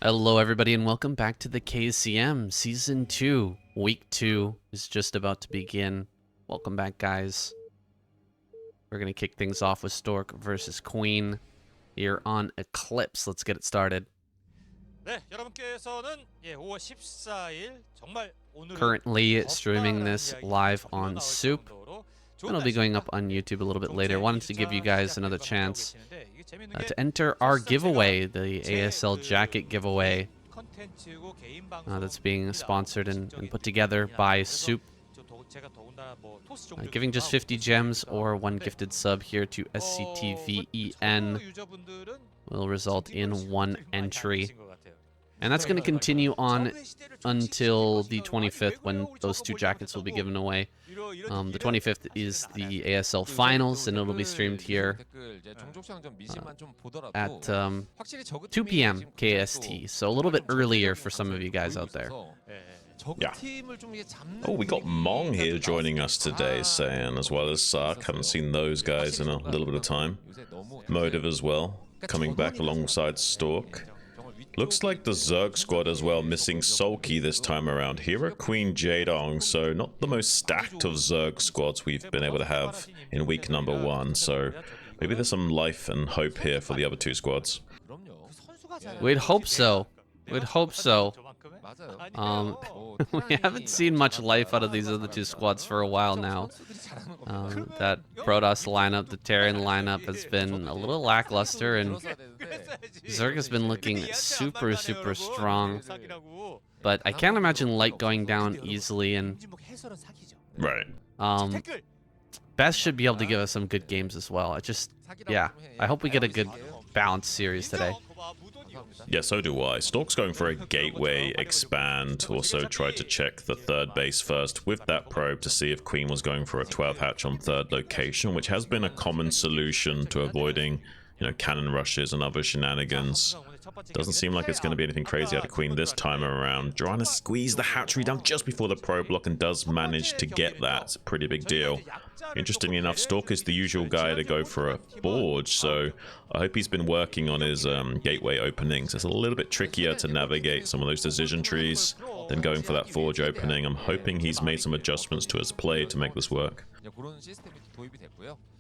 Hello everybody and welcome back to the KCM Season 2. Week 2 is just about to begin. Welcome back, guys. We're going to kick things off with Stork versus Queen here on Eclipse. Let's get it started. Currently streaming this live on Soup. It'll be going up on YouTube a little bit later. Wanted to give you guys another chance to enter our giveaway, the ASL jacket giveaway that's being sponsored and put together by Soup. Giving just 50 gems or one gifted sub here to SCTVEN will result in one entry. And that's going to continue on until the 25th when those two jackets will be given away. The 25th is the ASL Finals, and it'll be streamed here at 2 p.m. KST, so a little bit earlier for some of you guys out there. Yeah. Oh, we got Mong here joining us today, saying, as well as Sark. Haven't seen those guys in a little bit of time. Motive as well, coming back alongside Stork. Looks like the Zerg squad as well, missing Sulky this time around. Hero Queen Jadong, so not the most stacked of Zerg squads we've been able to have in week number 1. So maybe there's some life and hope here for the other two squads. We'd hope so. We'd hope so. We haven't seen much life out of these other two squads for a while now. That Protoss lineup, the Terran lineup, has been a little lackluster, and Zerg has been looking super strong. But I can't imagine Light going down easily, and right. Best should be able to give us some good games as well. I hope we get a good balanced series today. Yeah, so do I. Stork's going for a gateway expand. Also tried to check the third base first with that probe to see if Queen was going for a 12 hatch on third location, which has been a common solution to avoiding, cannon rushes and other shenanigans. Doesn't seem like it's going to be anything crazy out of Queen this time around. Trying to squeeze the hatchery down just before the probe block and does manage to get that. It's a pretty big deal. Interestingly enough, Stork is the usual guy to go for a forge, so I hope he's been working on his gateway openings. It's a little bit trickier to navigate some of those decision trees than going for that forge opening. I'm hoping he's made some adjustments to his play to make this work.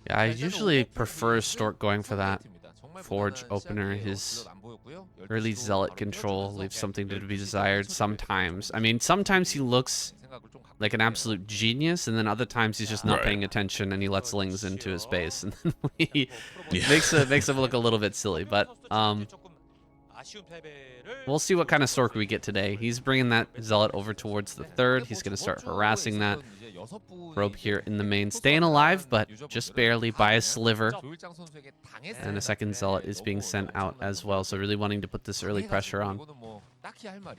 Yeah, I usually prefer Stork going for that forge opener. His early zealot control leaves something to be desired sometimes. I mean, sometimes he looks like an absolute genius, and then other times he's just not paying attention and he lets lings into his base, and then he makes him look a little bit silly. But we'll see what kind of Stork we get today. He's bringing that zealot over towards the third. He's going to start harassing that probe here in the main, staying alive, but just barely by a sliver. And a second zealot is being sent out as well, so really wanting to put this early pressure on.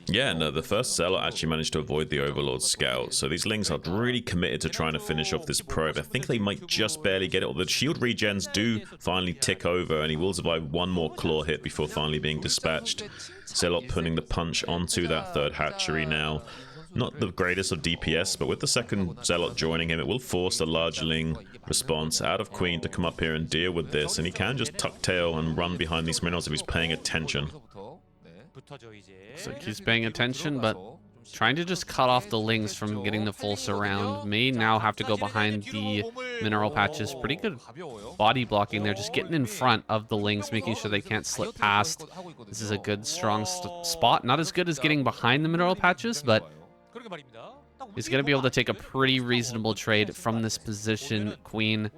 Yeah, no, the first zealot actually managed to avoid the Overlord scout, so these lings are really committed to trying to finish off this probe. I think they might just barely get it. The shield regens do finally tick over, and he will survive one more claw hit before finally being dispatched. Zealot putting the punch onto that third hatchery now. Not the greatest of DPS, but with the second zealot joining him, it will force a large ling response out of Queen to come up here and deal with this, and he can just tuck tail and run behind these minerals if he's paying attention. So he's paying attention, but trying to just cut off the lings from getting the full surround. May now have to go behind the mineral patches. Pretty good body blocking there, just getting in front of the lings, making sure they can't slip past. This is a good, strong spot. Not as good as getting behind the mineral patches, but he's going to be able to take a pretty reasonable trade from this position. Queen,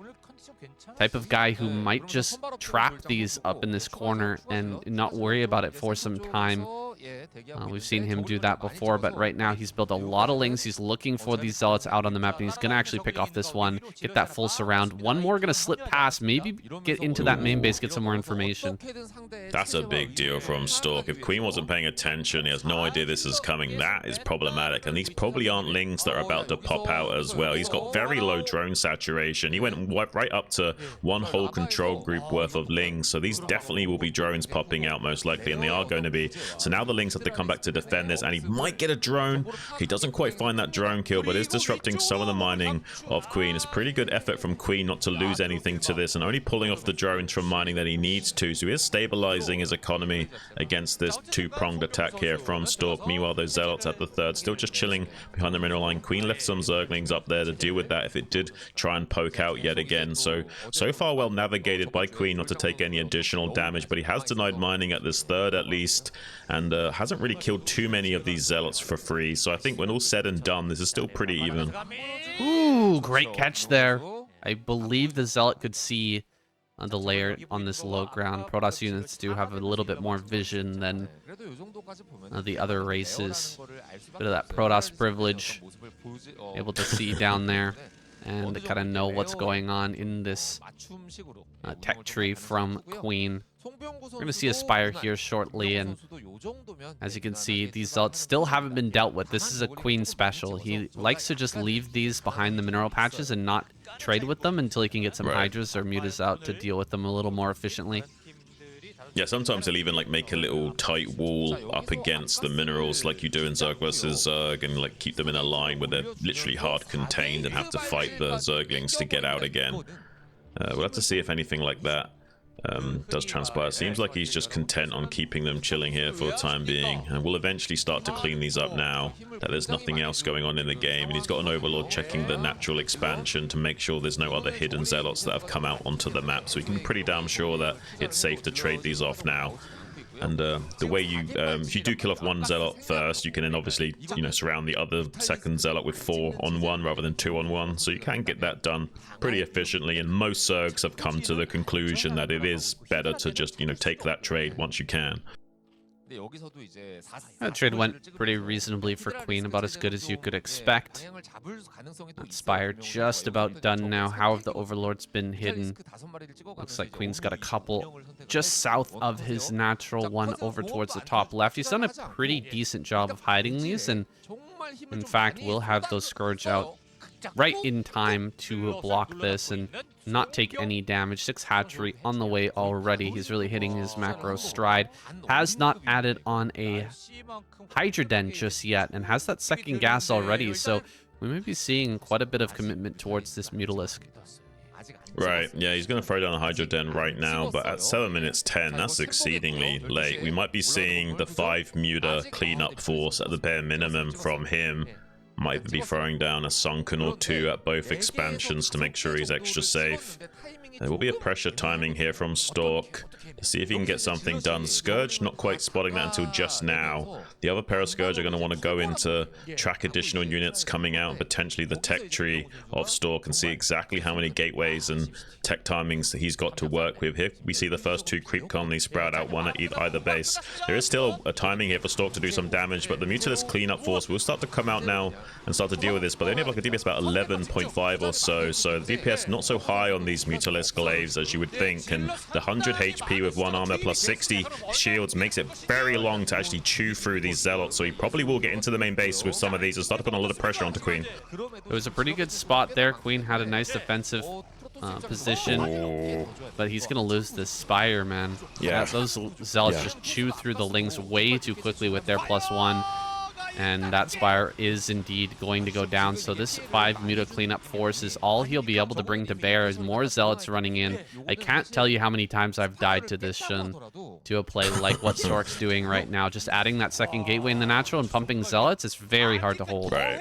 type of guy who might just trap these up in this corner and not worry about it for some time. We've seen him do that before, but right now he's built a lot of lings. He's looking for these zealots out on the map, and he's going to actually pick off this one, get that full surround. One more going to slip past, maybe get into that main base, get some more information. That's a big deal from Stork. If Queen wasn't paying attention, he has no idea this is coming. That is problematic, and these probably aren't lings that are about to pop out as well. He's got very low drone saturation. He went right up to one whole control group worth of lings, so these definitely will be drones popping out most likely, and they are going to be. So now the other Lings have to come back to defend this, and he might get a drone. He doesn't quite find that drone kill, but is disrupting some of the mining of Queen. It's pretty good effort from Queen not to lose anything to this, and only pulling off the drones from mining that he needs to. So he is stabilizing his economy against this two-pronged attack here from Stork. Meanwhile, those Zealots at the third still just chilling behind the mineral line. Queen left some Zerglings up there to deal with that if it did try and poke out yet again. So far well navigated by Queen not to take any additional damage, but he has denied mining at this third at least, and hasn't really killed too many of these Zealots for free. So I think when all said and done, this is still pretty even. Ooh, great catch there. I believe the Zealot could see the layer on this low ground. Protoss units do have a little bit more vision than the other races. Bit of that Protoss privilege, able to see down there and kind of know what's going on in this tech tree from Queen. We're going to see a Spire here shortly, and as you can see, these Zealots still haven't been dealt with. This is a Queen special. He likes to just leave these behind the mineral patches and not trade with them until he can get some Hydras or Mutas out to deal with them a little more efficiently. Yeah, sometimes they'll even like make a little tight wall up against the minerals like you do in Zerg versus Zerg, and like keep them in a line where they're literally hard contained and have to fight the Zerglings to get out again. We'll have to see if anything like that does transpire. Seems like he's just content on keeping them chilling here for the time being, and we'll eventually start to clean these up now that there's nothing else going on in the game. And he's got an Overlord checking the natural expansion to make sure there's no other hidden Zealots that have come out onto the map, so we can be pretty damn sure that it's safe to trade these off now. And the way you, if you do kill off one Zealot first, you can then obviously, you know, surround the other second Zealot with 4-on-1 rather than 2-on-1. So you can get that done pretty efficiently. And most Zergs have come to the conclusion that it is better to just, you know, take that trade once you can. That trade went pretty reasonably for Queen, about as good as you could expect. That Spire just about done now. How have the Overlords been hidden? Looks like Queen's got a couple just south of his natural one over towards the top left. He's done a pretty decent job of hiding these, and in fact will have those Scourge out right in time to block this and not take any damage. 6 hatchery on the way already. He's really hitting his macro stride. Has not added on a Hydra Den just yet, and has that second gas already, so we may be seeing quite a bit of commitment towards this Mutalisk. Right, yeah, he's going to throw down a Hydra Den right now, but at 7 minutes 10, that's exceedingly late. We might be seeing the 5 Muta cleanup force at the bare minimum from him. Might even be throwing down a Sunken or 2 at both expansions to make sure he's extra safe. There will be a pressure timing here from Stork to see if he can get something done. Scourge not quite spotting that until just now. The other pair of Scourge are going to want to go into track additional units coming out, potentially the tech tree of Stork, and see exactly how many gateways and tech timings that he's got to work with. Here we see the first 2 creep colonies sprout out, one at either base. There is still a timing here for Stork to do some damage, but the Mutalisk cleanup force will start to come out now and start to deal with this, but they only have like a DPS about 11.5 or so the DPS not so high on these Mutalisk glaives as you would think, and the 100 HP with 1 armor plus 60 shields makes it very long to actually chew through these Zealots, so he probably will get into the main base with some of these and start to put a lot of pressure onto Queen. It was a pretty good spot there. Queen had a nice defensive position, but he's gonna lose this Spire, man. Yeah, those Zealots just chew through the Lings way too quickly with their +1. And that Spire is indeed going to go down. So this 5 Muta cleanup force is all he'll be able to bring to bear as more Zealots running in. I can't tell you how many times I've died to this Shun, to a play like what Stork's doing right now. Just adding that second gateway in the natural and pumping Zealots, it's very hard to hold. Right.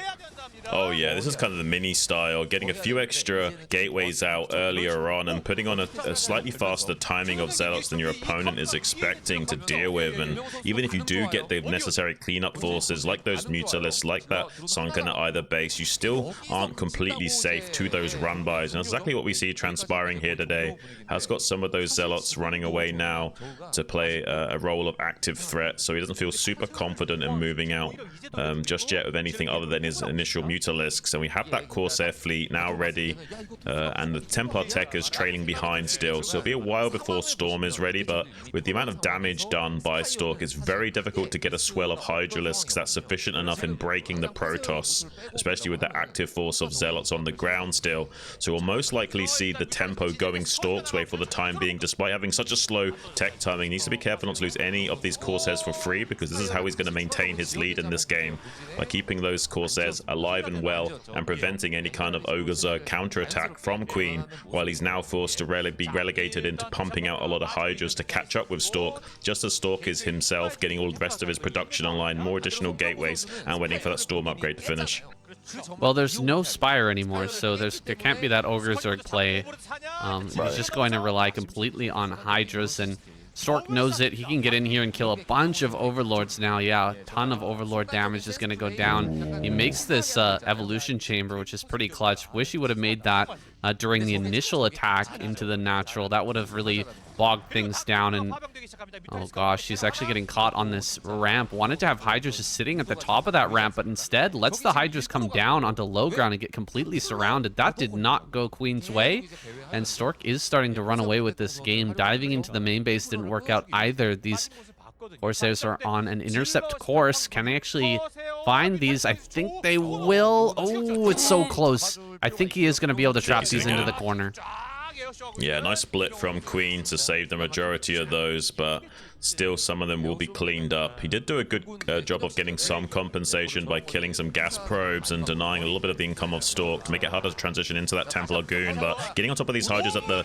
Oh yeah, this is kind of the mini style, getting a few extra gateways out earlier on and putting on a slightly faster timing of Zealots than your opponent is expecting to deal with. And even if you do get the necessary cleanup forces like those Mutalisks, like that Sunken at either base, you still aren't completely safe to those run-bys. And that's exactly what we see transpiring here today. Has got some of those Zealots running away now to play a role of active threat, so he doesn't feel super confident in moving out just yet with anything other than his initial Mutalisks. And we have that Corsair fleet now ready, and the Templar tech is trailing behind still, so it'll be a while before Storm is ready. But with the amount of damage done by Stork, it's very difficult to get a swell of Hydralisks that's sufficient efficient enough in breaking the Protoss, especially with the active force of Zealots on the ground still. So we'll most likely see the tempo going Stork's way for the time being, despite having such a slow tech timing. He needs to be careful not to lose any of these Corsairs for free, because this is how he's going to maintain his lead in this game, by keeping those Corsairs alive and well and preventing any kind of Ogre Zerg counterattack from Queen, while he's now forced to be relegated into pumping out a lot of Hydras to catch up with Stork, just as Stork is himself getting all the rest of his production online, more additional gateways, and waiting for that Storm upgrade to finish. Well, there's no Spire anymore, so there can't be that Ogre Zerg play. He's just going to rely completely on Hydras, and Stork knows it. He can get in here and kill a bunch of Overlords now. Yeah, a ton of Overlord damage is going to go down. He makes this Evolution Chamber, which is pretty clutch. Wish he would have made that during the initial attack into the natural. That would have really bogged things down. And oh gosh, he's actually getting caught on this ramp. Wanted to have Hydras just sitting at the top of that ramp, but instead lets the Hydras come down onto low ground and get completely surrounded. That did not go Queen's way, and Stork is starting to run away with this game. Diving into the main base didn't work out either. These Corsairs are on an intercept course. Can they actually find these? I think they will. Oh, it's so close. I think he is going to be able to trap these into the corner. Yeah, nice split from Queen to save the majority of those, but still some of them will be cleaned up. He did do a good job of getting some compensation by killing some gas probes and denying a little bit of the income of Stork to make it harder to transition into that Templar Goon, but getting on top of these Hydras at the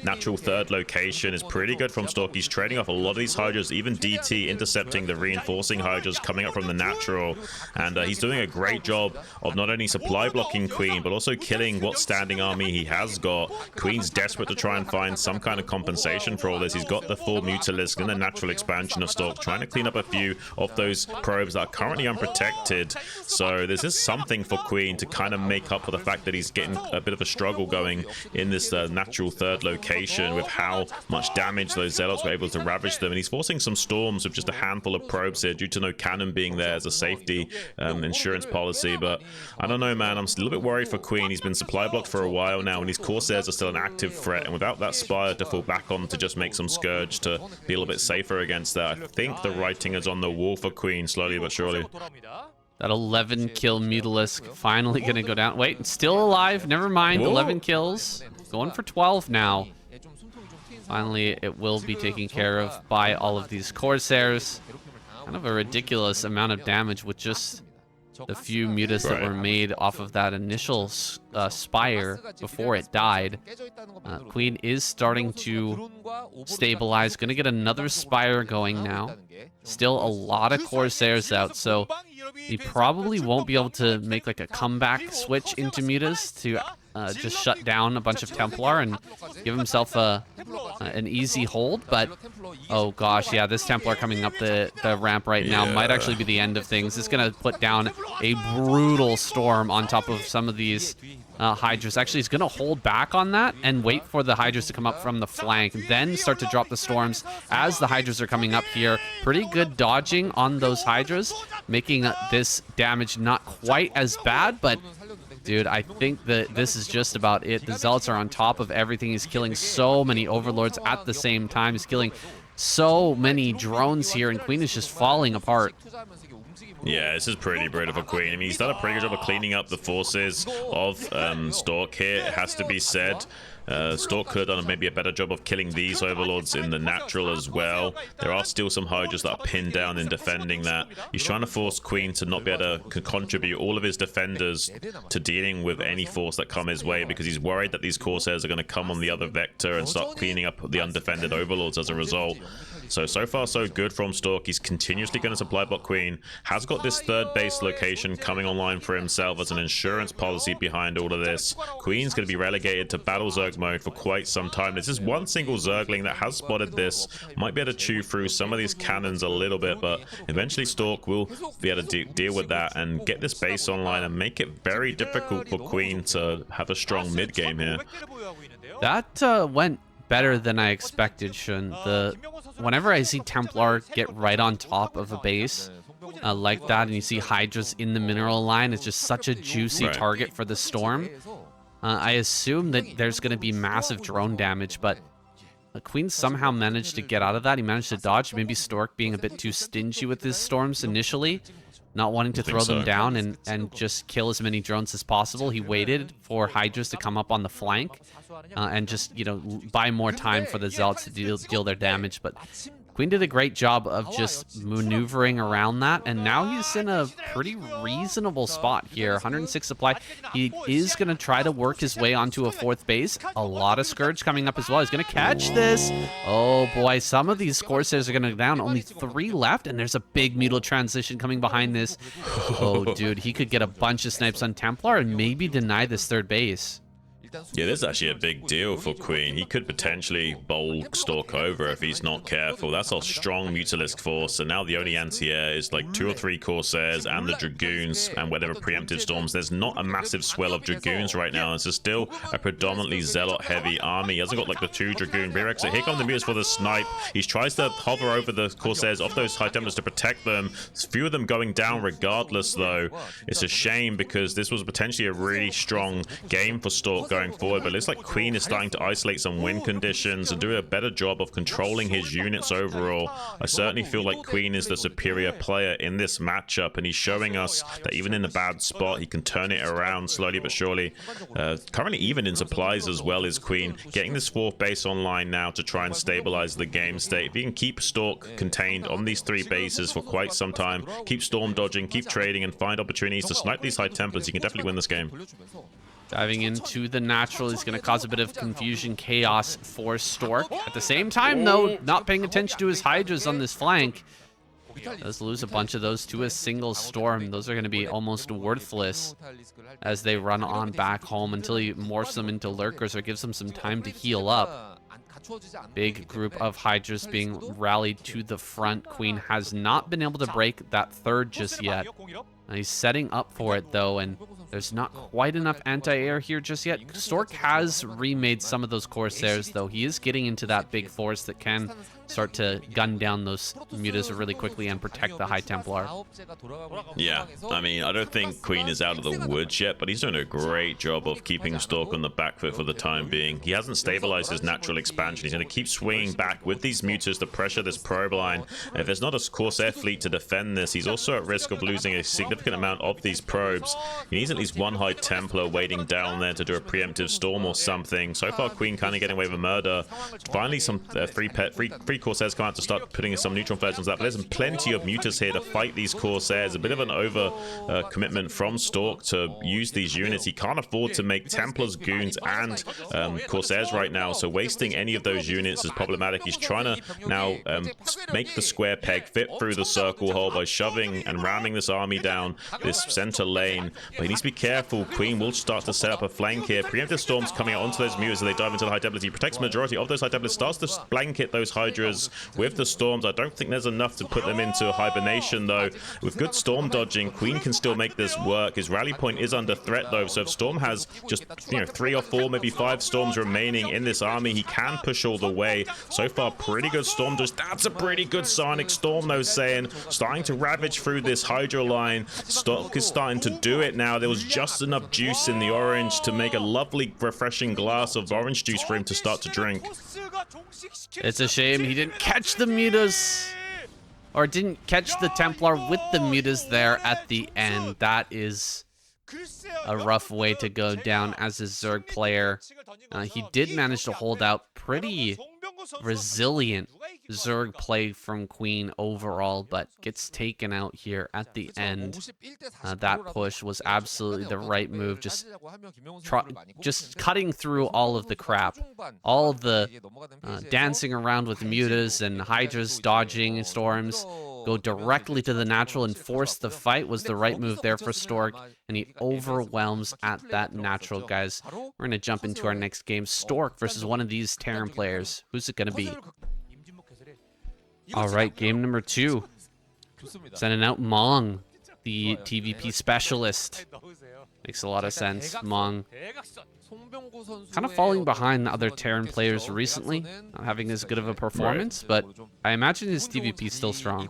natural third location is pretty good from Stork. He's trading off a lot of these Hydras, even DT intercepting the reinforcing Hydras coming up from the natural, and he's doing a great job of not only supply blocking Queen, but also killing what standing army he has got. Queen's desperate to try and find some kind of compensation for all this. He's got the full Mutalisk and the natural expansion of Stork, trying to clean up a few of those probes that are currently unprotected. So this is something for Queen to kind of make up for the fact that he's getting a bit of a struggle going in this natural third location with how much damage those Zealots were able to ravage them. And he's forcing some storms with just a handful of probes here due to no cannon being there as a safety insurance policy. But I don't know, man. I'm a little bit worried for Queen. He's been supply blocked for a while now, and his Corsairs are still an active threat. And without that Spire to fall back on to just make some Scourge to be a little bit safer against that, I think the writing is on the wall for Queen, slowly but surely. That 11 kill Mutalisk finally gonna go down. Wait, still alive. Never mind. Whoa. 11 kills. Going for 12 now. Finally, it will be taken care of by all of these Corsairs. Kind of a ridiculous amount of damage with just the few mutas that were made off of that initial Spire before it died. Queen is starting to stabilize. Gonna get another Spire going now. Still a lot of Corsairs out, so he probably won't be able to make like a comeback switch into mutas to just shut down a bunch of Templar and give himself an easy hold. But oh gosh, yeah, this Templar coming up the ramp right now might actually be the end of things. It's gonna put down a brutal storm on top of some of these Hydras. Actually, he's gonna hold back on that and wait for the Hydras to come up from the flank, then start to drop the storms as the Hydras are coming up here. Pretty good dodging on those Hydras, making this damage not quite as bad, but dude, I think that this is just about it. The Zealots are on top of everything. He's killing so many Overlords at the same time. He's killing so many drones here, and Queen is just falling apart. Yeah, this is pretty brutal for Queen. I mean, he's done a pretty good job of cleaning up the forces of Stork here, it has to be said. Stork could have done maybe a better job of killing these Overlords in the natural as well. There are still some Hydras that are pinned down in defending that. He's trying to force Queen to not be able to contribute all of his defenders to dealing with any force that come his way, because he's worried that these Corsairs are going to come on the other vector and start cleaning up the undefended Overlords as a result. So far so good from Stork. He's continuously going to supply block Queen. Has got this third base location coming online for himself as an insurance policy behind all of this. Queen's going to be relegated to Battle Zerg mode for quite some time. This is one single Zergling that has spotted this. Might be able to chew through some of these cannons a little bit, but eventually Stork will be able to deal with that and get this base online and make it very difficult for Queen to have a strong mid game here. That went better than I expected, Shun. Whenever I see Templar get right on top of a base like that, and you see Hydras in the mineral line, it's just such a juicy target for the storm. I assume that there's going to be massive drone damage, but Queen somehow managed to get out of that. He managed to dodge. Maybe Stork being a bit too stingy with his storms initially. not wanting to I think throw them so. down and just kill as many drones as possible. He waited for Hydras to come up on the flank and just, you know, buy more time for the Zealots to deal their damage. But Queen did a great job of just maneuvering around that, and now he's in a pretty reasonable spot here. 106 supply. He is going to try to work his way onto a 4th base. A lot of Scourge coming up as well. He's going to catch this. Oh boy, some of these Corsairs are going to go down. Only 3 left, and there's a big Mutal transition coming behind this. Oh, dude, he could get a bunch of snipes on Templar and maybe deny this 3rd base. Yeah, this is actually a big deal for Queen. He could potentially bowl Stork over if he's not careful. That's a strong Mutalisk force, and now the only anti-air is like 2 or 3 Corsairs and the Dragoons, and where there are preemptive storms, there's not a massive swell of Dragoons right now. This is still a predominantly Zealot-heavy army. He hasn't got like the 2 Dragoon Rerex. So here come the Mutas for the snipe. He tries to hover over the Corsairs off those High Templars to protect them. There's few of them going down regardless, though. It's a shame because this was potentially a really strong game for Stork going forward, but it looks like Queen is starting to isolate some win conditions and do a better job of controlling his units overall. I certainly feel like Queen is the superior player in this matchup, and he's showing us that even in the bad spot, he can turn it around slowly but surely. Currently even in supplies as well is Queen, getting this 4th base online now to try and stabilize the game state. If he can keep Stork contained on these 3 bases for quite some time, keep storm dodging, keep trading, and find opportunities to snipe these High Templars, he can definitely win this game. Diving into the natural, he's going to cause a bit of confusion, chaos for Stork. At the same time, though, not paying attention to his Hydras on this flank. Does lose a bunch of those to a single storm. Those are going to be almost worthless as they run on back home until he morphs them into lurkers or gives them some time to heal up. Big group of Hydras being rallied to the front. Queen has not been able to break that 3rd just yet. He's setting up for it, though, and there's not quite enough anti-air here just yet. Stork has remade some of those Corsairs, though. He is getting into that big force that can start to gun down those Mutas really quickly and protect the High Templar. Yeah, I mean, I don't think Queen is out of the woods yet, but he's doing a great job of keeping Stork on the back foot for the time being. He hasn't stabilized his natural expansion. He's going to keep swinging back with these Mutas to pressure this probe line. If there's not a Corsair fleet to defend this, he's also at risk of losing a significant amount of these probes. He needs at least 1 High Templar waiting down there to do a preemptive storm or something. So far, Queen kind of getting away with a murder. Finally, some free Corsairs come out to start putting some neutron flares on that. But there's plenty of Mutas here to fight these Corsairs. A bit of an over commitment from Stork to use these units. He can't afford to make Templars, Goons, and Corsairs right now. So wasting any of those units is problematic. He's trying to now make the square peg fit through the circle hole by shoving and ramming this army down this center lane. But he needs to be careful. Queen will start to set up a flank here. Preemptive storms coming out onto those Mutas as they dive into the High Templars. He protects the majority of those High Templars, starts to blanket those Hydras with the storms. I don't think there's enough to put them into hibernation, though. With good storm dodging, Queen can still make this work. His rally point is under threat, though, so if Storm has just, 3 or 4, maybe 5 storms remaining in this army, he can push all the way. So far, pretty good storm dodge. That's a pretty good sonic storm, though, saying. Starting to ravage through this Hydra line. Stork is starting to do it now. There was just enough juice in the orange to make a lovely, refreshing glass of orange juice for him to start to drink. It's a shame he didn't catch the Mutas, or didn't catch the Templar with the Mutas there at the end. That is a rough way to go down as a Zerg player. He did manage to hold out. Pretty resilient Zerg play from Queen overall, but gets taken out here at the end. That push was absolutely the right move. Just cutting through all of the crap, all of the dancing around with Mutas and Hydras dodging storms. Go directly to the natural and force the fight was the right move there for Stork, and he overwhelms at that natural, guys. We're going to jump into our next game. Stork versus one of these Terran players. Who's it going to be? All right, game number 2. Sending out Mong, the TVP specialist. Makes a lot of sense. Mong kind of falling behind the other Terran players recently, not having as good of a performance, but I imagine his TVP is still strong.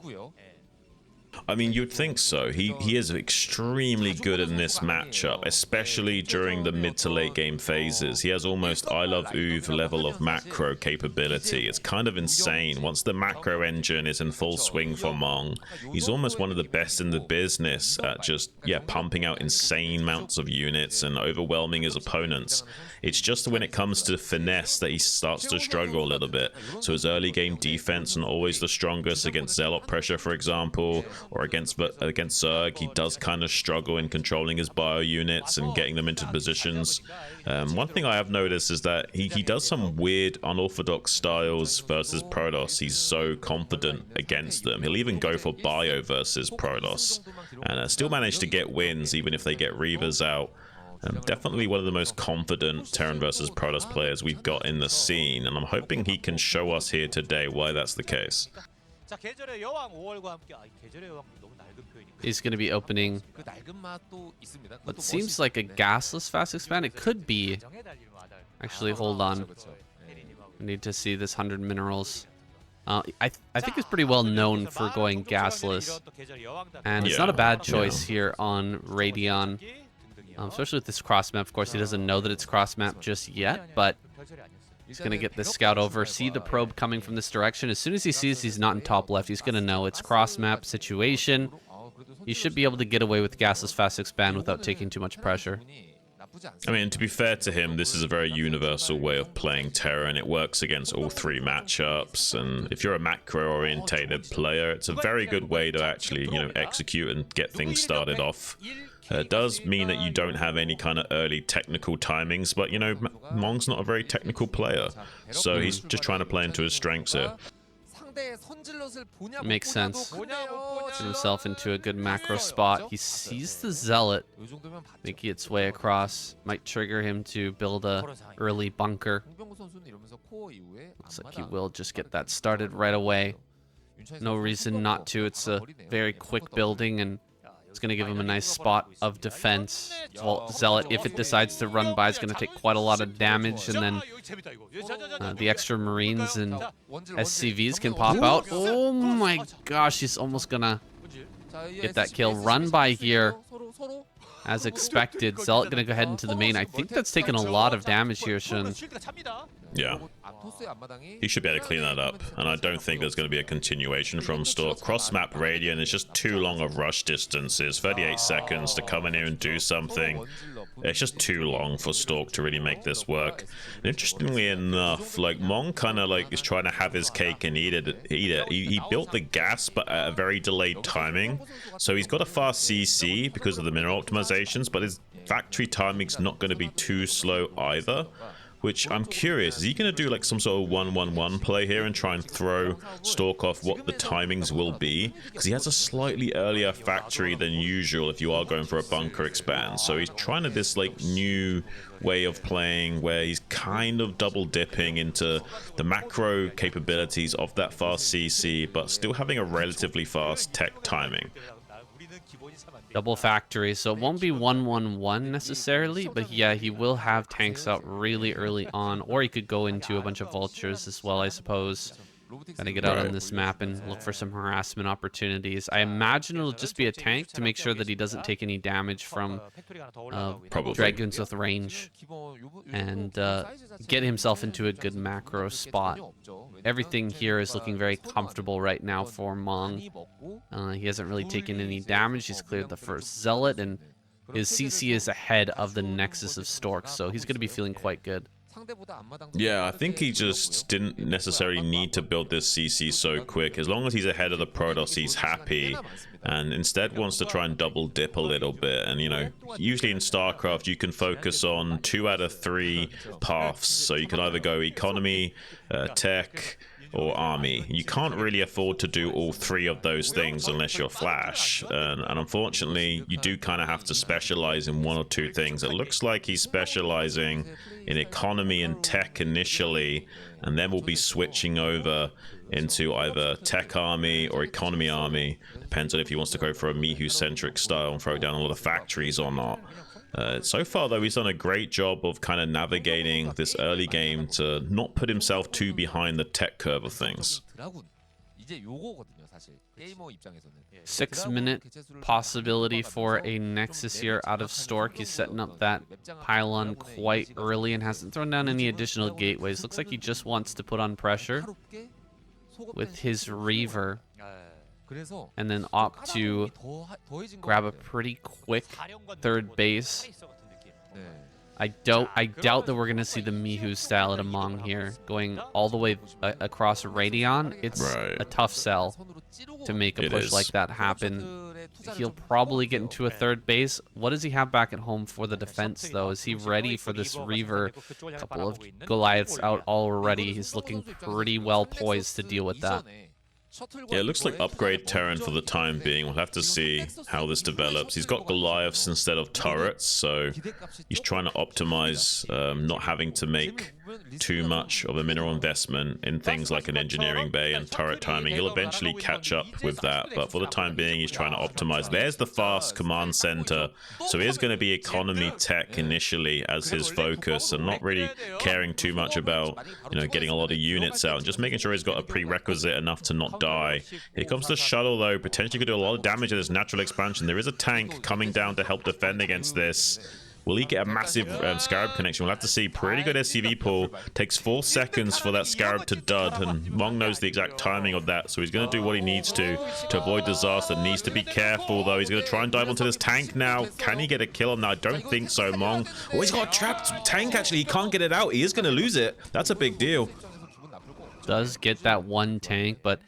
I mean, you'd think so. He is extremely good in this matchup, especially during the mid to late game phases. He has almost I Love Uv level of macro capability. It's kind of insane. Once the macro engine is in full swing for Mong, he's almost one of the best in the business at just, yeah, pumping out insane amounts of units and overwhelming his opponents. It's just when it comes to finesse that he starts to struggle a little bit. So his early game defense not always the strongest against Zealot pressure, for example, or against Zerg. He does kind of struggle in controlling his bio units and getting them into positions. One thing I have noticed is that he does some weird unorthodox styles versus Protoss. He's so confident against them. He'll even go for bio versus Protoss and still manage to get wins even if they get Reavers out. Definitely one of the most confident Terran versus Protoss players we've got in the scene, and I'm hoping he can show us here today why that's the case. He's going to be opening what seems like a gasless fast expand. It could be. Actually, hold on. I need to see this 100 minerals. I think he's pretty well known for going gasless, and it's not a bad choice here on Radeon. Especially with this cross map. Of course, he doesn't know that it's cross map just yet, but he's going to get this scout over, see the probe coming from this direction. As soon as he sees he's not in top left, he's going to know it's cross map situation. He should be able to get away with gasless fast expand without taking too much pressure. I mean, to be fair to him, this is a very universal way of playing Terran. It works against all three matchups, and if you're a macro-orientated player, it's a very good way to actually, you know, execute and get things started off. It does mean that you don't have any kind of early technical timings, but, you know, Mong's not a very technical player, so he's just trying to play into his strengths here. Makes sense. Put himself into a good macro spot. He sees the Zealot making its way across. Might trigger him to build a early bunker. Looks like he will just get that started right away. No reason not to. It's a very quick building, and it's going to give him a nice spot of defense. Well, Zealot, if it decides to run by, is going to take quite a lot of damage, and then the extra Marines and SCVs can pop out. Oh my gosh, he's almost going to get that kill. Run by here, as expected. Zealot going to go ahead into the main. I think that's taken a lot of damage here, Shun. Yeah. He should be able to clean that up, and I don't think there's going to be a continuation from Stork. Cross-map Radiant is just too long of rush distances. 38 seconds to come in here and do something. It's just too long for Stork to really make this work. And interestingly enough, like, Mong kind of like is trying to have his cake and eat it. He built the gas, but at a very delayed timing. So he's got a fast CC because of the mineral optimizations, but his factory timing's not going to be too slow either. Which I'm curious, is he going to do like some sort of 1-1-1 play here and try and throw Stork off what the timings will be? Because he has a slightly earlier factory than usual if you are going for a bunker expand. So he's trying to this like new way of playing where he's kind of double dipping into the macro capabilities of that fast CC, but still having a relatively fast tech timing. Double factory, so it won't be 1-1-1 necessarily, but yeah, he will have tanks out really early on, or he could go into a bunch of vultures as well, I suppose. Gotta get out on this map and look for some harassment opportunities. I imagine it'll just be a tank to make sure that he doesn't take any damage from dragons with range, and get himself into a good macro spot. Everything here is looking very comfortable right now for Mong. He hasn't really taken any damage. He's cleared the first Zealot, and his CC is ahead of the Nexus of Stork, so he's going to be feeling quite good. Yeah, I think he just didn't necessarily need to build this CC so quick. As long as he's ahead of the Protoss, he's happy, and instead wants to try and double dip a little bit. And, you know, usually in StarCraft, you can focus on 2 out of 3 paths. So you can either go economy, tech, or army. You can't really afford to do all 3 of those things unless you're Flash, and unfortunately you do kind of have to specialize in 1 or 2 things. It looks like he's specializing in economy and tech initially, and then we'll be switching over into either tech army or economy army. Depends on if he wants to go for a Mihu centric style and throw down a lot of factories or not. So far, though, he's done a great job of kind of navigating this early game to not put himself too behind the tech curve of things. 6-minute possibility for a Nexus here out of Stork. He's setting up that pylon quite early and hasn't thrown down any additional gateways. Looks like he just wants to put on pressure with his Reaver and then opt to grab a pretty quick third base. I doubt that we're going to see the Mihu style at Among here going all the way across Radeon. It's a tough sell to make a push like that happen. He'll probably get into a third base. What does he have back at home for the defense, though? Is he ready for this Reaver? A couple of Goliaths out already. He's looking pretty well poised to deal with that. Yeah, it looks like upgrade Terran for the time being. We'll have to see how this develops. He's got Goliaths instead of turrets, so he's trying to optimize not having to make too much of a mineral investment in things like an engineering bay and turret timing. He'll eventually catch up with that, but for the time being, he's trying to optimize. There's the fast command center, so he is going to be economy tech initially as his focus, and not really caring too much about, you know, getting a lot of units out and just making sure he's got a prerequisite enough to not die. Here comes the shuttle, though. Potentially could do a lot of damage in this natural expansion. There is a tank coming down to help defend against this. Will he get a massive Scarab connection? We'll have to see. Pretty good SCV pull. Takes 4 seconds for that Scarab to dud, and Mong knows the exact timing of that, so he's going to do what he needs to avoid disaster. Needs to be careful, though. He's going to try and dive onto this tank now. Can he get a kill on that? I don't think so, Mong. Oh, he's got a trapped tank, actually. He can't get it out. He is going to lose it. That's a big deal. Does get that one tank, but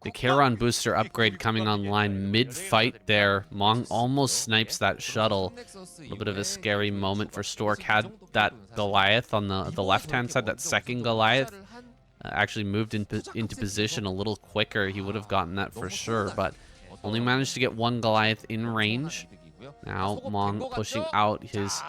the Charon booster upgrade coming online mid-fight there. Mong almost snipes that shuttle. A little bit of a scary moment for Stork. Had that Goliath on the left-hand side, that second Goliath, actually moved into position a little quicker, he would have gotten that for sure, but only managed to get one Goliath in range. Now Mong pushing out. His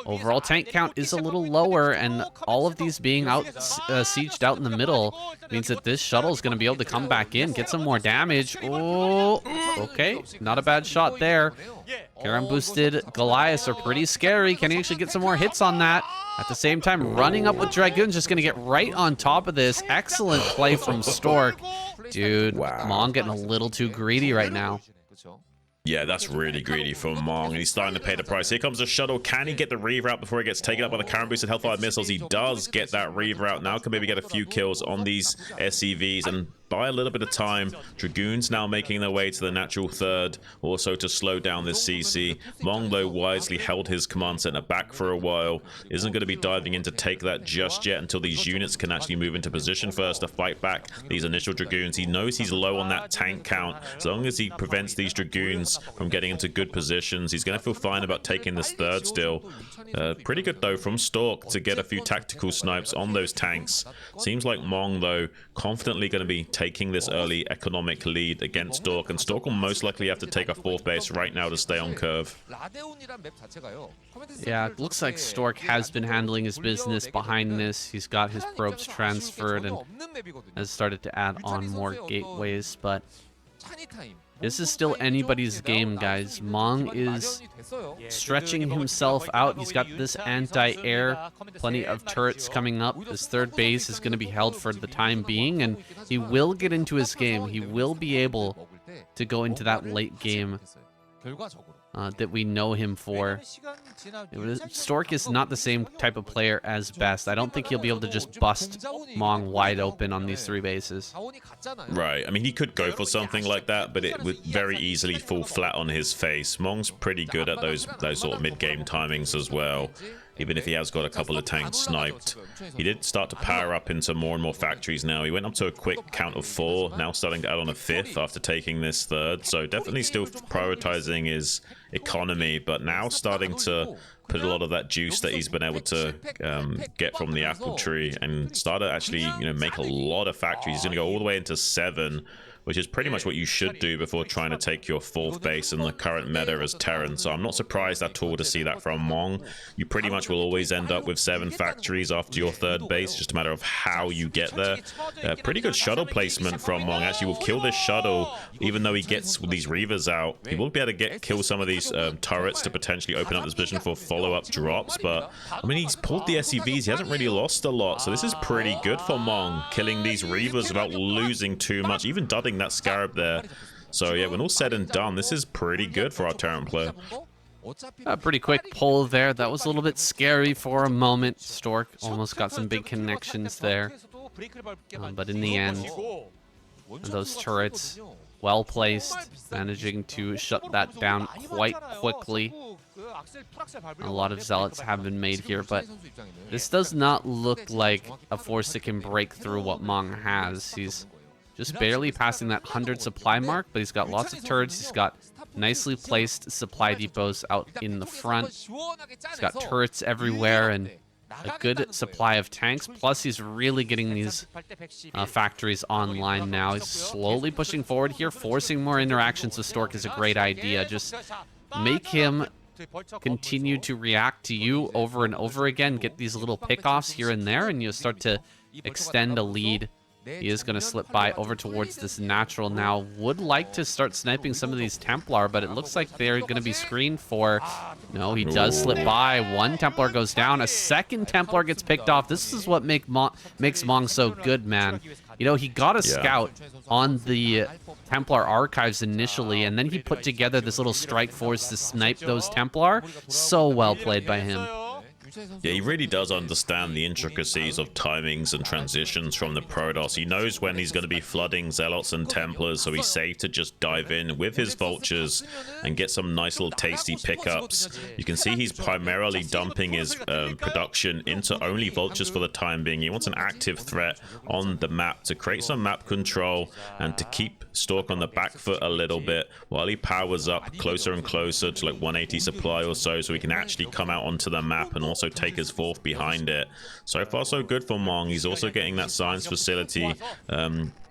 overall tank count is a little lower, and all of these being out sieged out in the middle means that this shuttle is going to be able to come back in, get some more damage. Oh, okay, not a bad shot there. Charon boosted Goliaths are pretty scary. Can he actually get some more hits on that? At the same time, running up with Dragoons, just going to get right on top of this. Excellent play from Stork. Dude, wow. Mong getting a little too greedy right now. Yeah, that's really greedy from Mong, and he's starting to pay the price. Here comes the shuttle. Can he get the Reaver out before he gets taken up by the Charon boosted Hellfire missiles? He does get that Reaver out. Now can maybe get a few kills on these SCVs, and by a little bit of time, Dragoons now making their way to the natural third, also to slow down this CC. Mong, though, wisely held his command center back for a while. Isn't going to be diving in to take that just yet until these units can actually move into position first to fight back these initial Dragoons. He knows he's low on that tank count. As long as he prevents these Dragoons from getting into good positions, he's going to feel fine about taking this third still. Pretty good, though, from Stork to get a few tactical snipes on those tanks. Seems like Mong, though, confidently going to be taking this early economic lead against Stork, and Stork will most likely have to take a 4th base right now to stay on curve. Yeah, it looks like Stork has been handling his business behind this. He's got his probes transferred and has started to add on more gateways, but this is still anybody's game, guys. Mong is stretching himself out. He's got this anti-air, plenty of turrets coming up. This third base is going to be held for the time being, and he will get into his game. He will be able to go into that late game that we know him for. Stork is not the same type of player as Best. I don't think he'll be able to just bust Mong wide open on these 3 bases. Right. I mean, he could go for something like that, but it would very easily fall flat on his face. Mong's pretty good at those sort of mid-game timings as well, even if he has got a couple of tanks sniped. He did start to power up into more and more factories now. He went up to a quick count of 4, now starting to add on a 5th after taking this 3rd. So definitely still prioritizing his economy, but now starting to put a lot of that juice that he's been able to get from the apple tree and start to actually, you know, make a lot of factories. He's going to go all the way into 7 which is pretty much what you should do before trying to take your 4th base in the current meta as Terran. So I'm not surprised at all to see that from Mong. You pretty much will always end up with 7 factories after your 3rd base, just a matter of how you get there. Pretty good shuttle placement from Mong. Actually, will kill this shuttle, even though he gets these Reavers out. He will be able to kill some of these turrets to potentially open up this position for follow-up drops, but I mean, he's pulled the SCVs. He hasn't really lost a lot, so this is pretty good for Mong, killing these Reavers without losing too much, even dudding that Scarab there. So yeah, when all said and done, this is pretty good for our Terran player. A pretty quick pull there. That was a little bit scary for a moment. Stork almost got some big connections there, but in the end, those turrets well placed, managing to shut that down quite quickly. A lot of zealots have been made here, but this does not look like a force that can break through what Mong has. He's just barely passing that 100 supply mark, but he's got lots of turrets. He's got nicely placed supply depots out in the front. He's got turrets everywhere and a good supply of tanks. Plus, he's really getting these factories online now. He's slowly pushing forward here. Forcing more interactions with Stork is a great idea. Just make him continue to react to you over and over again. Get these little pickoffs here and there, and you'll start to extend a lead. He is going to slip by over towards this natural now. Would like to start sniping some of these Templar, but it looks like they're going to be screened for. No, he does slip by. One Templar goes down. A second Templar gets picked off. This is what makes Mong so good, man. You know, he got a scout on the Templar archives initially, and then he put together this little strike force to snipe those Templar. So well played by him. Yeah, he really does understand the intricacies of timings and transitions from the Protoss. He knows when he's going to be flooding Zealots and Templars, so he's safe to just dive in with his Vultures and get some nice little tasty pickups. You can see he's primarily dumping his production into only Vultures for the time being. He wants an active threat on the map to create some map control and to keep Stork on the back foot a little bit while he powers up closer and closer to like 180 supply or so he can actually come out onto the map and also take his 4th behind it. So far so good for Mong. He's also getting that science facility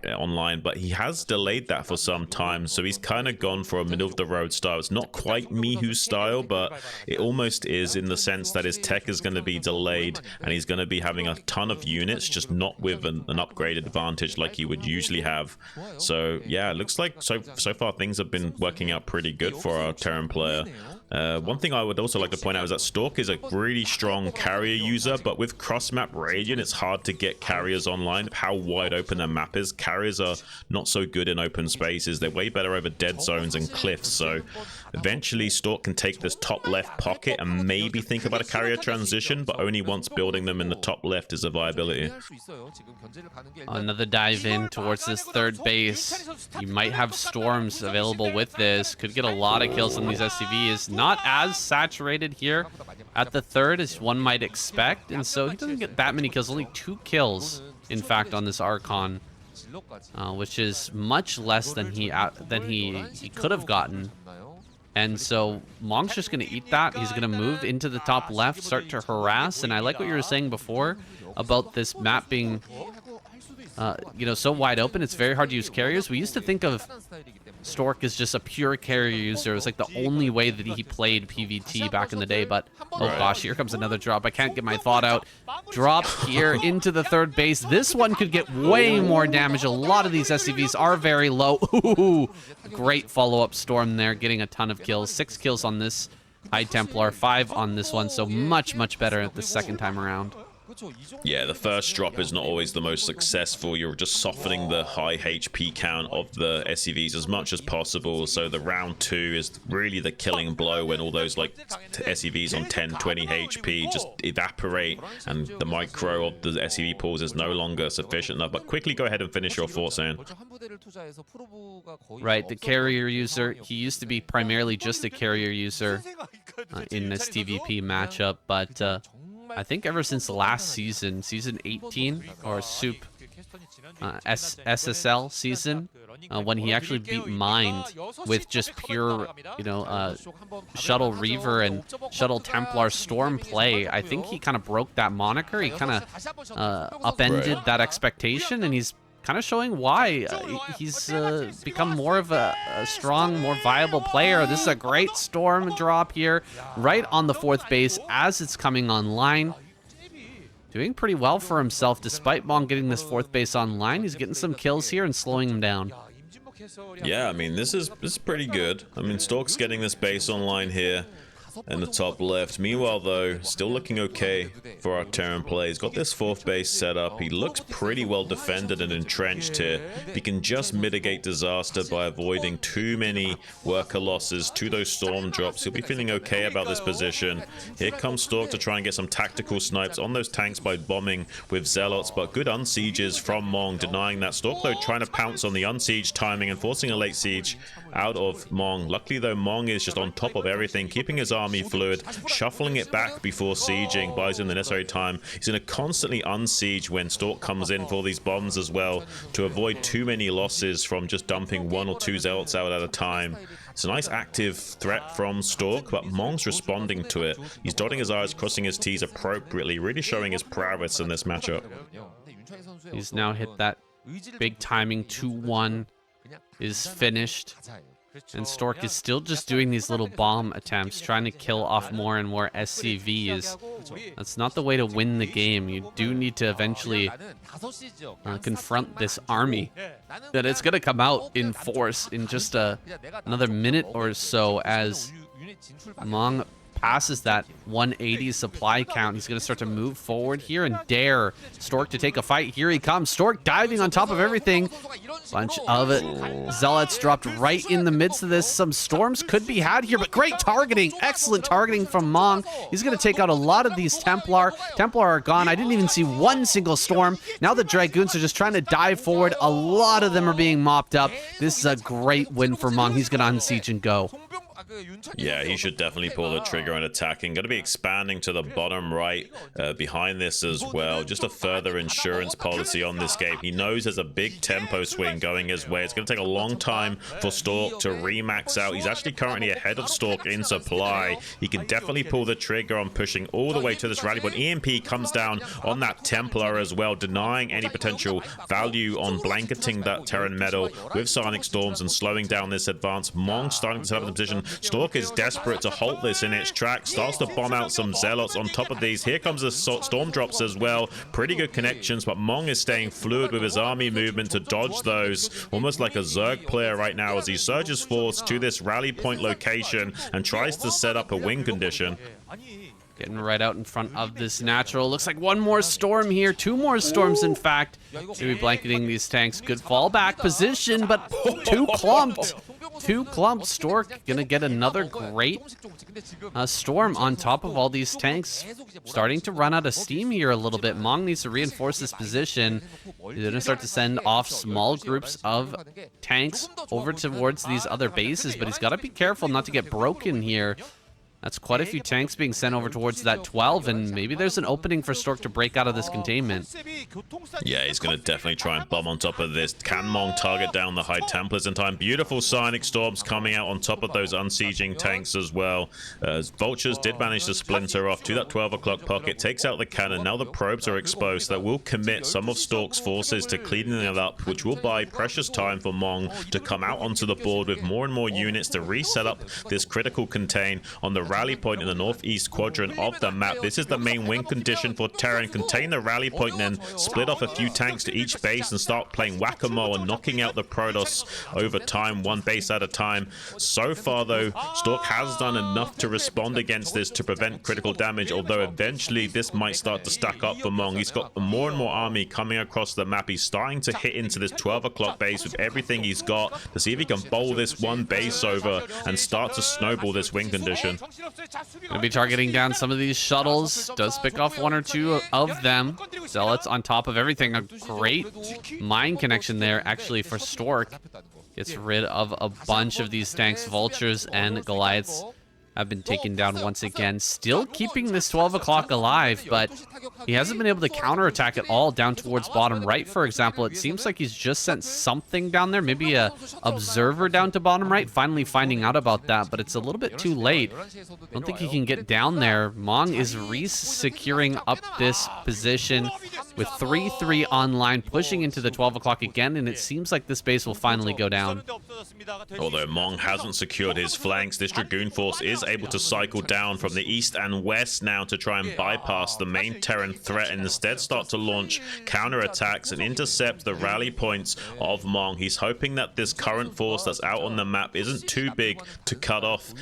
online, but he has delayed that for some time, so he's kind of gone for a middle of the road style. It's not quite Mihu's style, but it almost is, in the sense that his tech is going to be delayed and he's going to be having a ton of units, just not with an upgrade advantage like he would usually have. So yeah, it looks like so far things have been working out pretty good for our Terran player. One thing I would also like to point out is that Stork is a really strong carrier user, but with cross-map Radiant, it's hard to get carriers online. How wide open the map is, carriers are not so good in open spaces. They're way better over dead zones and cliffs, so eventually Stork can take this top left pocket and maybe think about a carrier transition, but only once building them in the top left is a viability. Another dive in towards this 3rd base. You might have storms available with this. Could get a lot of kills on these SCVs. Not as saturated here at the 3rd as one might expect, and so he doesn't get that many kills. Only 2 kills, in fact, on this Archon, which is much less than he could have gotten. And so Mong's just going to eat that. He's going to move into the top left, start to harass. And I like what you were saying before about this map being, you know, so wide open. It's very hard to use carriers. We used to think of Stork as just a pure carrier user. It was like the only way that he played PvT back in the day. But oh gosh, here comes another drop. I can't get my thought out. Drop here into the 3rd base. This one could get way more damage. A lot of these SCVs are very low. Ooh, great follow-up storm there, getting a ton of kills. 6 kills on this High Templar, 5 on this one. So much better at the second time around. Yeah, the first drop is not always the most successful. You're just softening the high HP count of the SCVs as much as possible. So the round 2 is really the killing blow when all those like SCVs on 10, 20 HP just evaporate and the micro of the SCV pools is no longer sufficient enough. But quickly go ahead and finish your thoughts, Sam. Right, the carrier user. He used to be primarily just a carrier user in this TVP matchup, but I think ever since last season, season 18 or Soup SSL season, when he actually beat Mind with just pure, you know, Shuttle Reaver and Shuttle Templar Storm play, I think he kind of broke that moniker. He kind of upended that expectation, and he's kind of showing why he's become more of a strong, more viable player. This is a great storm drop here, right on the 4th base as it's coming online. Doing pretty well for himself, despite Mong getting this 4th base online. He's getting some kills here and slowing him down. Yeah, I mean, this is pretty good. I mean, Stork's getting this base online here in the top left. Meanwhile, though, still looking okay for our Terran play. He's got this 4th base set up. He looks pretty well defended and entrenched here. He can just mitigate disaster by avoiding too many worker losses to those storm drops. He'll be feeling okay about this position. Here comes Stork to try and get some tactical snipes on those tanks by bombing with Zealots, but good unsieges from Mong, denying that. Stork, though, trying to pounce on the unsiege timing and forcing a late siege out of Mong. Luckily, though, Mong is just on top of everything, keeping his army fluid, shuffling it back before sieging, buys him the necessary time. He's going to constantly unsiege when Stork comes in for these bombs as well, to avoid too many losses from just dumping 1 or 2 Zealots out at a time. It's a nice active threat from Stork, but Mong's responding to it. He's dotting his I's, crossing his T's appropriately, really showing his prowess in this matchup. He's now hit that big timing 2-1 is finished. And Stork is still just doing these little bomb attempts, trying to kill off more and more SCVs. That's not the way to win the game. You do need to eventually confront this army. That it's going to come out in force in just another minute or so as Mong passes that 180 supply count. He's going to start to move forward here and dare Stork to take a fight. Here he comes. Stork diving on top of everything. Bunch of Zealots dropped right in the midst of this. Some storms could be had here, but great targeting. Excellent targeting from Mong. He's going to take out a lot of these Templar. Templar are gone. I didn't even see one single storm. Now the Dragoons are just trying to dive forward. A lot of them are being mopped up. This is a great win for Mong. He's going to unsiege and go. Yeah, he should definitely pull the trigger and attacking. Going to be expanding to the bottom right behind this as well. Just a further insurance policy on this game. He knows there's a big tempo swing going his way. It's going to take a long time for Stork to remax out. He's actually currently ahead of Stork in supply. He can definitely pull the trigger on pushing all the way to this rally point. EMP comes down on that Templar as well, denying any potential value on blanketing that Terran metal with Sonic Storms and slowing down this advance. Mong starting to set up the position. Stork is desperate to halt this in its tracks, starts to bomb out some Zealots on top of these. Here comes the storm drops as well. Pretty good connections, but Mong is staying fluid with his army movement to dodge those. Almost like a Zerg player right now as he surges forth to this rally point location and tries to set up a win condition. Getting right out in front of this natural. Looks like one more storm here. 2 more storms, in fact. Maybe blanketing these tanks. Good fallback position, but too clumped. Too clumped. Stork gonna get another great storm on top of all these tanks. Starting to run out of steam here a little bit. Mong needs to reinforce this position. He's gonna start to send off small groups of tanks over towards these other bases, but he's got to be careful not to get broken here. That's quite a few tanks being sent over towards that 12, and maybe there's an opening for Stork to break out of this containment. Yeah, he's going to definitely try and bomb on top of this. Can Mong target down the High Templars in time? Beautiful Sonic Storms coming out on top of those unsieging tanks as well. Vultures did manage to splinter off to that 12 o'clock pocket, takes out the cannon. Now the probes are exposed. That will commit some of Stork's forces to cleaning it up, which will buy precious time for Mong to come out onto the board with more and more units to reset up this critical contain on the rally point in the northeast quadrant of the map. This is the main win condition for Terran. Contain the rally point and then split off a few tanks to each base and start playing whack-a-mole and knocking out the Protoss over time, one base at a time. So far, though, Stork has done enough to respond against this to prevent critical damage, although eventually this might start to stack up for Mong. He's got more and more army coming across the map. He's starting to hit into this 12 o'clock base with everything he's got to see if he can bowl this one base over and start to snowball this win condition. Gonna be targeting down some of these shuttles. Does pick off 1 or 2 of them. Zealots on top of everything. A great mine connection there, actually, for Stork. Gets rid of a bunch of these tanks. Vultures and Goliaths have been taken down once again. Still keeping this 12 o'clock alive, but he hasn't been able to counterattack at all down towards bottom right, for example. It seems like he's just sent something down there, maybe a observer down to bottom right, finally finding out about that, but it's a little bit too late. I don't think he can get down there. Mong is re-securing up this position. with 3-3 online, pushing into the 12 o'clock again, and it seems like this base will finally go down. Although Mong hasn't secured his flanks, this Dragoon force is able to cycle down from the east and west now to try and bypass the main Terran threat and instead start to launch counterattacks and intercept the rally points of Mong. He's hoping that this current force that's out on the map isn't too big to cut off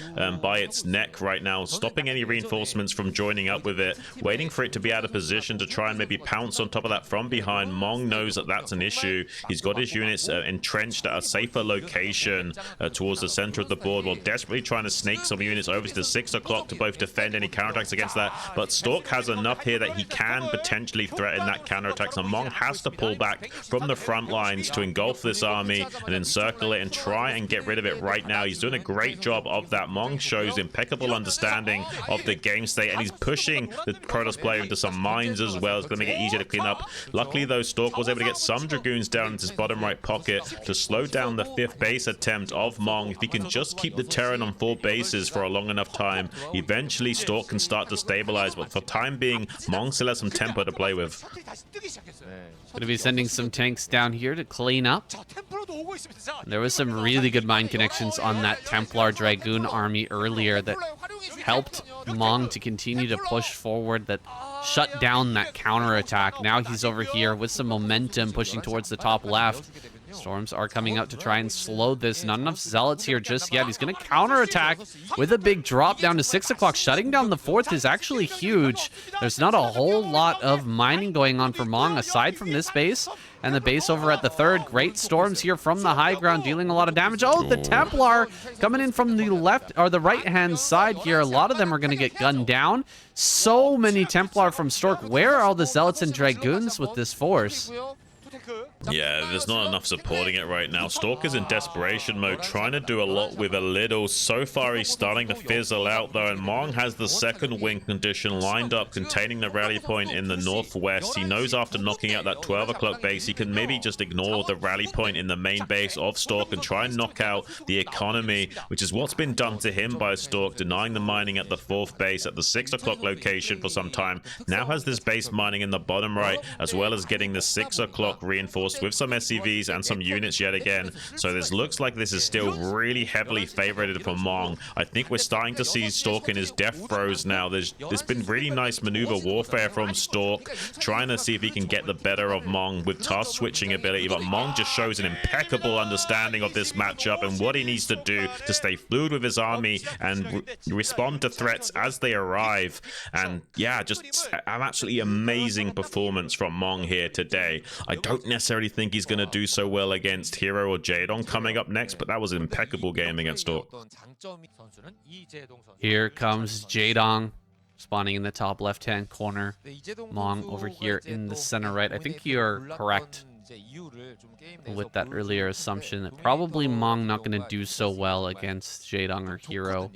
by its neck right now, stopping any reinforcements from joining up with it, waiting for it to be out of position to try and maybe pounce on top of that from behind. Mong knows that that's an issue. He's got his units entrenched at a safer location towards the center of the board, while desperately trying to snake some units over to the 6 o'clock to both defend any counterattacks against that. But Stork has enough here that he can potentially threaten that counterattack, so Mong has to pull back from the front lines to engulf this army and encircle it and try and get rid of it right now. He's doing a great job of that. Mong shows impeccable understanding of the game state, and he's pushing the Protoss player into some mines as well. It's going to make it easier to clean up. Luckily though, Stork was able to get some Dragoons down into his bottom right pocket to slow down the 5th base attempt of Mong. If he can just keep the Terran on 4 bases for a long enough time, eventually Stork can start to stabilize, but for time being, Mong still has some tempo to play with. Going to be sending some tanks down here to clean up. There was some really good mine connections on that Templar Dragoon army earlier that helped Mong to continue to push forward, that shut down that counterattack. Now he's over here with some momentum pushing towards the top left. Storms are coming out to try and slow this. Not enough Zealots here just yet. He's going to counterattack with a big drop down to 6 o'clock. Shutting down the 4th is actually huge. There's not a whole lot of mining going on for Mong aside from this base and the base over at the 3rd. Great storms here from the high ground, dealing a lot of damage. Oh, the Templar coming in from the left or the right-hand side here. A lot of them are going to get gunned down. So many Templar from Stork. Where are all the Zealots and Dragoons with this force? Yeah, there's not enough supporting it right now. Stork is in desperation mode, trying to do a lot with a little. So far, he's starting to fizzle out, though, and Mong has the 2nd wing condition lined up, containing the rally point in the northwest. He knows after knocking out that 12 o'clock base, he can maybe just ignore the rally point in the main base of Stork and try and knock out the economy, which is what's been done to him by Stork, denying the mining at the 4th base at the 6 o'clock location for some time. Now has this base mining in the bottom right, as well as getting the 6 o'clock reinforced with some SCVs and some units yet again. So this looks like this is still really heavily favored for Mong. I think we're starting to see Stork in his death throes now. There's been really nice maneuver warfare from Stork, trying to see if he can get the better of Mong with task switching ability, but Mong just shows an impeccable understanding of this matchup and what he needs to do to stay fluid with his army and respond to threats as they arrive. And yeah, just an absolutely amazing performance from Mong here today. I don't necessarily think he's going to do so well against Hero or Jaedong coming up next, but that was an impeccable game against Stork. Here comes Jaedong spawning in the top left-hand corner. Mong over here in the center right. I think you're correct with that earlier assumption that probably Mong not going to do so well against Jaedong or Hero.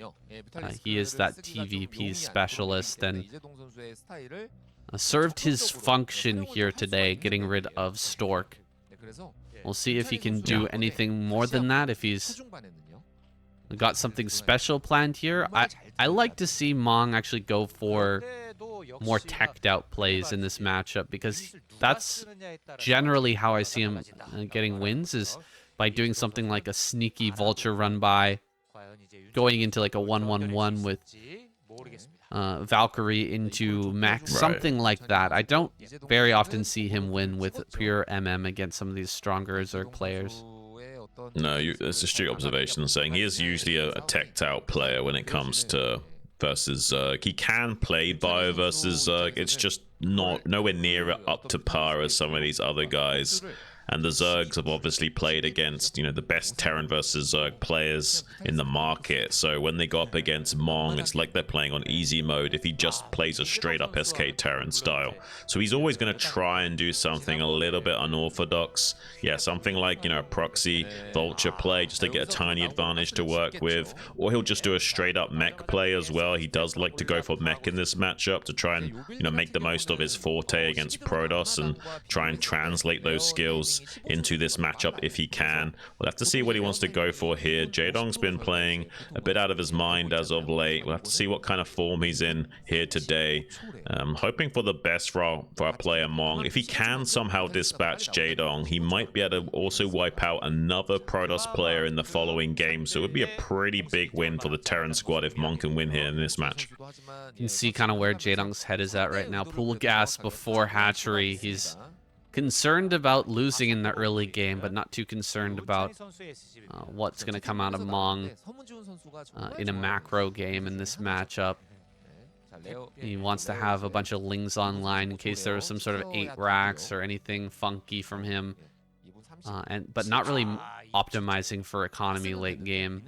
He is that TVP specialist and served his function here today, getting rid of Stork. We'll see if he can do anything more than that, if he's got something special planned here. I like to see Mong actually go for more teched out plays in this matchup, because that's generally how I see him getting wins, is by doing something like a sneaky vulture run by, going into like a 1-1-1 with Valkyrie into Max, something like that. I don't very often see him win with pure MM against some of these stronger Zerg players. No, it's a street observation saying he is usually a teched out player when it comes to versus Zerg. He can play Bio versus Zerg. It's just nowhere near up to par as some of these other guys. And the Zergs have obviously played against, you know, the best Terran versus Zerg players in the market. So when they go up against Mong, it's like they're playing on easy mode if he just plays a straight up SK Terran style. So he's always going to try and do something a little bit unorthodox. Yeah, something like, you know, a proxy vulture play just to get a tiny advantage to work with. Or he'll just do a straight up mech play as well. He does like to go for mech in this matchup to try and, you know, make the most of his forte against Protoss and try and translate those skills players into this matchup if he can. We'll have to see what he wants to go for here. Jaedong's been playing a bit out of his mind as of late. We'll have to see what kind of form he's in here today. Hoping for the best for our player Mong. If he can somehow dispatch Jaedong, he might be able to also wipe out another Protoss player in the following game. So it would be a pretty big win for the Terran squad if Mong can win here in this match. You can see kind of where Jaedong's head is at right now. Pool gas before hatchery. He's concerned about losing in the early game, but not too concerned about what's going to come out of Mong in a macro game in this matchup. He wants to have a bunch of lings online in case there was some sort of 8 racks or anything funky from him, but not really optimizing for economy late game.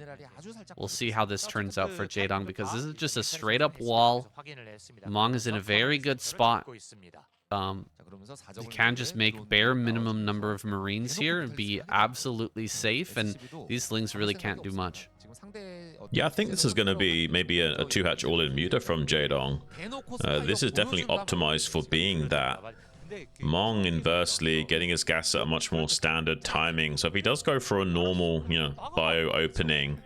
We'll see how this turns out for Jaedong, because this is just a straight up wall. Mong is in a very good spot. He can just make bare minimum number of Marines here and be absolutely safe, and these lings really can't do much. Yeah, I think this is going to be maybe a 2-hatch all-in muta from Jaedong. This is definitely optimized for being that. Mong, inversely, getting his gas at a much more standard timing. So if he does go for a normal, bio opening,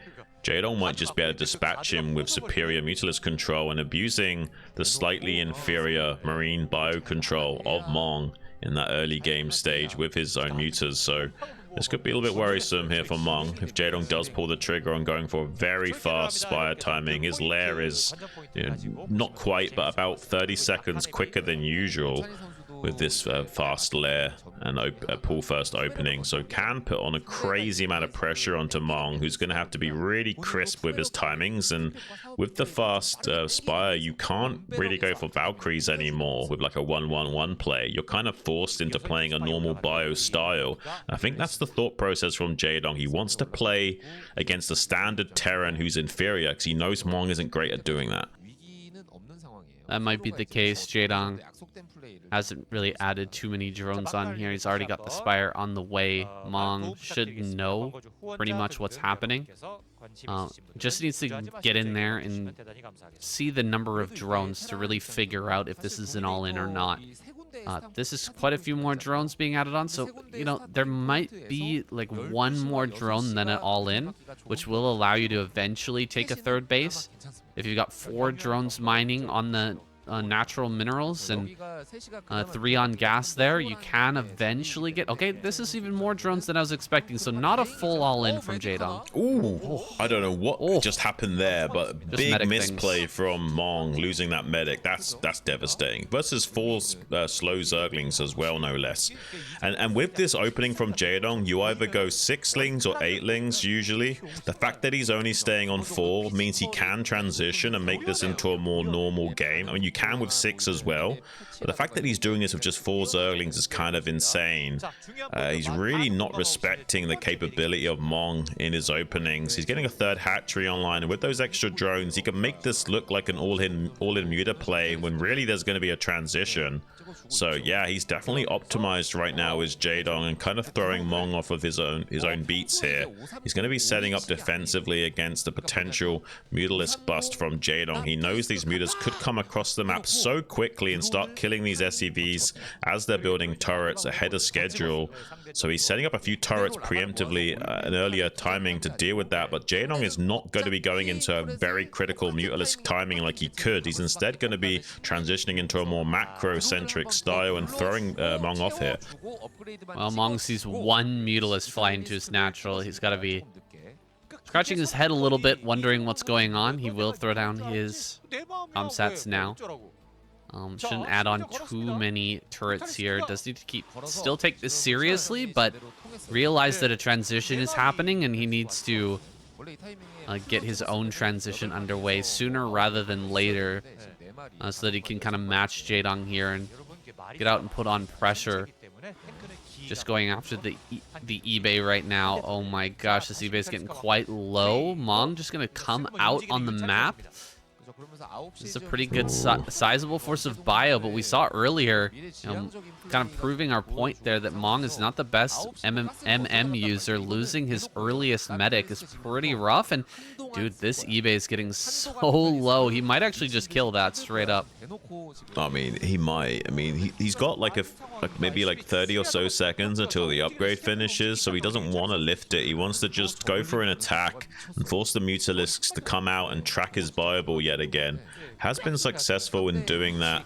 Jaedong might just be able to dispatch him with superior Mutalist control and abusing the slightly inferior Marine bio control of Mong in that early game stage with his own mutas. So this could be a little bit worrisome here for Mong if Jaedong does pull the trigger on going for a very fast spire timing. His lair is not quite, but about 30 seconds quicker than usual with this fast lair and pull first opening, so can put on a crazy amount of pressure onto Mong, who's going to have to be really crisp with his timings. And with the fast spire, you can't really go for Valkyries anymore with like a 1-1-1 play. You're kind of forced into playing a normal bio style. I think that's the thought process from Jaedong. He wants to play against a standard Terran who's inferior, because he knows Mong isn't great at doing that. That might be the case. Jaedong hasn't really added too many drones on here. He's already got the Spire on the way. Mong should know pretty much what's happening. Just needs to get in there and see the number of drones to really figure out if this is an all-in or not. This is quite a few more drones being added on, so there might be like one more drone than an all-in, which will allow you to eventually take a third base. If you've got 4 drones mining on the natural minerals and 3 on gas there, you can eventually get... Okay, this is even more drones than I was expecting, so not a full all-in from Jaedong. Ooh, I don't know what just happened there, but just big misplay from Mong, losing that medic. That's devastating. Versus 4 slow Zerglings as well, no less. And with this opening from Jaedong, you either go 6-lings or 8-lings usually. The fact that he's only staying on 4 means he can transition and make this into a more normal game. I mean, you can with 6 as well, but the fact that he's doing this with just 4 Zerglings is kind of insane. He's really not respecting the capability of Mong in his openings. He's getting a 3rd hatchery online, and with those extra drones, he can make this look like an all-in muta play when really there's going to be a transition. So yeah, he's definitely optimized right now as Jaedong and kind of throwing Mong off of his own beats here. He's going to be setting up defensively against the potential Mutalisk bust from Jaedong. He knows these mutas could come across the map so quickly and start killing these SCVs as they're building turrets ahead of schedule. So he's setting up a few turrets preemptively an earlier timing to deal with that, but Jaedong is not going to be going into a very critical Mutalisk timing like he could. He's instead going to be transitioning into a more macro-centric style and throwing Mong off here. Well, Mong sees 1 Mutalist fly into his natural. He's got to be scratching his head a little bit, wondering what's going on. He will throw down his comsats now. Shouldn't add on too many turrets here. Does need to still take this seriously, but realize that a transition is happening and he needs to get his own transition underway sooner rather than later, so that he can kind of match Jaedong here and get out and put on pressure. Just going after the eBay right now. Oh my gosh, this eBay is getting quite low. Mong just going to come out on the map This is a pretty good sizable force of bio, but we saw earlier, kind of proving our point there that Mong is not the best MM user. Losing his earliest medic is pretty rough, and dude, this eBay is getting so low. He might actually just kill that straight up. I mean, he might. I mean, he's got like maybe 30 or so seconds until the upgrade finishes, so he doesn't want to lift it. He wants to just go for an attack and force the Mutalisks to come out and track his bio yet again. Has been successful in doing that.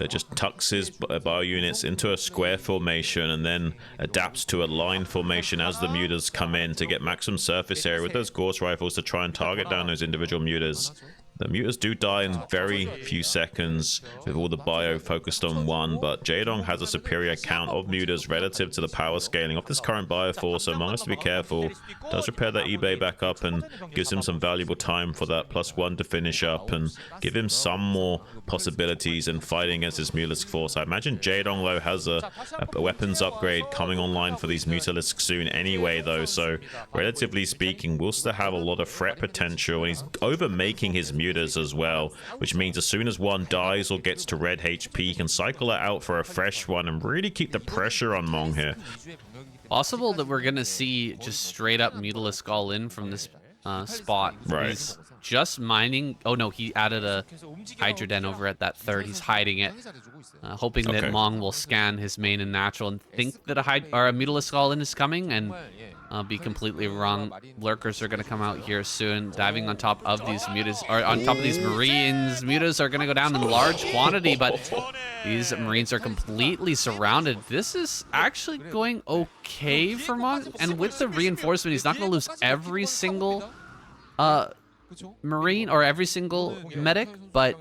Just tucks his bio units into a square formation and then adapts to a line formation as the mutas come in to get maximum surface area with those Gauss rifles to try and target down those individual mutas. The mutas do die in very few seconds with all the bio focused on one, but Jaedong has a superior count of mutas relative to the power scaling of this current bio force, so Mong has to be careful. Does repair that eBay back up and gives him some valuable time for that +1 to finish up and give him some more possibilities in fighting against this Mutalisk force. I imagine Jaedong though has a weapons upgrade coming online for these Mutalisks soon anyway though, so relatively speaking we'll still have a lot of threat potential, and he's overmaking his mutas as well, which means as soon as one dies or gets to red HP, he can cycle it out for a fresh one and really keep the pressure on Mong here. Possible that we're gonna see just straight up Mutalisk all in from this spot. Right. He's just mining. Oh no, he added a Hydra Den over at that third. He's hiding it, hoping that Mong will scan his main and natural and think that a Mutalisk all in is coming, and be completely wrong. Lurkers are going to come out here soon, diving on top of these mutas, or on top of these Marines. Mutas are going to go down in large quantity, but these Marines are completely surrounded. This is actually going okay for Mong, and with the reinforcement, he's not going to lose every single Marine or every single medic, but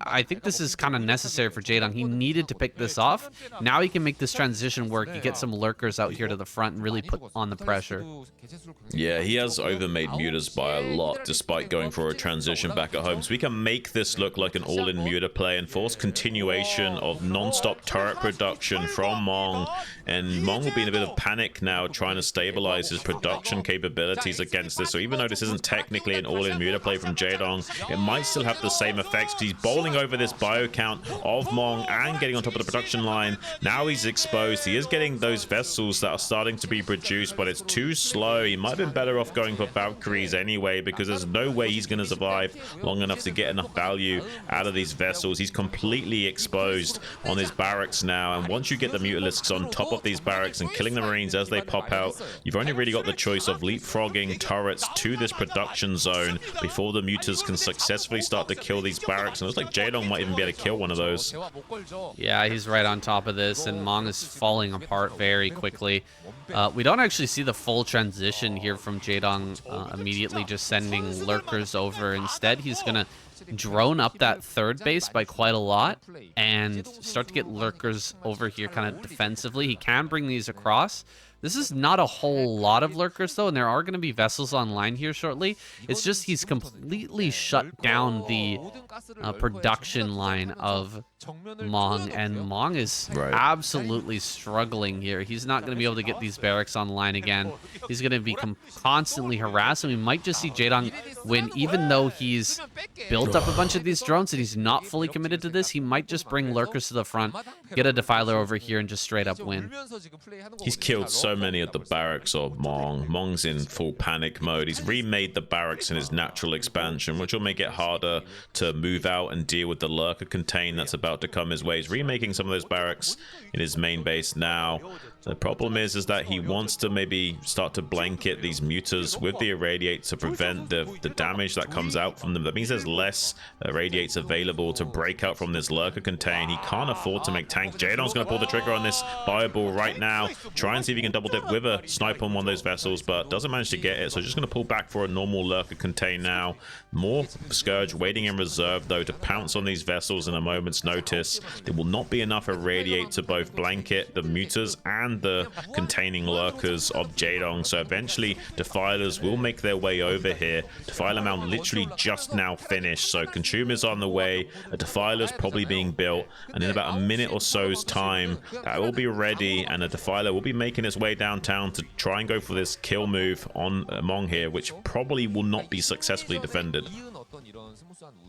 I think this is kind of necessary for Jaedong. He needed to pick this off. Now he can make this transition work. He get some lurkers out here to the front and really put on the pressure. Yeah, he has overmade mutas by a lot despite going for a transition back at home. So we can make this look like an all-in muta play and force continuation of non-stop turret production from Mong. And Mong will be in a bit of panic now, trying to stabilize his production capabilities against this. So even though this isn't technically an all-in muta play from Jaedong, it might still have the same effects. He's bowling over this bio count of Mong and getting on top of the production line. Now he's exposed. He is getting those vessels that are starting to be produced, but it's too slow. He might have been better off going for Valkyries anyway, because there's no way he's going to survive long enough to get enough value out of these vessels. He's completely exposed on his barracks now, and once you get the Mutalisks on top of these barracks and killing the Marines as they pop out, you've only really got the choice of leapfrogging turrets to this production zone before the mutas can successfully start to kill these barracks. And it looks like Jaedong might even be able to kill one of those. Yeah, he's right on top of this, and Mong is falling apart very quickly. We don't actually see the full transition here from Jaedong immediately just sending lurkers over. Instead, he's going to drone up that third base by quite a lot and start to get lurkers over here kind of defensively. He can bring these across. This is not a whole lot of lurkers, though, and there are going to be vessels online here shortly. It's just he's completely shut down the production line of Mong, and Mong is absolutely struggling here. He's not going to be able to get these barracks online again. He's going to be constantly harassed, and we might just see Jaedong win, even though he's built up a bunch of these drones and he's not fully committed to this. He might just bring lurkers to the front, get a defiler over here, and just straight up win. He's killed so many of the barracks of Mong. Mong's in full panic mode. He's remade the barracks in his natural expansion, which will make it harder to move out and deal with the lurker contain that's about to come his way. He's remaking some of those barracks in his main base now. The problem is that he wants to maybe start to blanket these mutas with the irradiates to prevent the damage that comes out from them. That means there's less irradiates available to break out from this lurker contain. He can't afford to make tanks. Jaedong's going to pull the trigger on this fireball right now. Try and see if he can double dip with a snipe on one of those vessels, but doesn't manage to get it. So just going to pull back for a normal lurker contain now. More Scourge waiting in reserve though to pounce on these vessels in a moment's notice. There will not be enough irradiate to both blanket the mutas and the containing lurkers of Jaedong, so eventually defilers will make their way over here. Defiler mount literally just now finished, so consumers on the way, a defiler's probably being built, and in about a minute or so's time that will be ready, and a defiler will be making its way downtown to try and go for this kill move on Mong here, which probably will not be successfully defended.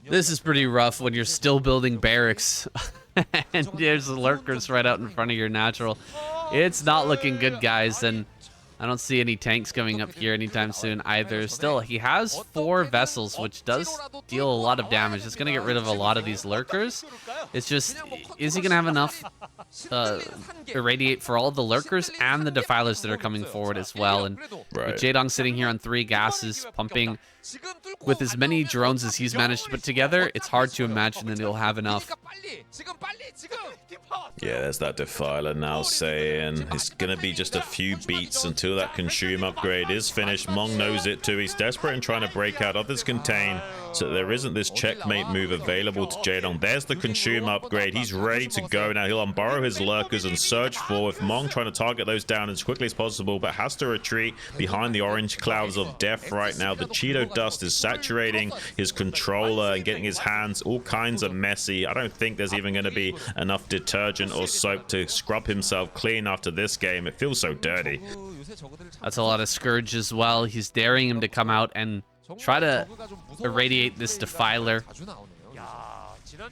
This is pretty rough when you're still building barracks and there's lurkers right out in front of your natural. It's not looking good, guys, and I don't see any tanks coming up here anytime soon either. Still, he has 4 vessels, which does deal a lot of damage. It's going to get rid of a lot of these lurkers. It's just, is he going to have enough irradiate for all the lurkers and the defilers that are coming forward as well? And with Jaedong sitting here on 3 gases, pumping with as many drones as he's managed to put together, it's hard to imagine that he'll have enough. Yeah, there's that defiler now saying it's gonna be just a few beats until that consume upgrade is finished. Mong knows it too. He's desperate in trying to break out of this contain so there isn't this checkmate move available to Jaedong. There's the consume upgrade. He's ready to go now. He'll unburrow his lurkers and surge forward. Mong trying to target those down as quickly as possible, but has to retreat behind the orange clouds of death right now. The Cheeto dust is saturating his controller and getting his hands all kinds of messy. I don't think there's even going to be enough detergent or soap to scrub himself clean after this game. It feels so dirty. That's a lot of Scourge as well. He's daring him to come out and try to irradiate this defiler.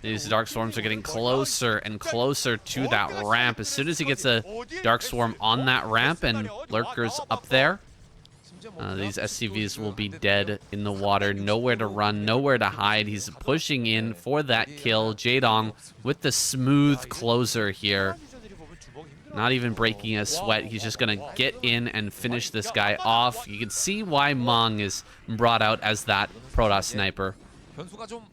These Dark Swarms are getting closer and closer to that ramp. As soon as he gets a Dark Swarm on that ramp and lurkers up there, these SCVs will be dead in the water. Nowhere to run, nowhere to hide. He's pushing in for that kill. Jaedong with the smooth closer here. Not even breaking a sweat. He's just going to get in and finish this guy off. You can see why Mong is brought out as that Protoss sniper.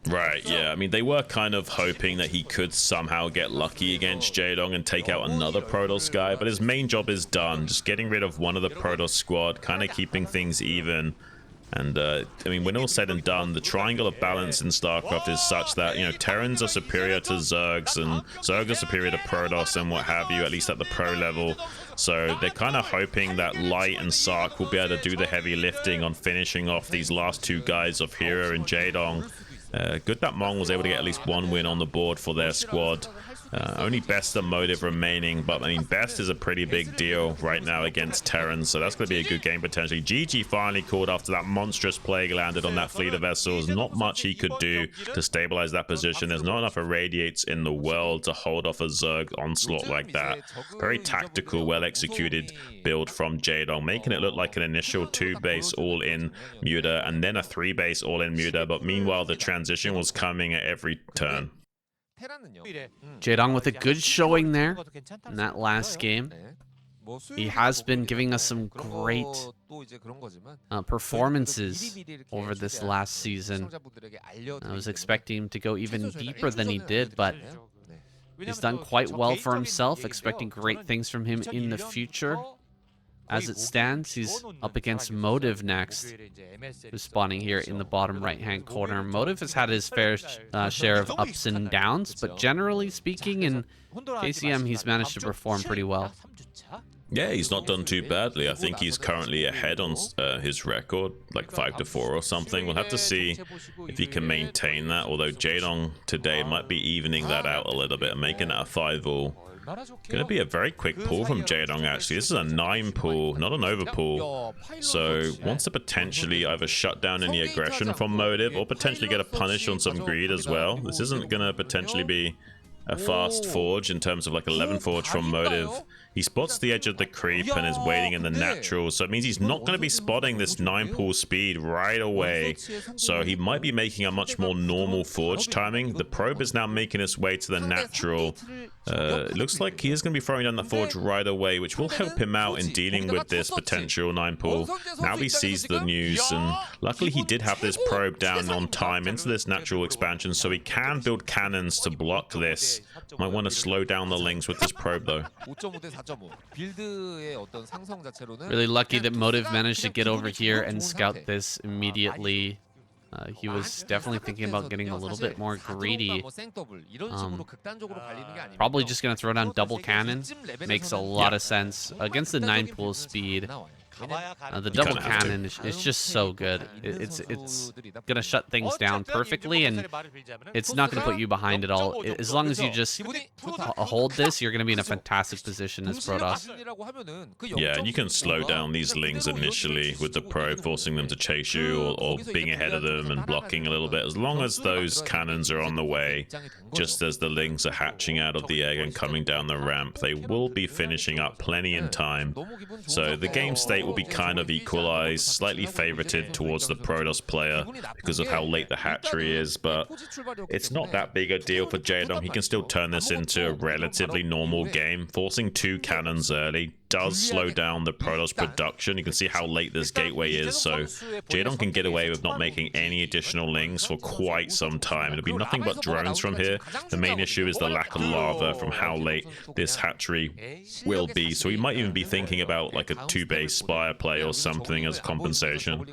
Right, yeah. I mean, they were kind of hoping that he could somehow get lucky against Jaedong and take out another Protoss guy, but his main job is done. Just getting rid of one of the Protoss squad, kind of keeping things even. And, I mean, when all said and done, the triangle of balance in StarCraft is such that, you know, Terrans are superior to Zergs, and Zerg are superior to Protoss and what have you, at least at the pro level. So they're kind of hoping that Light and Sark will be able to do the heavy lifting on finishing off these last 2 guys of Hero and Jaedong. Good that Mong was able to get at least 1 win on the board for their squad. Only Best and Motive remaining, but I mean, Best is a pretty big deal right now against Terran, so that's going to be a good game potentially. GG finally called after that monstrous plague landed on that fleet of vessels. Not much he could do to stabilize that position. There's not enough irradiates in the world to hold off a Zerg onslaught like that. Very tactical, well executed build from Jaedong, making it look like an initial 2-base all-in Muta and then a 3-base all-in Muta, but meanwhile the transition was coming at every turn. Jaedong with a good showing there in that last game. He has been giving us some great performances over this last season. I was expecting him to go even deeper than he did, but he's done quite well for himself. Expecting great things from him in the future. As it stands, he's up against Motive next, who's spawning here in the bottom right-hand corner. Motive has had his fair share of ups and downs, but generally speaking, in KCM, he's managed to perform pretty well. Yeah, he's not done too badly. I think he's currently ahead on his record, like 5-4 or something. We'll have to see if he can maintain that, although Jaedong today might be evening that out a little bit and making it a 5-all. Going to be a very quick pull from Jaedong, actually. This is a 9 pull, not an over pull. So wants to potentially either shut down any aggression from Motive or potentially get a punish on some greed as well. This isn't going to potentially be a fast forge in terms of like 11 forge from Motive. He spots the edge of the creep and is waiting in the natural, so it means he's not going to be spotting this 9 pull speed right away. So he might be making a much more normal forge timing. The probe is now making its way to the natural. It looks like he is going to be throwing down the forge right away, which will help him out in dealing with this potential 9 pull. Now he sees the news, and luckily he did have this probe down on time into this natural expansion, so he can build cannons to block this. Might want to slow down the lings with this probe though. Really lucky that Motive managed to get over here and scout this immediately. He was definitely thinking about getting a little bit more greedy. Probably just going to throw down double cannon. Makes a lot of sense. Against the 9 pull speed, The double kinda have to. cannon is just so good. It's gonna shut things down perfectly, and it's not gonna put you behind at all. As long as you just hold this, you're gonna be in a fantastic position as Protoss. Yeah, and you can slow down these lings initially with the probe, forcing them to chase you or being ahead of them and blocking a little bit. As long as those cannons are on the way, just as the lings are hatching out of the egg and coming down the ramp, they will be finishing up plenty in time. So the game state will be kind of equalized, slightly favorited towards the Protoss player because of how late the hatchery is, but it's not that big a deal for Jaedong. He can still turn this into a relatively normal game. Forcing 2 cannons early does slow down the Protoss production. You can see how late this gateway is, so Jaedong can get away with not making any additional lings for quite some time. It'll be nothing but drones from here. The main issue is the lack of lava from how late this hatchery will be, so he might even be thinking about like a 2-base Spire play or something as compensation.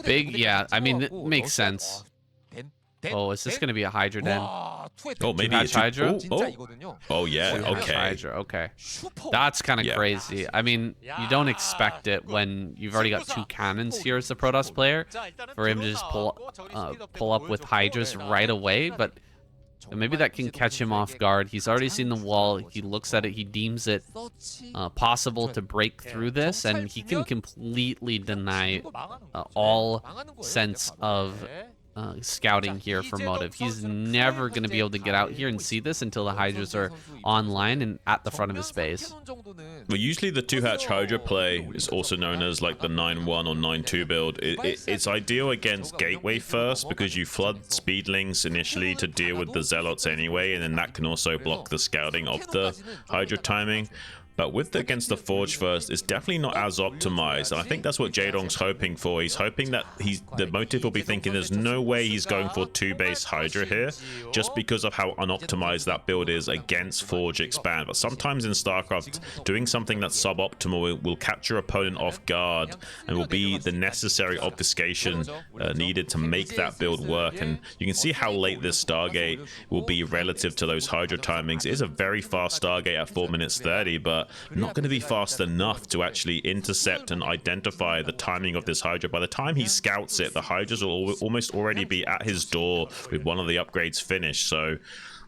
Big, yeah, I mean, it makes sense. Oh, is this going to be a Hydra den? Oh, maybe a Hydra? Oh, yeah, okay. Hydra, okay. That's kind of crazy. I mean, you don't expect it when you've already got 2 cannons here as the Protoss player, for him to just pull up with Hydras right away, but maybe that can catch him off guard. He's already seen the wall. He looks at it. He deems it possible to break through this, and he can completely deny all sense of scouting here for motive. He's never going to be able to get out here and see this until the Hydras are online and at the front of his base. Well, usually the 2-hatch Hydra play is also known as like the 9-1 or 9-2 build. It's ideal against gateway first because you flood speedlings initially to deal with the zealots anyway, and then that can also block the scouting of the Hydra timing. But with against the Forge first, it's definitely not as optimized. And I think that's what Jaedong's hoping for. He's hoping that the motive will be thinking there's no way he's going for 2-base Hydra here, just because of how unoptimized that build is against Forge Expand. But sometimes in StarCraft, doing something that's suboptimal will catch your opponent off guard and will be the necessary obfuscation needed to make that build work. And you can see how late this Stargate will be relative to those Hydra timings. It is a very fast Stargate at 4 minutes 30, but not going to be fast enough to actually intercept and identify the timing of this Hydra. By the time he scouts it, the Hydras will almost already be at his door with one of the upgrades finished. So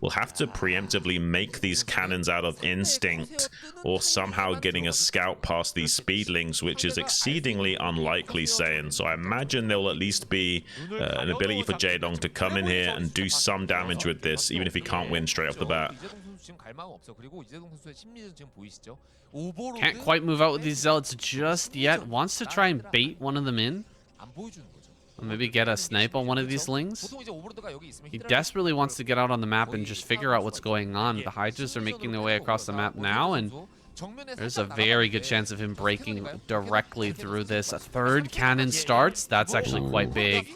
we'll have to preemptively make these cannons out of instinct or somehow getting a scout past these speedlings, which is exceedingly unlikely, Saiyan. So I imagine there will at least be an ability for Jaedong to come in here and do some damage with this, even if he can't win straight off the bat. Can't quite move out with these zealots just yet. Wants to try and bait one of them in. Or maybe get a snipe on one of these lings. He desperately wants to get out on the map and just figure out what's going on. The Hydras are making their way across the map now, and there's a very good chance of him breaking directly through this. A 3rd cannon starts. That's actually quite big.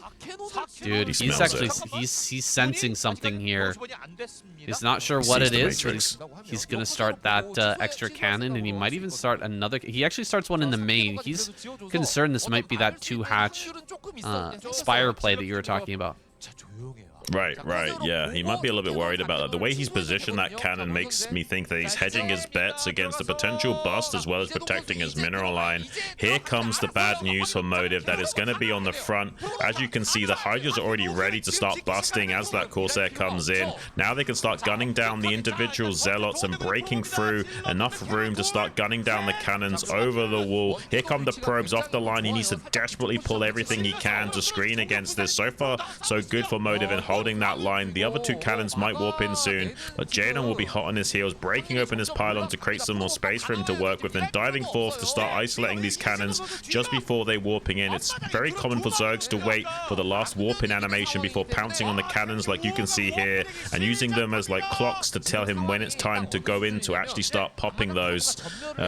Dude, he's actually he's sensing something here. He's not sure what it is, but he's gonna start that extra cannon, and he might even start another. He actually starts one in the main. He's concerned this might be that 2-hatch Spire play that you were talking about. Right, yeah. He might be a little bit worried about that. The way he's positioned that cannon makes me think that he's hedging his bets against a potential bust as well as protecting his mineral line. Here comes the bad news for motive, that it's going to be on the front. As you can see, the Hydras are already ready to start busting as that Corsair comes in. Now they can start gunning down the individual zealots and breaking through enough room to start gunning down the cannons over the wall. Here come the probes off the line. He needs to desperately pull everything he can to screen against this. So far, so good for motive and holding that line. The other 2 cannons might warp in soon, but Jaedong will be hot on his heels, breaking open his pylon to create some more space for him to work with, and diving forth to start isolating these cannons just before they warping in. It's very common for Zergs to wait for the last warp in animation before pouncing on the cannons like you can see here, and using them as like clocks to tell him when it's time to go in to actually start popping those.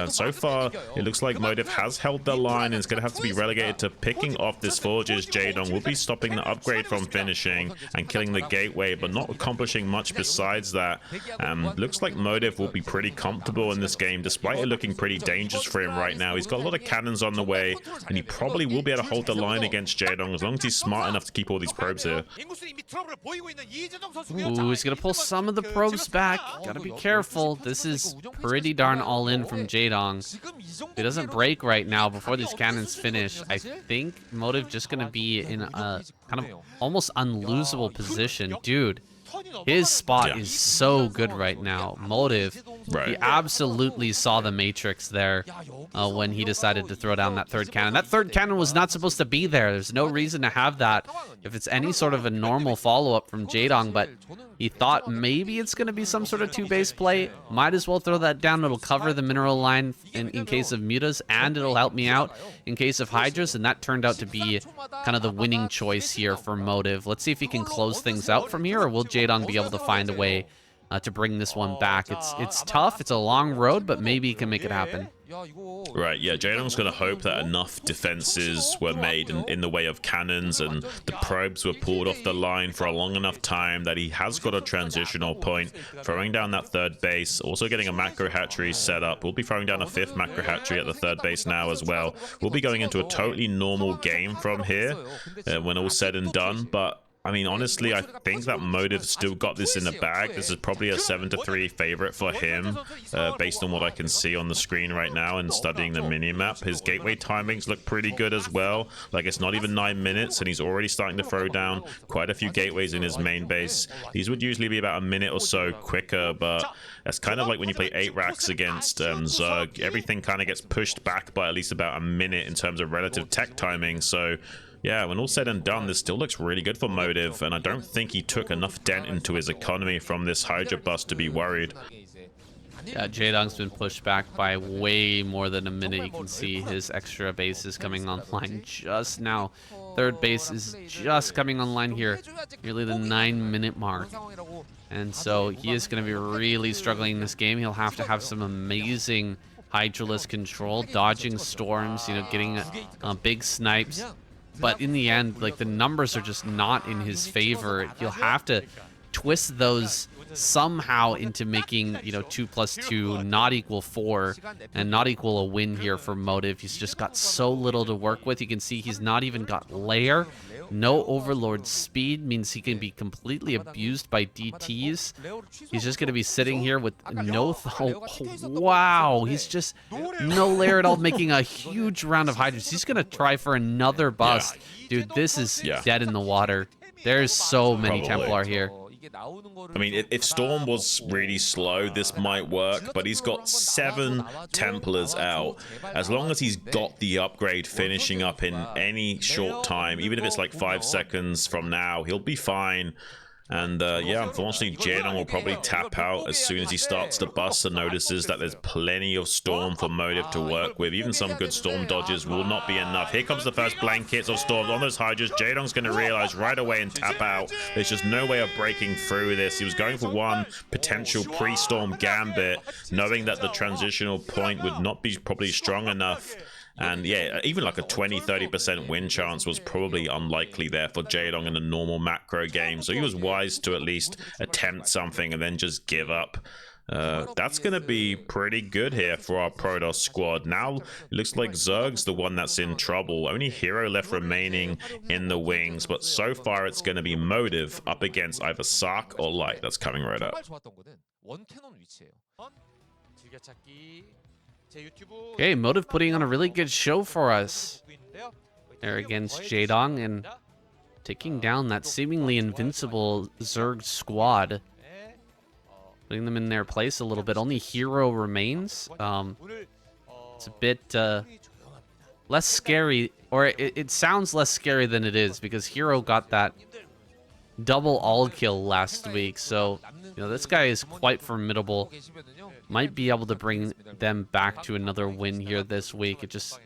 So far, it looks like motive has held the line and is going to have to be relegated to picking off this Forge's. Jaedong will be stopping the upgrade from finishing and killing killing the gateway, but not accomplishing much besides that. Looks like Motive will be pretty comfortable in this game, despite it looking pretty dangerous for him right now. He's got a lot of cannons on the way, and he probably will be able to hold the line against Jaedong as long as he's smart enough to keep all these probes here. Ooh, he's gonna pull some of the probes back. Gotta be careful. This is pretty darn all in from Jaedong. If he doesn't break right now before these cannons finish, I think Motive just gonna be in a kind of almost unlosable position. Dude, his spot is so good right now. Motive, he absolutely saw the Matrix there when he decided to throw down that third cannon. That third cannon was not supposed to be there. There's no reason to have that if it's any sort of a normal follow-up from Jaedong, but he thought maybe it's going to be some sort of two-base play. Might as well throw that down. It'll cover the mineral line in case of mutas, and it'll help me out in case of Hydras, and that turned out to be kind of the winning choice here for Motive. Let's see if he can close things out from here, or will Jaedong be able to find a way to bring this one back. It's tough. It's a long road, but maybe he can make it happen. Right, yeah, Jaedong's going to hope that enough defenses were made in the way of cannons and the probes were pulled off the line for a long enough time that he has got a transitional point, throwing down that third base, also getting a macro hatchery set up. We'll be throwing down a 5th macro hatchery at the third base now as well. We'll be going into a totally normal game from here when all's said and done, but I mean, honestly, I think that Motive still got this in the bag. This is probably a 7-3 favorite for him, based on what I can see on the screen right now and studying the minimap. His gateway timings look pretty good as well. Like, it's not even 9 minutes, and he's already starting to throw down quite a few gateways in his main base. These would usually be about a minute or so quicker, but that's kind of like when you play 8 racks against Zerg. Everything kind of gets pushed back by at least about a minute in terms of relative tech timing, so yeah, when all's said and done, this still looks really good for Motive, and I don't think he took enough dent into his economy from this Hydra bust to be worried. Yeah, Jaedong's been pushed back by way more than a minute. You can see his extra bases coming online just now. Third base is just coming online here, nearly the 9-minute mark. And so he is going to be really struggling in this game. He'll have to have some amazing Hydraless control, dodging storms, you know, getting big snipes. But in the end, like, the numbers are just not in his favor. He'll have to twist those somehow into making, you know, 2 + 2 not equal 4 and not equal a win here for Motive. He's just got so little to work with. You can see he's not even got lair. No overlord speed means he can be completely abused by DTs. He's just going to be sitting here with no... Oh, wow, he's just no lair at all, making a huge round of Hydras. He's going to try for another bust. Dude, this is dead in the water. There's so many Templar here. I mean, if Storm was really slow, this might work, but he's got 7 Templars out. As long as he's got the upgrade finishing up in any short time, even if it's like 5 seconds from now, he'll be fine. And yeah, unfortunately, Jaedong will probably tap out as soon as he starts to bust and notices that there's plenty of Storm for Motive to work with. Even some good Storm dodges will not be enough. Here comes the first blankets of Storm on those Hydras. Jaedong's going to realize right away and tap out. There's just no way of breaking through this. He was going for one potential pre-Storm gambit, knowing that the transitional point would not be probably strong enough. And yeah, even like a 20-30% win chance was probably unlikely there for Jaedong in a normal macro game. So he was wise to at least attempt something and then just give up. That's going to be pretty good here for our Protoss squad. Now, it looks like Zerg's the one that's in trouble. Only Hero left remaining in the wings, but so far it's going to be Motive up against either Sark or Light. That's coming right up. Okay, Motive putting on a really good show for us there against Jaedong and taking down that seemingly invincible Zerg squad, putting them in their place a little bit. Only Hero remains. It's a bit less scary, or it sounds less scary than it is, because Hero got that double all kill last week. So, you know, this guy is quite formidable. Might be able to bring them back to another win here this week. It just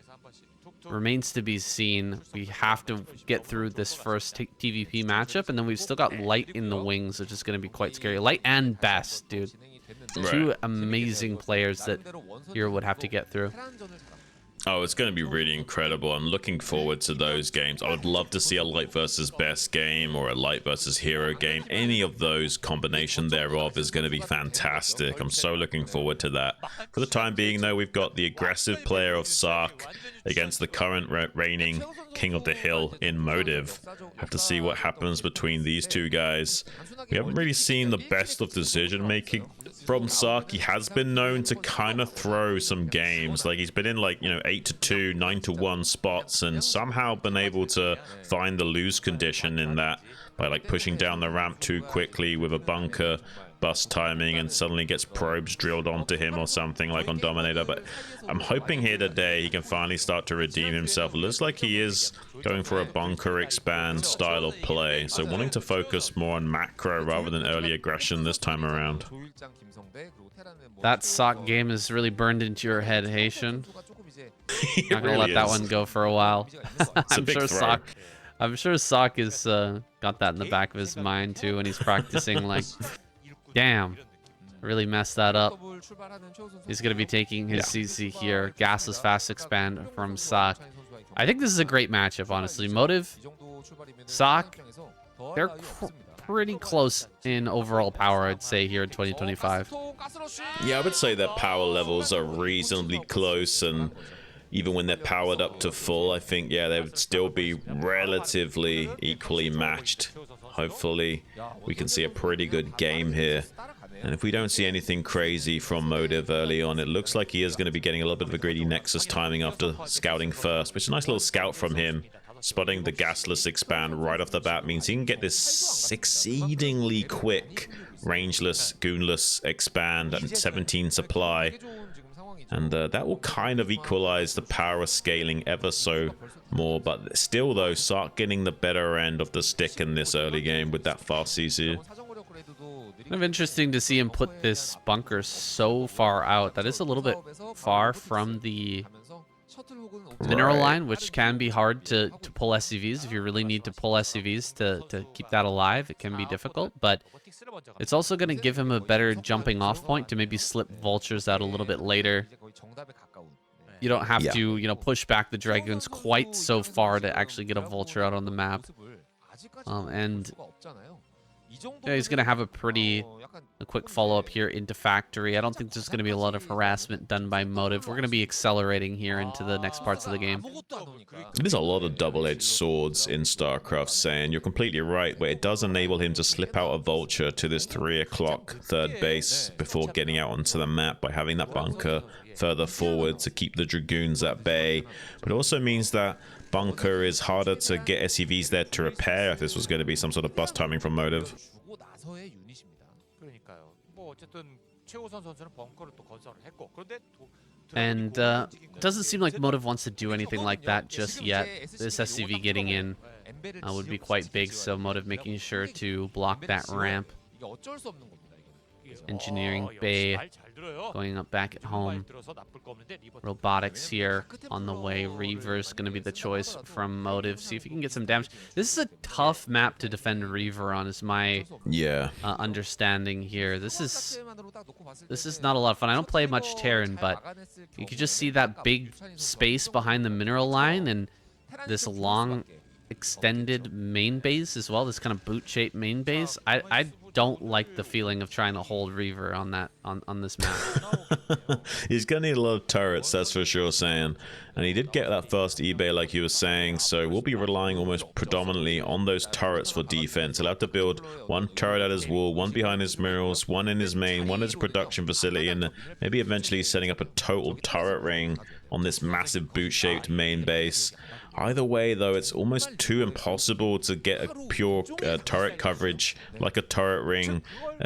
remains to be seen. We have to get through this first TVP matchup, and then we've still got Light in the wings, which is going to be quite scary. Light and Best, dude. Two amazing players that Hero would have to get through. Oh, it's going to be really incredible. I'm looking forward to those games. I would love to see a light versus best game or a light versus hero game. Any of those combination thereof is going to be fantastic. I'm so looking forward to that. For the time being, though, we've got the aggressive player of Sark against the current reigning king of the hill in Motive. Have to see what happens between these two guys. We haven't really seen the best of decision making from Sark. He has been known to kind of throw some games. Like, he's been in, like, you know, 8-2, 9-1 spots and somehow been able to find the lose condition in that by, like, pushing down the ramp too quickly with a bunker bust timing and suddenly gets probes drilled onto him or something like on Dominator. But I'm hoping here today he can finally start to redeem himself. It looks like he is going for a bunker expand style of play, so wanting to focus more on macro rather than early aggression this time around. That sock game is really burned into your head, Haitian. Not gonna let that one go for a while. I'm sure Sock is got that in the back of his mind too, and he's practicing like, damn, really messed that up. He's gonna be taking his CC here. Gasless fast expand from Sock. I think this is a great matchup, honestly. Motive, Sock, they're pretty close in overall power, I'd say, here in 2025. Yeah, I would say their power levels are reasonably close, and even when they're powered up to full, I think, yeah, they would still be relatively equally matched. Hopefully, we can see a pretty good game here. And if we don't see anything crazy from Motive early on, it looks like he is going to be getting a little bit of a greedy Nexus timing after scouting first, which is a nice little scout from him. Spotting the gasless expand right off the bat means he can get this exceedingly quick rangeless, goonless expand at 17 supply. And that will kind of equalize the power scaling ever so more. But still, though, Sark getting the better end of the stick in this early game with that fast CC. Kind of interesting to see him put this bunker so far out. That is a little bit far from the mineral line, which can be hard to pull SCVs. If you really need to pull SCVs to keep that alive, it can be difficult. But it's also going to give him a better jumping off point to maybe slip vultures out a little bit later. You don't have to, you know, push back the Dragoons quite so far to actually get a vulture out on the map. Yeah, he's going to have a quick follow-up here into Factory. I don't think there's going to be a lot of harassment done by Motive. We're going to be accelerating here into the next parts of the game. There's a lot of double-edged swords in StarCraft, saying you're completely right, where it does enable him to slip out a vulture to this 3 o'clock third base before getting out onto the map by having that bunker further forward to keep the Dragoons at bay. But it also means that bunker is harder to get SCVs there to repair if this was going to be some sort of bust timing from Motive. And doesn't seem like Motive wants to do anything like that just yet. This SCV getting in would be quite big, so Motive making sure to block that ramp. Engineering bay going up back at home. Robotics here on the way. Reaver's going to be the choice from Motive. See if he can get some damage. This is a tough map to defend Reaver on, is my understanding here. This is not a lot of fun. I don't play much Terran, but you can just see that big space behind the mineral line and this long extended main base as well. This kind of boot-shaped main base. I don't like the feeling of trying to hold Reaver on that on this map. He's gonna need a lot of turrets, that's for sure, saying. And he did get that first eBay, like you were saying, so we'll be relying almost predominantly on those turrets for defense. He'll have to build one turret at his wall, one behind his minerals, one in his main, one in his production facility, and maybe eventually setting up a total turret ring on this massive boot-shaped main base. Either way, though, it's almost too impossible to get a pure turret coverage like a turret ring,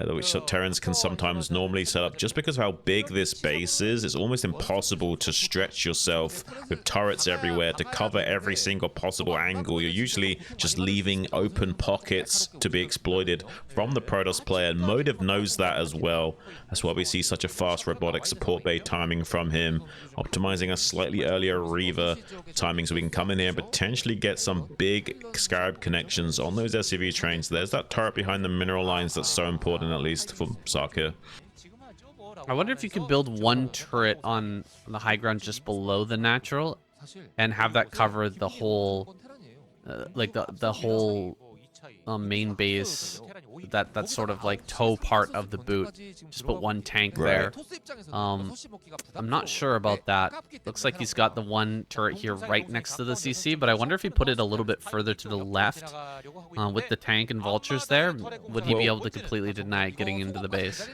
which Terrans can sometimes normally set up. Just because of how big this base is, it's almost impossible to stretch yourself with turrets everywhere to cover every single possible angle. You're usually just leaving open pockets to be exploited from the Protoss player, and Motive knows that as well. That's why we see such a fast robotic support bay timing from him, optimizing a slightly earlier Reaver timing so we can come in here and potentially get some big Scarab connections on those SCV trains. There's that turret behind the mineral lines that's so important, at least for Sark here. I wonder if you can build one turret on the high ground just below the natural and have that cover the whole, like the whole main base, that sort of like toe part of the boot. Just put one tank there. I'm not sure about that. Looks like he's got the one turret here right next to the CC, but I wonder if he put it a little bit further to the left with the tank and vultures there, would he be able to completely deny it getting into the base?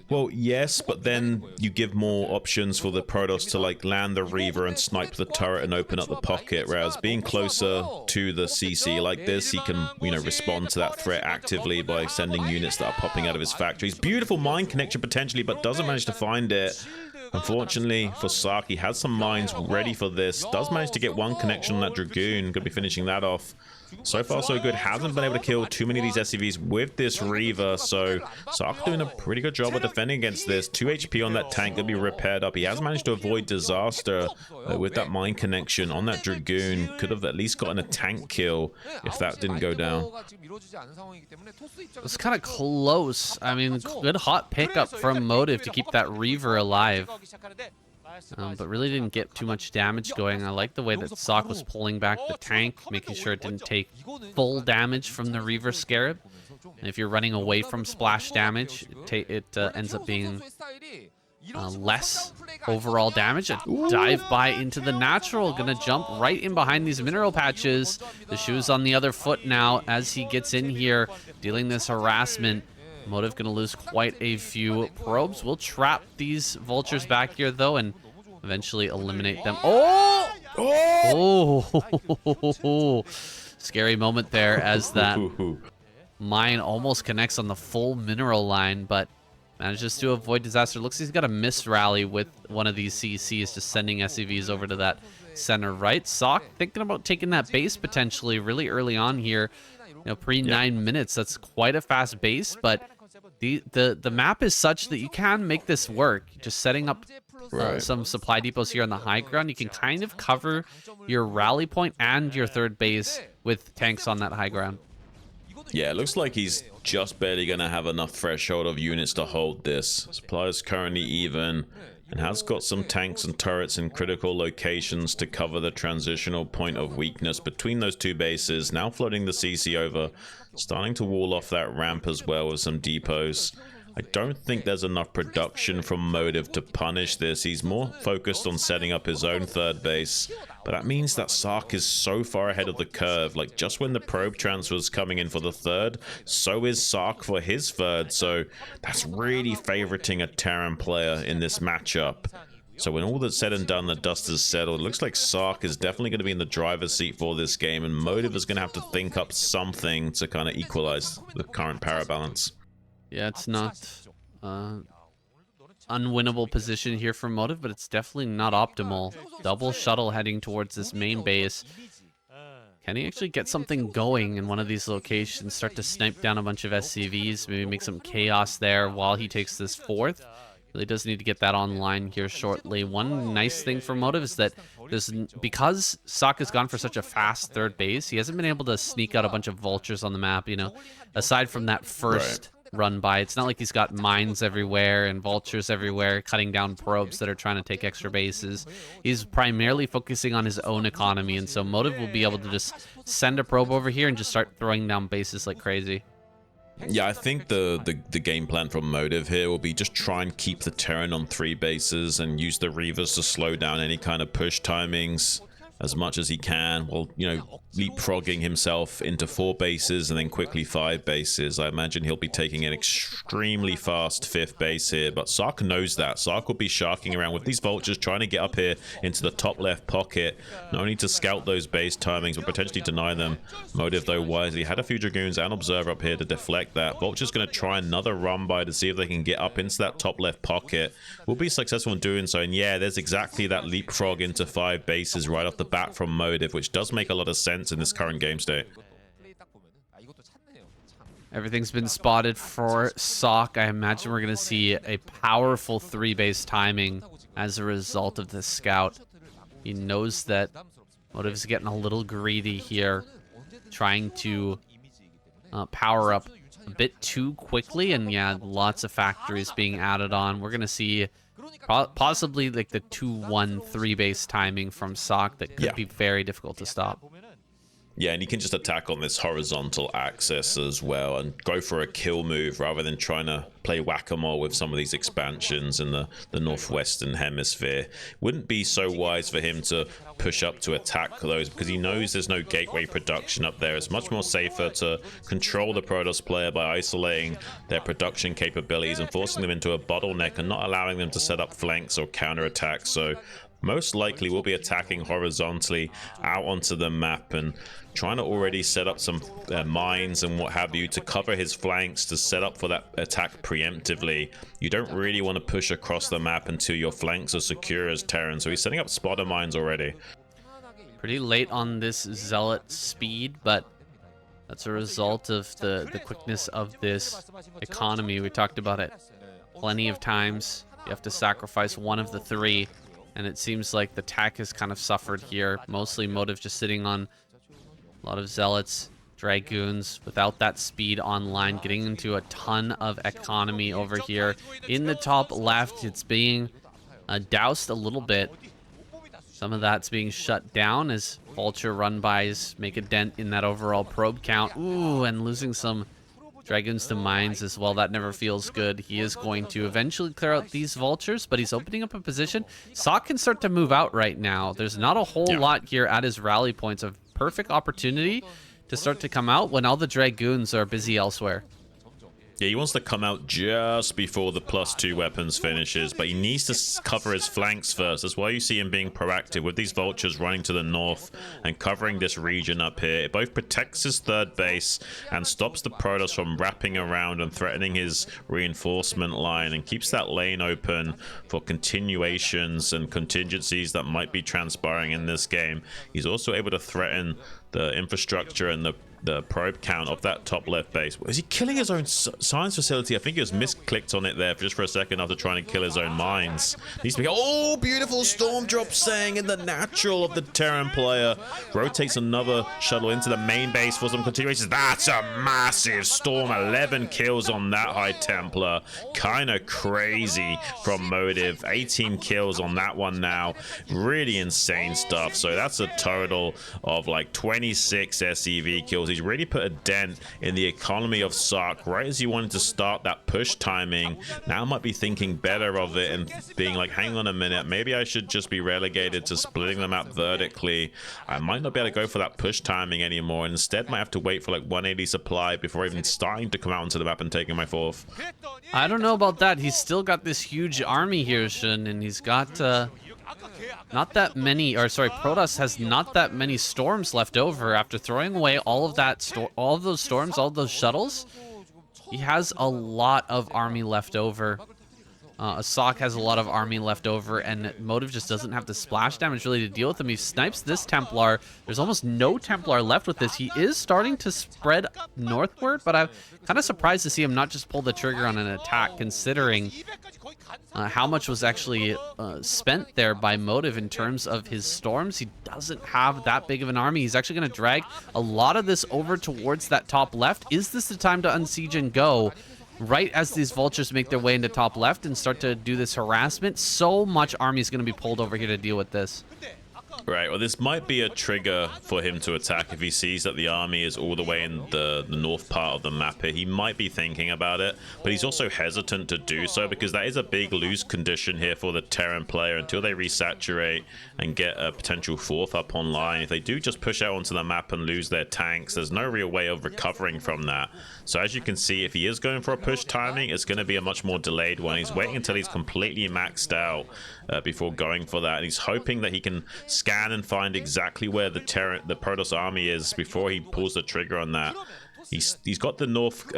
Well, yes, but then you give more options for the Protoss to like land the Reaver and snipe the turret and open up the pocket, whereas being closer to the CC like this, he can, you know, respond to that threat actively by sending units that are popping out of his factories. Beautiful mine connection potentially, but doesn't manage to find it. Unfortunately for Sark, he has some mines ready for this. Does manage to get one connection on that Dragoon. Gonna be finishing that off. So far, so good. Hasn't been able to kill too many of these SCVs with this Reaver, so Sark doing a pretty good job of defending against this. 2 HP on that tank, gonna be repaired up. He has managed to avoid disaster with that mine connection on that Dragoon. Could have at least gotten a tank kill if that didn't go down. It's kind of close. I mean, good hot pickup from Motive to keep that Reaver alive. But really didn't get too much damage going. I like the way that Sock was pulling back the tank, making sure it didn't take full damage from the Reaver Scarab. And if you're running away from splash damage, it ends up being less overall damage. A dive by into the natural, gonna jump right in behind these mineral patches. The shoe's on the other foot now as he gets in here, dealing this harassment. Motive gonna lose quite a few probes. We'll trap these vultures back here though and eventually eliminate them. Oh! Scary moment there as that mine almost connects on the full mineral line, but manages to avoid disaster. Looks like he's got a miss rally with one of these CCs, just sending SCVs over to that center right. Sock thinking about taking that base potentially really early on here. You know, pre 9 minutes. That's quite a fast base, but the map is such that you can make this work. Just setting up some supply depots here on the high ground, you can kind of cover your rally point and your third base with tanks on that high ground. Yeah, it looks like he's just barely going to have enough threshold of units to hold this. Supply is currently even and has got some tanks and turrets in critical locations to cover the transitional point of weakness between those two bases. Now flooding the CC over, starting to wall off that ramp as well with some depots. I don't think there's enough production from Motive to punish this. He's more focused on setting up his own third base. But that means that Sark is so far ahead of the curve. Like, just when the probe transfer's coming in for the third, so is Sark for his third. So that's really favoriting a Terran player in this matchup. So when all that's said and done, the dust is settled, it looks like Sark is definitely going to be in the driver's seat for this game. And Motive is going to have to think up something to kind of equalize the current power balance. Yeah, it's not unwinnable position here for Motive, but it's definitely not optimal. Double shuttle heading towards this main base. Can he actually get something going in one of these locations, start to snipe down a bunch of SCVs, maybe make some chaos there while he takes this fourth? Really does need to get that online here shortly. One nice thing for Motive is that because Sock has gone for such a fast third base, he hasn't been able to sneak out a bunch of vultures on the map, you know, aside from that first run by. It's not like he's got mines everywhere and vultures everywhere cutting down probes that are trying to take extra bases. He's primarily focusing on his own economy, and so Motive will be able to just send a probe over here and just start throwing down bases like crazy. Yeah, I think the game plan from Motive here will be just try and keep the Terran on 3 bases and use the Reavers to slow down any kind of push timings as much as he can, while, you know, leapfrogging himself into 4 bases and then quickly 5 bases. I imagine he'll be taking an extremely fast 5th base here, but Sark knows that. Sark will be sharking around with these vultures, trying to get up here into the top left pocket, not only to scout those base timings, but potentially deny them. Motive, though, wisely had a few Dragoons and Observer up here to deflect that. Vulture's going to try another run by to see if they can get up into that top left pocket. Will be successful in doing so, and yeah, there's exactly that leapfrog into 5 bases right off the bat from Motive, which does make a lot of sense in this current game state. Everything's been spotted for Sock. I imagine we're going to see a powerful 3-base timing as a result of this scout. He knows that Motive's getting a little greedy here, trying to power up a bit too quickly, and yeah, lots of factories being added on. We're gonna see possibly like the 2-1-3 base timing from Sock that could be very difficult to stop. Yeah, and you can just attack on this horizontal axis as well and go for a kill move rather than trying to play whack-a-mole with some of these expansions in the northwestern hemisphere. Wouldn't be so wise for him to push up to attack those because he knows there's no gateway production up there. It's much more safer to control the Protoss player by isolating their production capabilities and forcing them into a bottleneck and not allowing them to set up flanks or counterattacks. So most likely we'll be attacking horizontally out onto the map and trying to already set up some mines and what have you to cover his flanks to set up for that attack preemptively. You don't really want to push across the map until your flanks are secure as Terran, so he's setting up spotter mines already. Pretty late on this Zealot speed, but that's a result of the quickness of this economy. We talked about it plenty of times. You have to sacrifice one of the three, and it seems like the tech has kind of suffered here. Mostly Motive just sitting on a lot of Zealots, Dragoons, without that speed online, getting into a ton of economy over here. In the top left, it's being doused a little bit. Some of that's being shut down as Vulture run-bys make a dent in that overall probe count. Ooh, and losing some Dragoons to mines as well. That never feels good. He is going to eventually clear out these Vultures, but he's opening up a position. Sock can start to move out right now. There's not a whole lot here at his rally points. A perfect opportunity to start to come out when all the Dragoons are busy elsewhere. Yeah, he wants to come out just before the +2 weapons finishes, but he needs to cover his flanks first. That's why you see him being proactive with these Vultures running to the north and covering this region up here. It both protects his third base and stops the Protoss from wrapping around and threatening his reinforcement line and keeps that lane open for continuations and contingencies that might be transpiring in this game. He's also able to threaten the infrastructure and the probe count of that top left base. Is he killing his own science facility? I think he was misclicked on it there just for a second after trying to kill his own mines. Needs to be, oh, beautiful storm drop saying in the natural of the Terran player. Rotates another shuttle into the main base for some continuations. That's a massive storm. 11 kills on that High Templar. Kind of crazy from Motive. 18 kills on that one now. Really insane stuff. So that's a total of like 26 SEV kills. He's really put a dent in the economy of Sark right as he wanted to start that push timing. Now might be thinking better of it and being like, hang on a minute, maybe I should just be relegated to splitting them out vertically. I might not be able to go for that push timing anymore. Instead might have to wait for like 180 supply before even starting to come out onto the map and taking my fourth. I don't know about that. He's still got this huge army here, Shun, and he's got not that many, or sorry, Protoss has not that many storms left over after throwing away all of that all of those storms, all of those shuttles. He has a lot of army left over. Sock has a lot of army left over, and Motive just doesn't have the splash damage really to deal with him. He snipes this Templar. There's almost no Templar left with this. He is starting to spread northward, but I'm kind of surprised to see him not just pull the trigger on an attack, considering how much was actually spent there by Motive in terms of his storms. He doesn't have that big of an army. He's actually going to drag a lot of this over towards that top left. Is this the time to unsiege and go? Right as these Vultures make their way into top left and start to do this harassment, so much army is going to be pulled over here to deal with this. Right, well, this might be a trigger for him to attack if he sees that the army is all the way in the north part of the map here. He might be thinking about it, but he's also hesitant to do so because that is a big lose condition here for the Terran player until they resaturate and get a potential fourth up online. If they do just push out onto the map and lose their tanks, there's no real way of recovering from that. So as you can see, if he is going for a push timing, it's going to be a much more delayed one. He's waiting until he's completely maxed out before going for that, and he's hoping that he can scan and find exactly where the Protoss army is before he pulls the trigger on that. He's got the north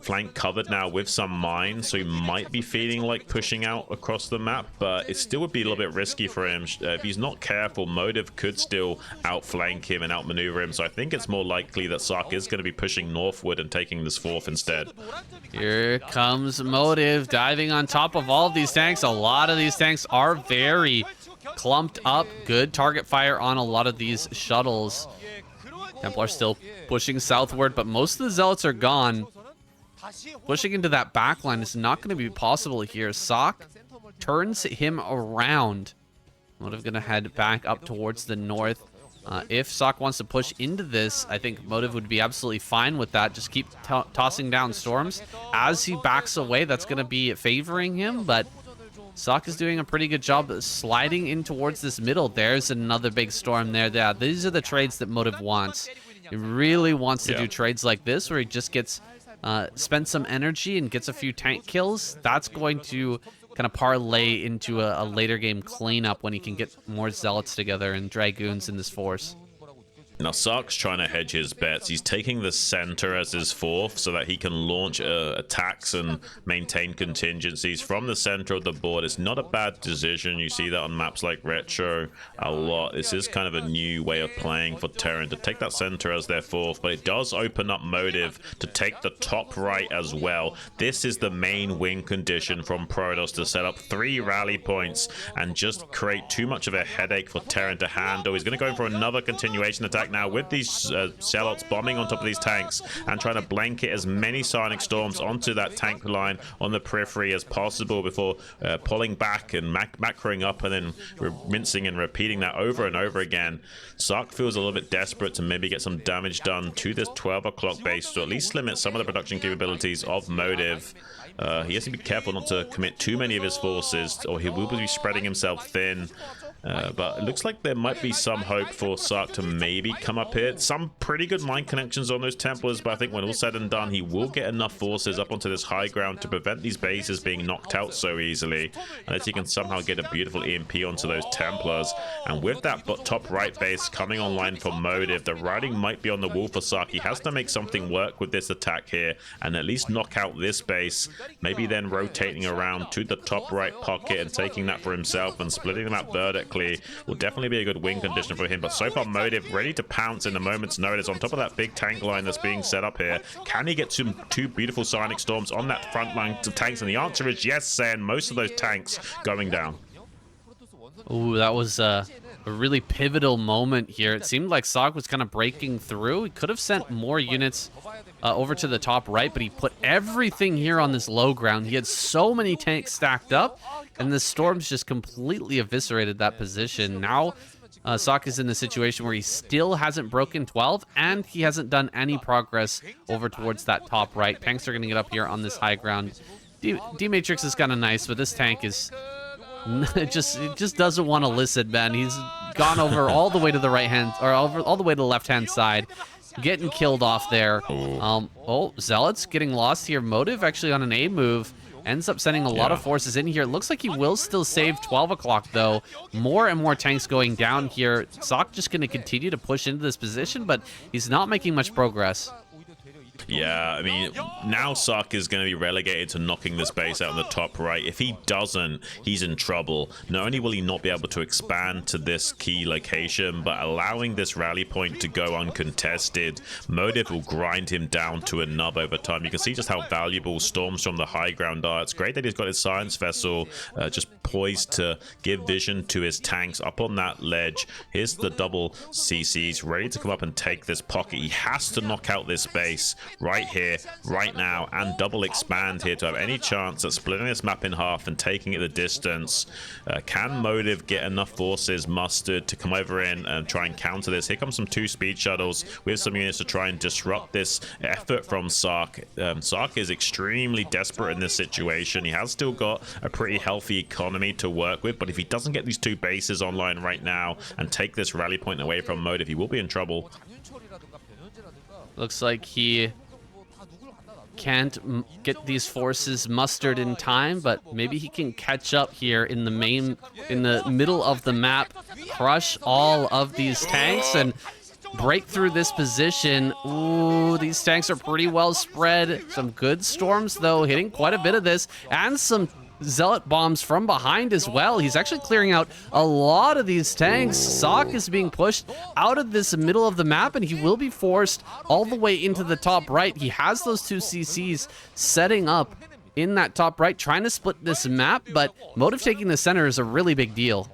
flank covered now with some mines, so he might be feeling like pushing out across the map, but it still would be a little bit risky for him. If he's not careful, Motive could still outflank him and outmaneuver him, so I think it's more likely that Sark is going to be pushing northward and taking this fourth instead. Here comes Motive diving on top of all of these tanks. A lot of these tanks are very clumped up. Good target fire on a lot of these shuttles. Templar still pushing southward, but most of the Zealots are gone. pushing into that backline is not going to be possible here. Sock turns him around. Motive going to head back up towards the north. If Sock wants to push into this, I think Motive would be absolutely fine with that. Just keep tossing down storms. As he backs away, that's going to be favoring him, but Sock is doing a pretty good job of sliding in towards this middle. There's another big storm there. Yeah, these are the trades that Motive wants. He really wants to do trades like this where he just gets spend some energy and gets a few tank kills. That's going to kind of parlay into a later game cleanup when he can get more zealots together and dragoons in this force. Now, Sark's trying to hedge his bets. He's taking the center as his fourth so that he can launch attacks and maintain contingencies from the center of the board. It's not a bad decision. You see that on maps like Retro a lot. This is kind of a new way of playing for Terran to take that center as their fourth, but it does open up Motive to take the top right as well. This is the main win condition from Protoss, to set up 3 rally points and just create too much of a headache for Terran to handle. He's going to go in for another continuation attack now with these zealots bombing on top of these tanks and trying to blanket as many sonic storms onto that tank line on the periphery as possible before pulling back and macroing up and then rinsing and repeating that over and over again. Sark feels a little bit desperate to maybe get some damage done to this 12 o'clock base to at least limit some of the production capabilities of Motive. He has to be careful not to commit too many of his forces, or he will be spreading himself thin. But it looks like there might be some hope for Sark to maybe come up here. Some pretty good mine connections on those Templars, but I think when all said and done, he will get enough forces up onto this high ground to prevent these bases being knocked out so easily, unless he can somehow get a beautiful EMP onto those Templars. And with that top right base coming online for Motive, the writing might be on the wall for Sark. He has to make something work with this attack here and at least knock out this base, maybe then rotating around to the top right pocket and taking that for himself and splitting them out vertically will definitely be a good win condition for him. But so far, Motive ready to pounce in a moment's notice on top of that big tank line that's being set up here. Can he get two beautiful sonic storms on that front line to tanks? And the answer is yes, and most of those tanks going down. Ooh, that was a really pivotal moment here. It seemed like Sark was kind of breaking through. He could have sent more units over to the top right, but he put everything here on this low ground. He had so many tanks stacked up, and the storms just completely eviscerated that position. Now, Sark is in the situation where he still hasn't broken 12, and he hasn't done any progress over towards that top right. Tanks are going to get up here on this high ground. D-Matrix is kind of nice, but this tank is... it just doesn't want to listen, man. He's gone over all the way to the right hand, or all the way to the left hand side, getting killed off there. Oh, Zealots getting lost here. Motive actually on an A move ends up sending a lot of forces in here. It looks like he will still save 12 o'clock though. More and more tanks going down here. Sock just going to continue to push into this position, but he's not making much progress. Yeah, I mean, now Sark is going to be relegated to knocking this base out on the top right. If he doesn't, he's in trouble. Not only will he not be able to expand to this key location, but allowing this rally point to go uncontested, Motive will grind him down to a nub over time. You can see just how valuable storms from the high ground are. It's great that he's got his science vessel just poised to give vision to his tanks up on that ledge. Here's the double CCs ready to come up and take this pocket. He has to knock out this base right here, right now, and double expand here to have any chance at splitting this map in half and taking it the distance. Can Motive get enough forces mustered to come over in and try and counter this? Here comes some 2 speed shuttles with some units to try and disrupt this effort from Sark. Sark is extremely desperate in this situation. He has still got a pretty healthy economy to work with, but if he doesn't get these 2 bases online right now and take this rally point away from Motive, he will be in trouble. Looks like he can't get these forces mustered in time, but maybe he can catch up here in the middle of the map, crush all of these tanks and break through this position. Ooh, these tanks are pretty well spread. Some good storms though, hitting quite a bit of this, and some zealot bombs from behind as well. He's actually clearing out a lot of these tanks. Sock is being pushed out of this middle of the map, and he will be forced all the way into the top right. He has those 2 CCs setting up in that top right, trying to split this map, but Motive taking the center is a really big deal.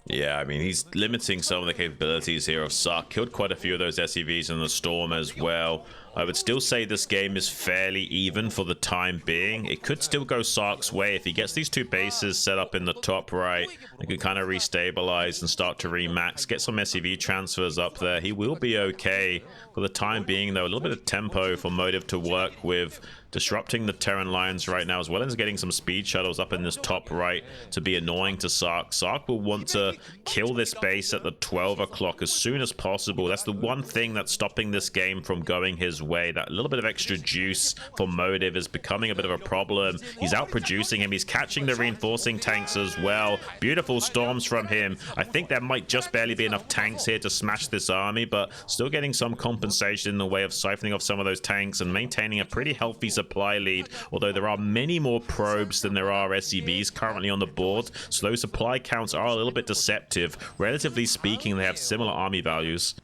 Yeah, I mean, he's limiting some of the capabilities here of Sark. Killed quite a few of those SCVs in the Storm as well. I would still say this game is fairly even for the time being. It could still go Sark's way if he gets these two bases set up in the top right. They could kind of restabilize and start to remax, get some SCV transfers up there. He will be okay for the time being, though. A little bit of tempo for Motive to work with, disrupting the Terran lines right now, as well as getting some speed shuttles up in this top right to be annoying to Sark. Sark will want to kill this base at the 12 o'clock as soon as possible. That's the one thing that's stopping this game from going his way. That little bit of extra juice for Motive is becoming a bit of a problem. He's outproducing him. He's catching the reinforcing tanks as well. Beautiful storms from him. I think there might just barely be enough tanks here to smash this army, but still getting some compensation in the way of siphoning off some of those tanks and maintaining a pretty healthy supply lead, although there are many more probes than there are SCVs currently on the board, so those supply counts are a little bit deceptive. Relatively speaking, they have similar army values.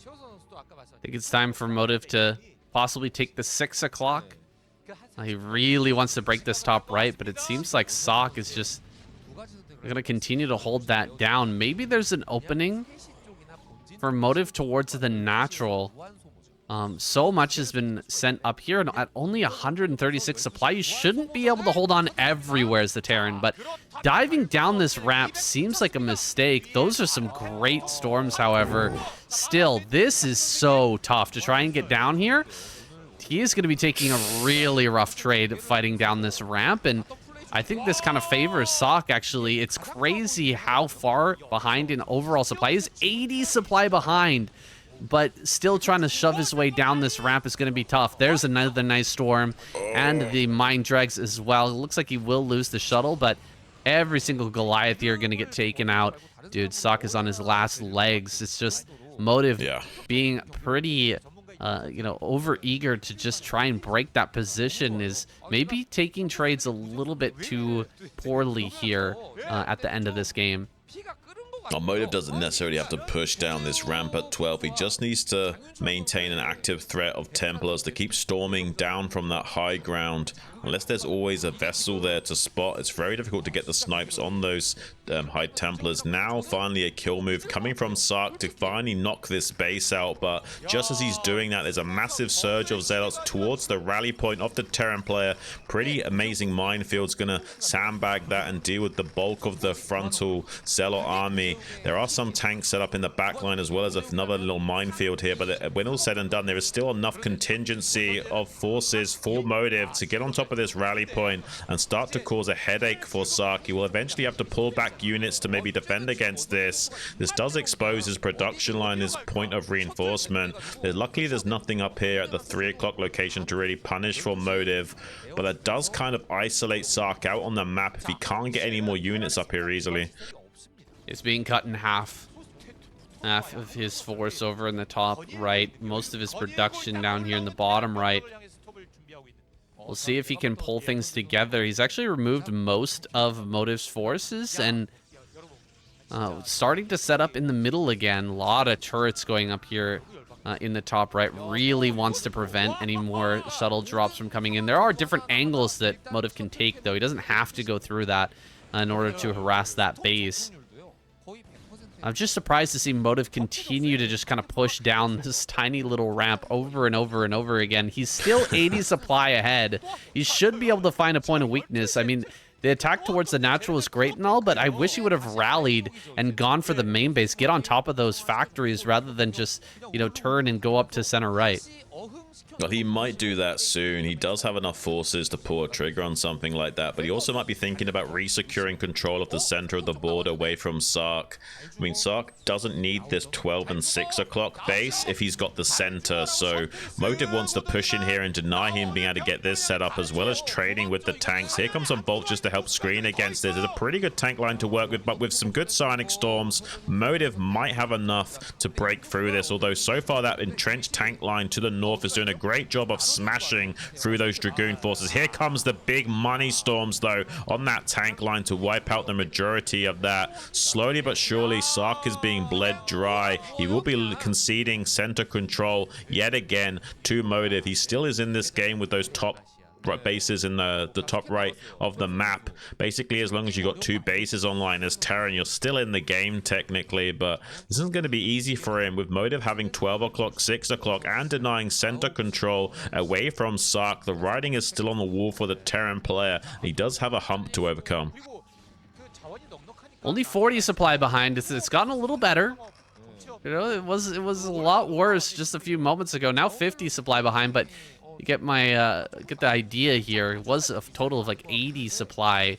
I think it's time for Motive to possibly take the 6 o'clock. He really wants to break this top right, but it seems like Sok is just going to continue to hold that down. Maybe there's an opening for Motive towards the natural. So much has been sent up here, and at only 136 supply, you shouldn't be able to hold on everywhere as the Terran, but diving down this ramp seems like a mistake. Those are some great storms, however. Still, this is so tough to try and get down here. He is going to be taking a really rough trade fighting down this ramp, and I think this kind of favors Sok, actually. It's crazy how far behind in overall supply. He's 80 supply behind, but still trying to shove his way down this ramp is going to be tough. There's another nice storm, and the mine dregs as well. It looks like he will lose the shuttle, but every single Goliath here are going to get taken out. Dude, Sok is on his last legs. It's just Motive being pretty, over-eager to just try and break that position, is maybe taking trades a little bit too poorly here at the end of this game. Well, Motive doesn't necessarily have to push down this ramp at 12. He just needs to maintain an active threat of Templars to keep storming down from that high ground. Unless there's always a vessel there to spot, it's very difficult to get the snipes on those high Templars. Now, finally, a kill move coming from Sark to finally knock this base out. But just as he's doing that, there's a massive surge of Zealots towards the rally point of the Terran player. Pretty amazing minefields gonna sandbag that and deal with the bulk of the frontal Zealot army. There are some tanks set up in the back line as well as another little minefield here, but when all said and done, there is still enough contingency of forces for Motive to get on top of this rally point and start to cause a headache for Sark. He will eventually have to pull back units to maybe defend against this. This does expose his production line, his point of reinforcement. Luckily, there's nothing up here at the 3 o'clock location to really punish for Motive, but that does kind of isolate Sark out on the map if he can't get any more units up here easily. It's being cut in half. Half of his force over in the top right. Most of his production down here in the bottom right. We'll see if he can pull things together. He's actually removed most of Motive's forces and starting to set up in the middle again. A lot of turrets going up here in the top right. Really wants to prevent any more shuttle drops from coming in. There are different angles that Motive can take, though. He doesn't have to go through that in order to harass that base. I'm just surprised to see Motive continue to just kind of push down this tiny little ramp over and over and over again. He's still 80 supply ahead. He should be able to find a point of weakness. I mean, the attack towards the natural is great and all, but I wish he would have rallied and gone for the main base, get on top of those factories rather than just, turn and go up to center right. Well, he might do that soon. He does have enough forces to pull a trigger on something like that, but he also might be thinking about resecuring control of the center of the board away from Sark. I mean, Sark doesn't need this 12 and 6 o'clock base if he's got the center, so Motive wants to push in here and deny him being able to get this set up, as well as trading with the tanks. Here comes some vultures to help screen against this. There's a pretty good tank line to work with, but with some good psionic storms, Motive might have enough to break through this, although so far that entrenched tank line to the north is doing a great job of smashing through those Dragoon forces. Here comes the big money storms, though, on that tank line to wipe out the majority of that. Slowly but surely, Sark is being bled dry. He will be conceding center control yet again to Motive. He still is in this game with those top bases in the top right of the map. Basically, as long as you got 2 bases online as Terran, you're still in the game technically, but this isn't going to be easy for him with Motive having 12 o'clock, 6 o'clock, and denying center control away from Sark. The writing is still on the wall for the Terran player. He does have a hump to overcome. Only 40 supply behind. It's gotten a little better. You know, it was a lot worse just a few moments ago. Now 50 supply behind, but you get my get the idea here. It was a total of like 80 supply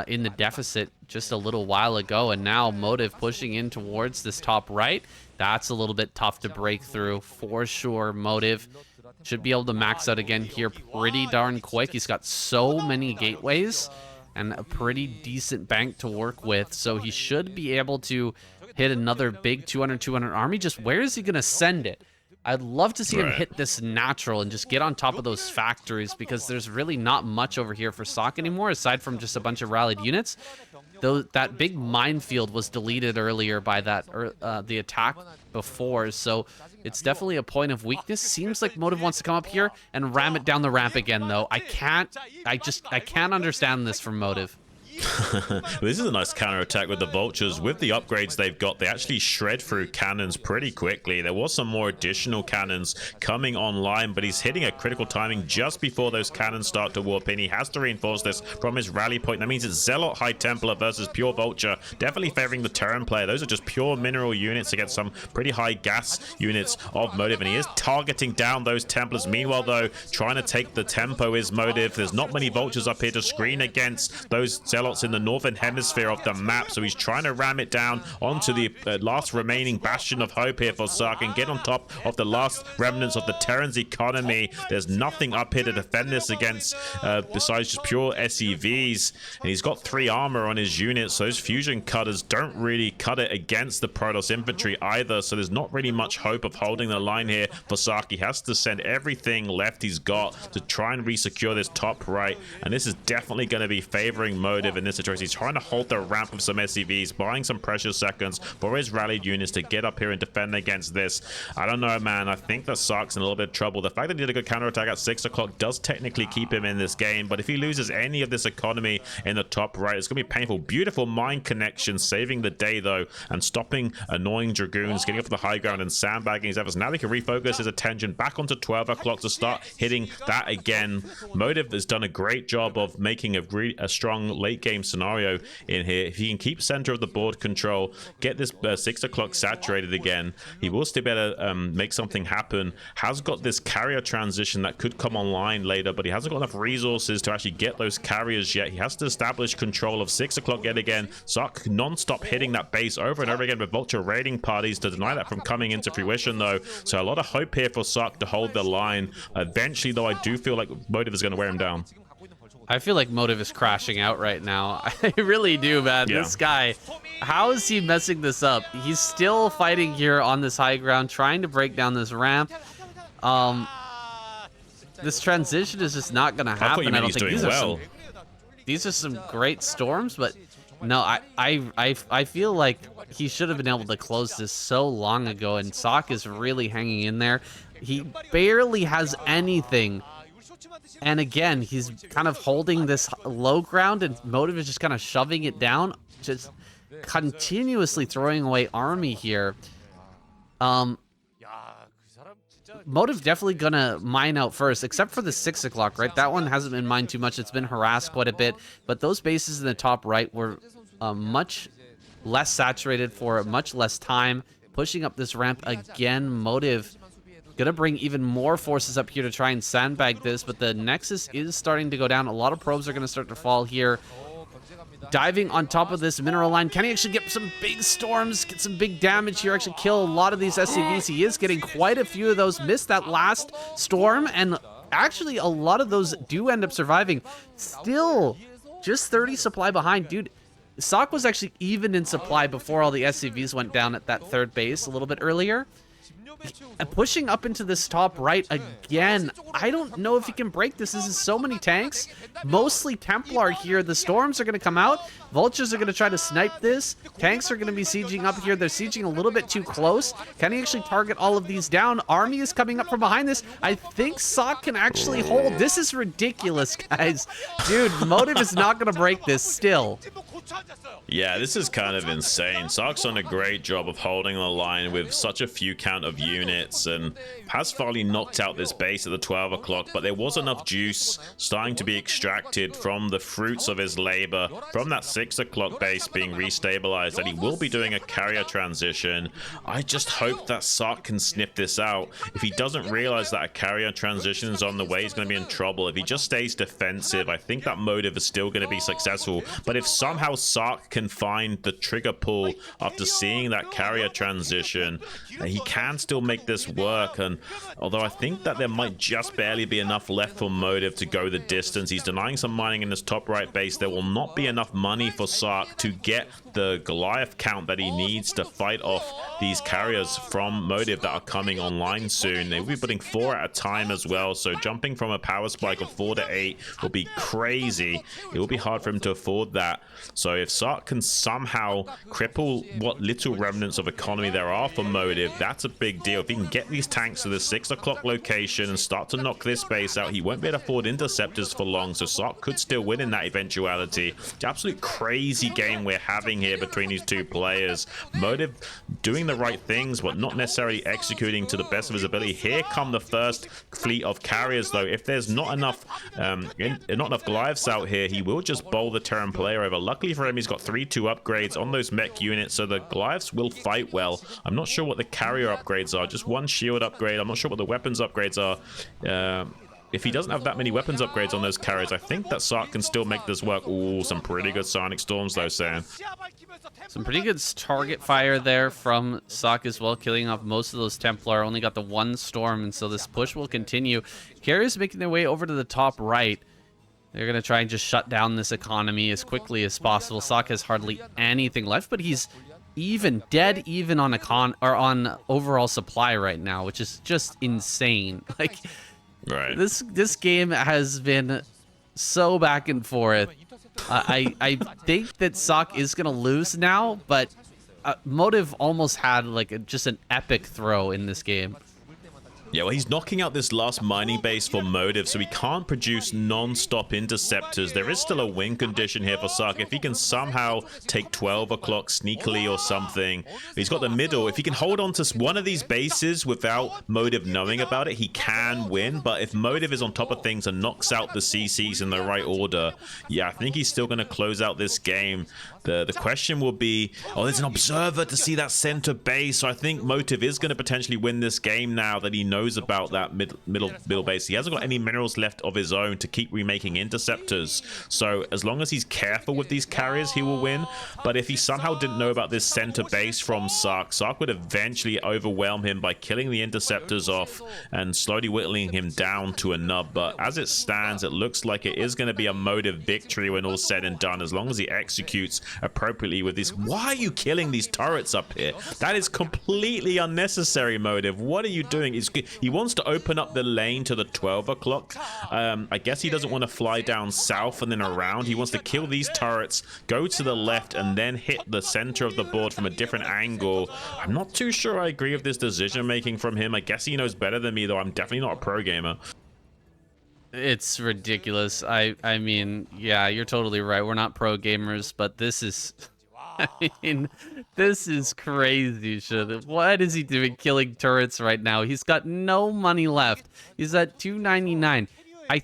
in the deficit just a little while ago, and now Motive pushing in towards this top right. That's a little bit tough to break through for sure. Motive should be able to max out again here pretty darn quick. He's got so many gateways and a pretty decent bank to work with, so he should be able to hit another big 200 army. Just where is he going to send it? I'd love to see him hit this natural and just get on top of those factories, because there's really not much over here for Sock anymore aside from just a bunch of rallied units. Though that big minefield was deleted earlier by that the attack before, so it's definitely a point of weakness. Seems like Motive wants to come up here and ram it down the ramp again, though. I can't understand this from Motive. This is a nice counter-attack with the Vultures. With the upgrades they've got, they actually shred through cannons pretty quickly. There was some more additional cannons coming online, but he's hitting a critical timing just before those cannons start to warp in. He has to reinforce this from his rally point. That means it's Zealot High Templar versus pure Vulture, definitely favoring the Terran player. Those are just pure mineral units against some pretty high gas units of Motive, and he is targeting down those Templars. Meanwhile, though, trying to take the tempo is Motive. There's not many Vultures up here to screen against those Zealots in the northern hemisphere of the map, so he's trying to ram it down onto the last remaining bastion of hope here for Sark and get on top of the last remnants of the Terran's economy. There's nothing up here to defend this against besides just pure SEVs, and he's got 3 armor on his units, so those fusion cutters don't really cut it against the Protoss infantry either, so there's not really much hope of holding the line here for Sark. He has to send everything left he's got to try and resecure this top right, and this is definitely going to be favoring Motive in this situation. He's trying to hold the ramp with some SCVs, buying some precious seconds for his rallied units to get up here and defend against this. I don't know, man. I think that Sark's in a little bit of trouble. The fact that he did a good counterattack at 6 o'clock does technically keep him in this game, but if he loses any of this economy in the top right, it's going to be painful. Beautiful mine connection, saving the day, though, and stopping annoying Dragoons getting up to the high ground and sandbagging his efforts. Now he can refocus his attention back onto 12 o'clock to start hitting that again. Motive has done a great job of making a strong late game scenario in here. If he can keep center of the board control, get this 6 o'clock saturated again, he will still be able to make something happen. Has got this carrier transition that could come online later, but he hasn't got enough resources to actually get those carriers yet. He has to establish control of 6 o'clock yet again. Sark non-stop hitting that base over and over again with Vulture raiding parties to deny that from coming into fruition, though. So a lot of hope here for Sark to hold the line. Eventually, though, I do feel like Motive is going to wear him down. I feel like Motive is crashing out right now. I really do, man. Yeah. This guy, how is he messing this up? He's still fighting here on this high ground, trying to break down this ramp. This transition is just not going to happen. I don't think these are some great storms, but no, I feel like he should have been able to close this so long ago, and Sock is really hanging in there. He barely has anything. And again, he's kind of holding this low ground, and Motive is just kind of shoving it down, just continuously throwing away army here. Motive definitely gonna mine out first, except for the 6 o'clock, right? That one hasn't been mined too much. It's been harassed quite a bit, but those bases in the top right were much less saturated for much less time. Pushing up this ramp again, Motive gonna bring even more forces up here to try and sandbag this, but the Nexus is starting to go down. A lot of probes are gonna start to fall here. Diving on top of this mineral line. Can he actually get some big storms, get some big damage here, actually kill a lot of these SCVs? He is getting quite a few of those. Missed that last storm, and actually a lot of those do end up surviving. Still, just 30 supply behind. Dude, Sock was actually even in supply before all the SCVs went down at that third base a little bit earlier. pushing up into this top right again. I don't know if he can break this. This is so many tanks, mostly Templar here. The Storms are going to come out. Vultures are going to try to snipe this. Tanks are going to be sieging up here. They're sieging a little bit too close. Can he actually target all of these down? Army is coming up from behind this. I think Sock can actually hold. This is ridiculous, guys. Dude, Motive is not going to break this still. Yeah, this is kind of insane. Sock's done a great job of holding the line with such a few count of units and has finally knocked out this base at the 12 o'clock, but there was enough juice starting to be extracted from the fruits of his labor from that 6 o'clock base being restabilized that he will be doing a carrier transition. I just hope that Sock can sniff this out. If he doesn't realize that a carrier transition is on the way, he's going to be in trouble. If he just stays defensive, I think that Motive is still going to be successful, but if somehow Sock can find the trigger pull after seeing that carrier transition, he can still make this work. And although I think that there might just barely be enough left for Motive to go the distance, he's denying some mining in this top right base. There will not be enough money for Sock to get the Goliath count that he needs to fight off these carriers from Motive that are coming online soon. They will be putting 4 at a time as well, so jumping from a power spike of 4 to 8 will be crazy. It will be hard for him to afford that. So if Sock can somehow cripple what little remnants of economy there are for Motive, that's a big deal. If he can get these tanks to the 6 o'clock location and start to knock this base out, he won't be able to afford interceptors for long, so Sock could still win in that eventuality. It's an absolute crazy game we're having here between these two players. Motive doing the right things, but not necessarily executing to the best of his ability. Here come the first fleet of carriers, though. If there's not enough Goliaths out here, he will just bowl the Terran player over. Luckily for him, he's got 3-2 upgrades on those mech units, so the Goliaths will fight well. I'm not sure what the carrier upgrades are, just one shield upgrade. I'm not sure what the weapons upgrades are. If he doesn't have that many weapons upgrades on those carriers, I think that Sark can still make this work. Ooh, some pretty good Sonic Storms though, Sam. Some pretty good target fire there from Sock as well, killing off most of those Templar. Only got the one Storm, and so this push will continue. Carriers making their way over to the top right. They're going to try and just shut down this economy as quickly as possible. Sock has hardly anything left, but he's dead even on on overall supply right now, which is just insane. Like, right. This game has been so back and forth. I think that Sock is gonna lose now, but Motive almost had like just an epic throw in this game. Yeah, well, he's knocking out this last mining base for Motive, so he can't produce non-stop interceptors. There is still a win condition here for Sark. If he can somehow take 12 o'clock sneakily or something, he's got the middle. If he can hold on to one of these bases without Motive knowing about it, he can win. But if Motive is on top of things and knocks out the CCs in the right order, yeah, I think he's still going to close out this game. The question will be, oh, there's an observer to see that center base, so I think Motive is going to potentially win this game now that he knows about that middle base. He hasn't got any minerals left of his own to keep remaking interceptors, so as long as he's careful with these carriers, he will win. But if he somehow didn't know about this center base from Sark, Sark would eventually overwhelm him by killing the interceptors off and slowly whittling him down to a nub. But as it stands, it looks like it is going to be a Motive victory when all's said and done, as long as he executes appropriately with this. Why are you killing these turrets up here? That is completely unnecessary, Motive. What are you doing? He wants to open up the lane to the 12 o'clock. I guess he doesn't want to fly down south and then around. He wants to kill these turrets, go to the left, and then hit the center of the board from a different angle. I'm not too sure I agree with this decision making from him. I guess he knows better than me, though. I'm definitely not a pro gamer. It's ridiculous. I mean, yeah, you're totally right. We're not pro gamers, but this is, I mean, this is crazy shit. What is he doing killing turrets right now? He's got no money left. He's at 299. I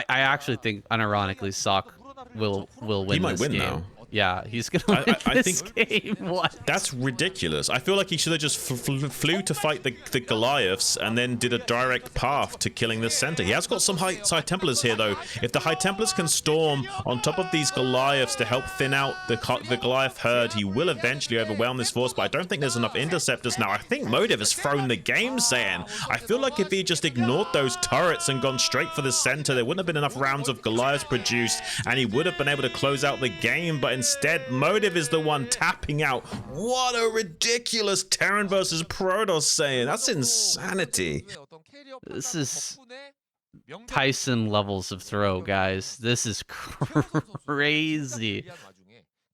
actually think, unironically, Sock will win this game. He might win now. Yeah, he's gonna win this game. What? That's ridiculous. I feel like he should have just flew to fight the Goliaths and then did a direct path to killing the center. He has got some High Templars here, though. If the High Templars can storm on top of these Goliaths to help thin out the Goliath herd, he will eventually overwhelm this force, but I don't think there's enough interceptors now. I think Motive has thrown the game, Saiyan. I feel like if he just ignored those turrets and gone straight for the center, there wouldn't have been enough rounds of Goliaths produced, and he would have been able to close out the game, but Instead, Motive is the one tapping out. What a ridiculous Terran versus Protoss saying. That's insanity. This is Tyson levels of throw, guys. This is crazy.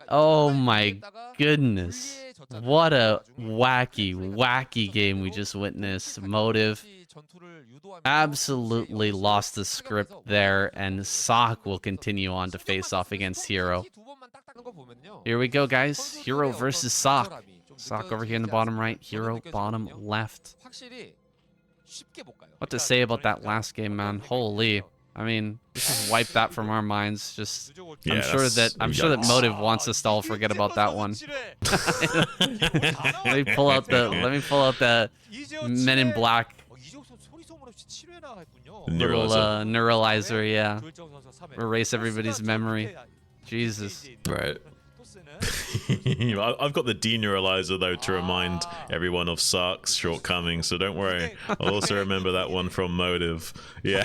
Oh my goodness. What a wacky game we just witnessed. Motive absolutely lost the script there, and Sock will continue on to face off against Hero. Here we go, guys. Hero versus Sock. Sock over here in the bottom right, Hero bottom left. What to say about that last game, man? Holy. I mean, just wipe that from our minds. Just, Yeah, I'm sure that Motive wants us to all forget about that one. Let me pull out the Men in Black little neuralizer, yeah. Erase everybody's memory. Jesus. Right. I've got the deneuralizer though to remind everyone of Sark's shortcomings, so don't worry. I'll also remember that one from Motive. Yeah.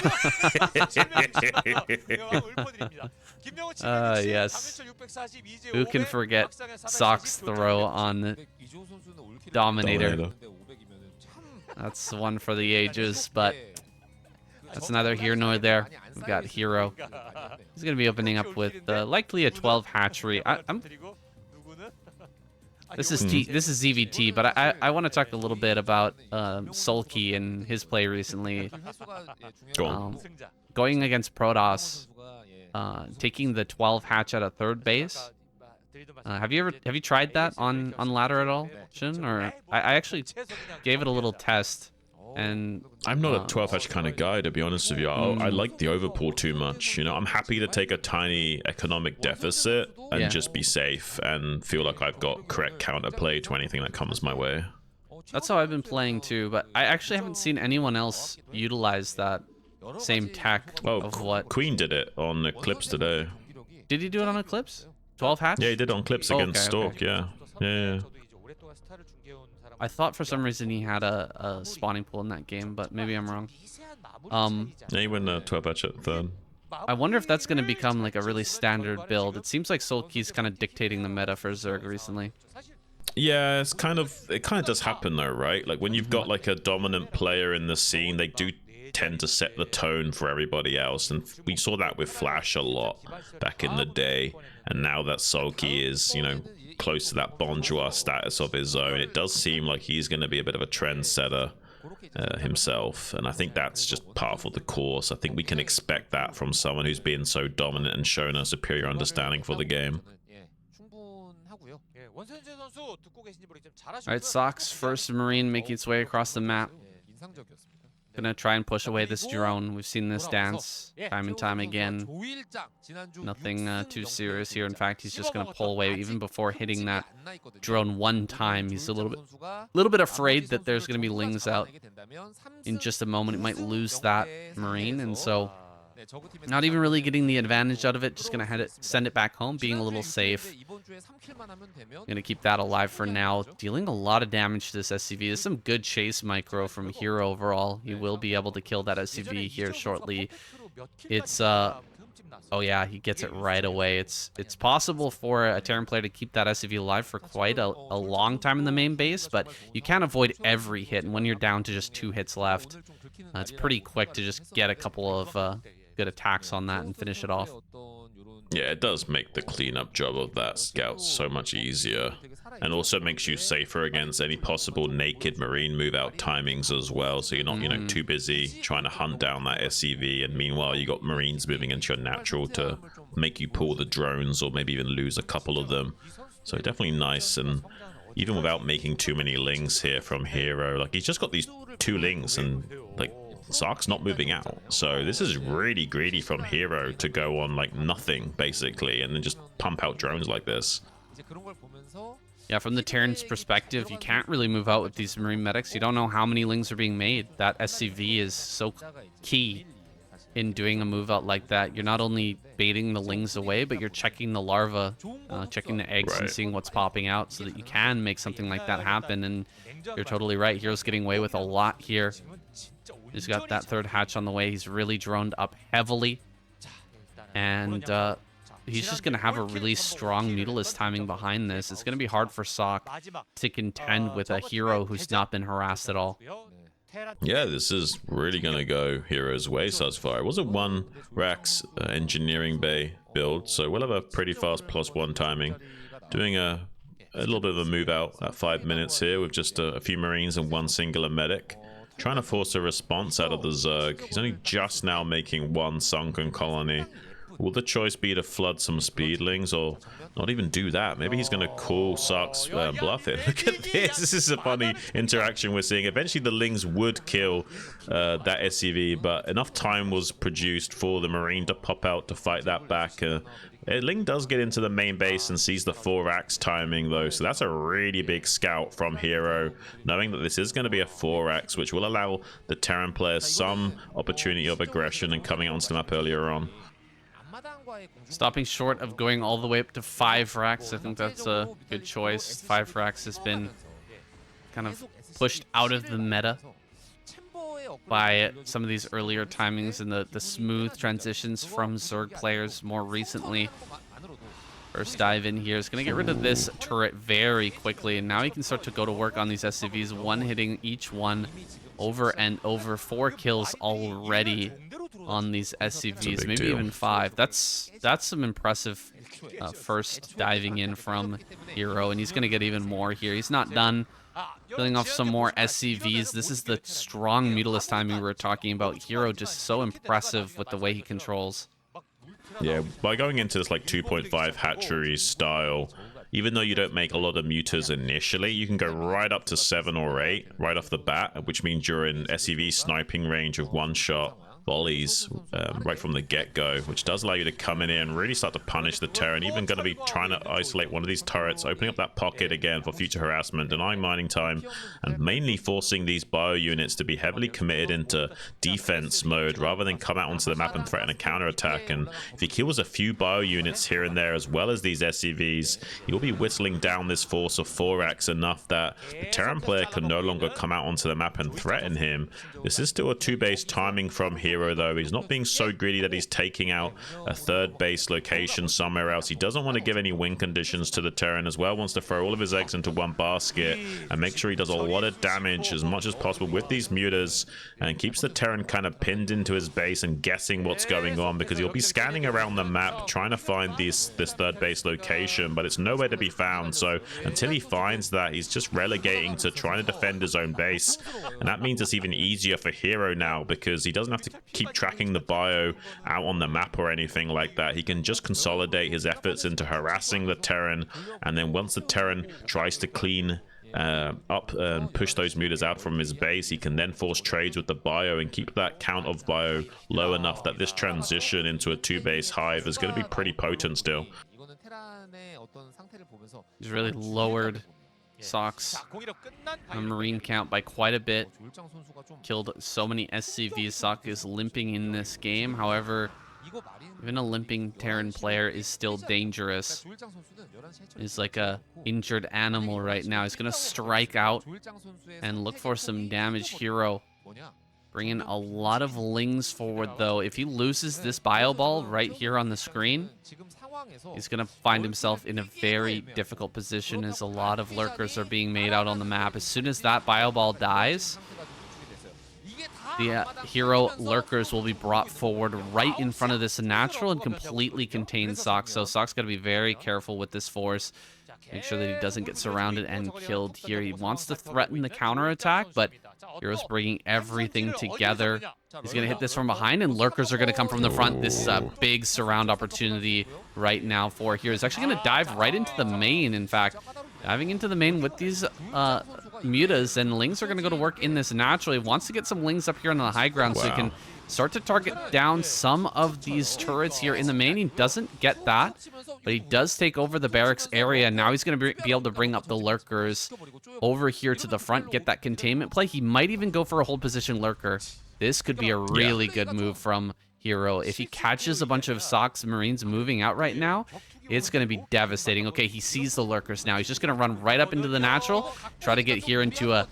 Yes. Who can forget Sock's throw on Dominator? That's one for the ages, but that's neither here nor there. We've got Hero. He's going to be opening up with likely a 12 hatchery. This is ZVT, but I want to talk a little bit about Sulky and his play recently. Going against Protoss, taking the 12 hatch at a third base. Have you tried that on ladder at all, Shin? Or I actually gave it a little test. And I'm not a 12 hatch kind of guy, to be honest with you. I like the overpull too much. You know, I'm happy to take a tiny economic deficit and just be safe and feel like I've got correct counterplay to anything that comes my way. That's how I've been playing too, but I actually haven't seen anyone else utilize that same tech of what... Queen did it on Eclipse today. Did he do it on Eclipse? 12 hatch? Yeah, he did on Eclipse against Stork, yeah. Yeah. I thought for some reason he had a spawning pool in that game, but maybe I'm wrong. Yeah, he went 12 hatch at third. I wonder if that's going to become like a really standard build. It seems like Sulky's kind of dictating the meta for Zerg recently. Yeah, it kind of does happen though, right? Like when you've got like a dominant player in the scene, they do tend to set the tone for everybody else, and we saw that with Flash a lot back in the day. And now that Sulky is, you know, close to that bourgeois status of his own, it does seem like he's going to be a bit of a trendsetter himself, and I think that's just part of the course. I think we can expect that from someone who's been so dominant and shown a superior understanding for the game. Alright, Sock's first Marine making its way across the map. Gonna try and push away this drone. We've seen this dance time and time again. Nothing too serious here. In fact, he's just gonna pull away even before hitting that drone one time. He's a little bit afraid that there's gonna be lings out in just a moment. It might lose that Marine, and so not even really getting the advantage out of it. Just gonna send it back home, being a little safe. Gonna keep that alive for now. Dealing a lot of damage to this SCV. There's some good chase micro from Hero overall. He will be able to kill that SCV here shortly. It's oh yeah, he gets it right away. It's possible for a Terran player to keep that SCV alive for quite a long time in the main base, but you can't avoid every hit. And when you're down to just 2 hits left, it's pretty quick to just get a couple of good attacks on that and finish it off. Yeah, it does make the cleanup job of that scout so much easier, and also makes you safer against any possible naked Marine move out timings as well, so you're not, you know, too busy trying to hunt down that SCV, and meanwhile you got Marines moving into your natural to make you pull the drones or maybe even lose a couple of them. So definitely nice, and even without making too many lings here from Hero, like he's just got these 2 lings, and like Sark's not moving out, so this is really greedy from Hero to go on like nothing basically and then just pump out drones like this. Yeah, from the Terran's perspective, you can't really move out with these Marine medics. You don't know how many lings are being made. That SCV is so key in doing a move out like that. You're not only baiting the lings away, but you're checking the larva, checking the eggs, and seeing what's popping out so that you can make something like that happen. And you're totally right. Hero's getting away with a lot here. He's got that 3rd hatch on the way. He's really droned up heavily. And he's just going to have a really strong Mutalist timing behind this. It's going to be hard for Sock to contend with a hero who's not been harassed at all. Yeah, this is really going to go Hero's way so far. It was a 1 Rax engineering bay build, so we'll have a pretty fast +1 timing. Doing a little bit of a move out at 5 minutes here with just a few Marines and 1 singular medic. Trying to force a response out of the Zerg. He's only just now making 1 sunken colony. Will the choice be to flood some speedlings or not even do that? Maybe he's going to call Sark's bluff it. Look at this. This is a funny interaction we're seeing. Eventually the Lings would kill that SCV, but enough time was produced for the Marine to pop out to fight that back. Ling does get into the main base and sees the 4 Rax timing though, so that's a really big scout from Hero, knowing that this is going to be a 4 Rax, which will allow the Terran players some opportunity of aggression and coming onto the map earlier on. Stopping short of going all the way up to 5 Rax, I think that's a good choice. 5 Rax has been kind of pushed out of the meta by some of these earlier timings and the smooth transitions from Zerg players more recently. First dive in here is going to get rid of this turret very quickly, and now he can start to go to work on these SCVs, one hitting each one over and over. 4 kills already on these SCVs, maybe deal. even 5. That's some impressive first diving in from Hero, and he's going to get even more here. He's not done. Killing off some more SCVs. This is the strong Mutalist timing we were talking about. Hero just so impressive with the way he controls. Yeah, by going into this like 2.5 hatchery style, even though you don't make a lot of mutas initially, you can go right up to 7 or 8 right off the bat, which means you're in SCV sniping range of 1-shot volleys right from the get-go, which does allow you to come in here and really start to punish the Terran. Even going to be trying to isolate one of these turrets, opening up that pocket again for future harassment, denying mining time, and mainly forcing these bio units to be heavily committed into defense mode rather than come out onto the map and threaten a counterattack. And if he kills a few bio units here and there as well as these SCVs, he'll be whittling down this force of 4X enough that the Terran player can no longer come out onto the map and threaten him. This is still a 2-base timing from Hero though. He's not being so greedy that he's taking out a 3rd base location somewhere else. He doesn't want to give any win conditions to the Terran as well. Wants to throw all of his eggs into one basket and make sure he does a lot of damage as much as possible with these mutas, and keeps the Terran kind of pinned into his base and guessing what's going on, because he'll be scanning around the map trying to find this 3rd base location, but it's nowhere to be found. So until he finds that, he's just relegating to trying to defend his own base, and that means it's even easier for Hero now because he doesn't have to keep tracking the bio out on the map or anything like that. He can just consolidate his efforts into harassing the Terran, and then once the Terran tries to clean up and push those mutas out from his base, he can then force trades with the bio and keep that count of bio low enough that this transition into a 2-base hive is going to be pretty potent still. He's really lowered Sock's Marine count by quite a bit. Killed so many SCVs. Sock is limping in this game. However, even a limping Terran player is still dangerous. He's like a injured animal right now. He's going to strike out and look for some damage. Hero bringing a lot of Lings forward though. If he loses this bio ball right here on the screen, he's going to find himself in a very difficult position as a lot of lurkers are being made out on the map. As soon as that bio ball dies, the Hero lurkers will be brought forward right in front of this natural and completely contain Sock. So Sock's got to be very careful with this force. Make sure that he doesn't get surrounded and killed here. He wants to threaten the counterattack, but Hero's bringing everything together. He's going to hit this from behind, and lurkers are going to come from the front. This is a big surround opportunity right now for Hero. He's actually going to dive right into the main, in fact. Diving into the main with these mutas, and Lings are going to go to work in this naturally. Wants to get some Lings up here on the high ground so he can start to target down some of these turrets here in the main. He doesn't get that, but he does take over the barracks area. Now he's going to be able to bring up the lurkers over here to the front, get that containment play. He might even go for a hold position lurker. This could be a really good move from Hero. If he catches a bunch of Sock's Marines moving out right now, it's going to be devastating. Okay, he sees the lurkers now. He's just going to run right up into the natural, try to get here into a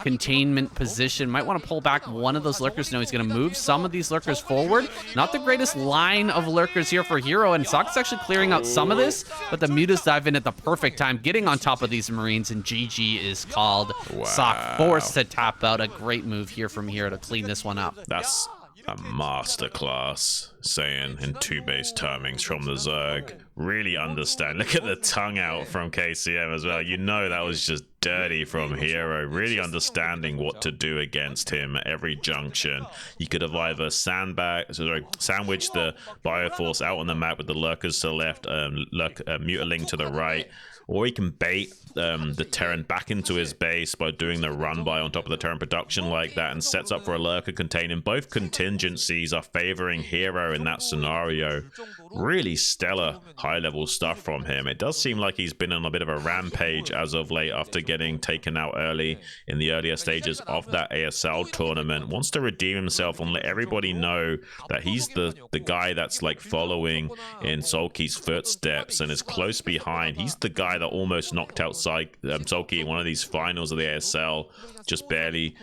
containment position. Might want to pull back one of those lurkers. No, he's going to move some of these lurkers forward. Not the greatest line of lurkers here for Hero, and Sock's actually clearing out some of this, but the Mutas dive in at the perfect time, getting on top of these Marines, and GG is called. Wow. Sock forced to tap out. A great move here from Hero to clean this one up. That's a masterclass, saying in 2 base timings from the Zerg. Really understand. Look at the tongue out from KCM as well. You know that was just dirty from Hero. Really understanding what to do against him at every junction. You could have either sandwiched the Bioforce out on the map with the lurkers to the left, Mutaling to the right, or he can bait the Terran back into his base by doing the run by on top of the Terran production like that, and sets up for a lurker containing. Both contingencies are favoring Hero in that scenario. Really stellar high-level stuff from him. It does seem like he's been on a bit of a rampage as of late after getting taken out early in the earlier stages of that ASL tournament. Wants to redeem himself and let everybody know that he's the guy that's like following in Sulky's footsteps and is close behind. He's the guy that almost knocked out Sulky in one of these finals of the ASL, just barely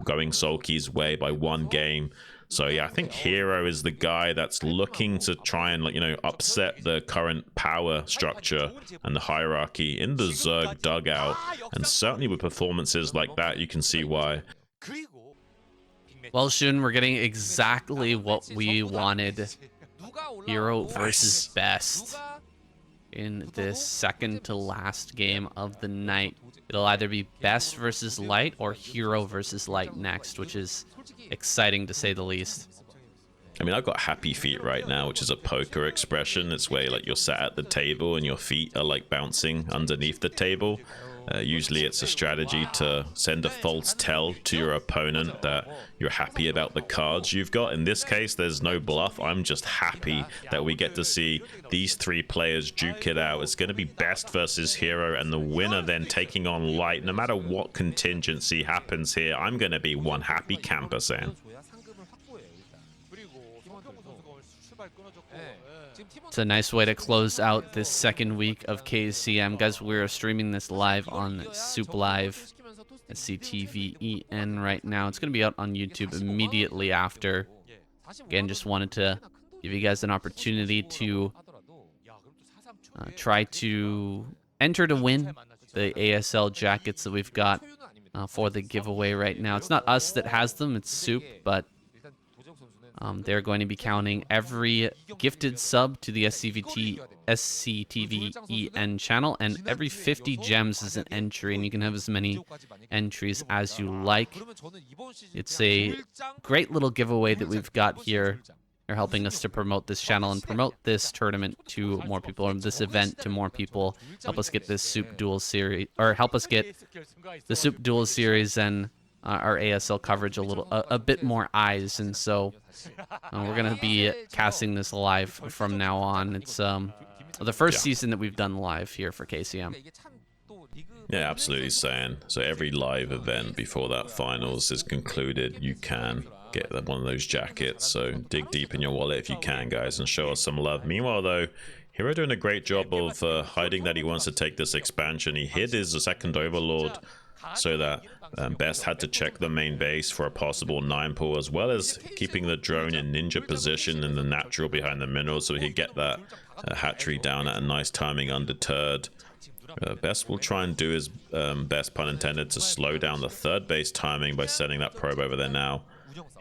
going Sulky's way by 1 game. So yeah, I think Hero is the guy that's looking to try and, like, you know, upset the current power structure and the hierarchy in the Zerg dugout. And certainly with performances like that, you can see why. Well, Shun, we're getting exactly what we wanted. Hero versus Best in this second to last game of the night. It'll either be Best versus Light or Hero versus Light next, which is exciting to say the least. I mean, I've got happy feet right now, which is a poker expression. It's where, like, you're sat at the table and your feet are like bouncing underneath the table. Usually it's a strategy to send a false tell to your opponent that you're happy about the cards you've got. In this case, there's no bluff. I'm just happy that we get to see these 3 players duke it out. It's going to be Best versus Hero, and the winner then taking on Light. No matter what contingency happens here, I'm going to be one happy camper, Sam. It's a nice way to close out this second week of KCM. Guys, we're streaming this live on Soup Live, SCTVEN right now. It's going to be out on YouTube immediately after. Again, just wanted to give you guys an opportunity to try to enter to win the ASL jackets that we've got for the giveaway right now. It's not us that has them, it's Soup, but they're going to be counting every gifted sub to the SCTVEN channel, and every 50 gems is an entry, and you can have as many entries as you like. It's a great little giveaway that we've got here. They're helping us to promote this channel and promote this tournament to more people, or this event to more people. Help us get this Soup Duel series, or help us get the Soup Duel series and our ASL coverage a bit more eyes. And so we're gonna be casting this live from now on. It's the first season that we've done live here for KCM. Yeah, absolutely, Sam. So every live event before that finals is concluded, you can get one of those jackets. So dig deep in your wallet if you can, guys, and show us some love. Meanwhile, though, Hero doing a great job of hiding that he wants to take this expansion. He hid his second Overlord so that Best had to check the main base for a possible 9 pull, as well as keeping the drone in ninja position in the natural behind the minerals, so he could get that hatchery down at a nice timing undeterred. Best will try and do his best, pun intended, to slow down the 3rd base timing by sending that probe over there now.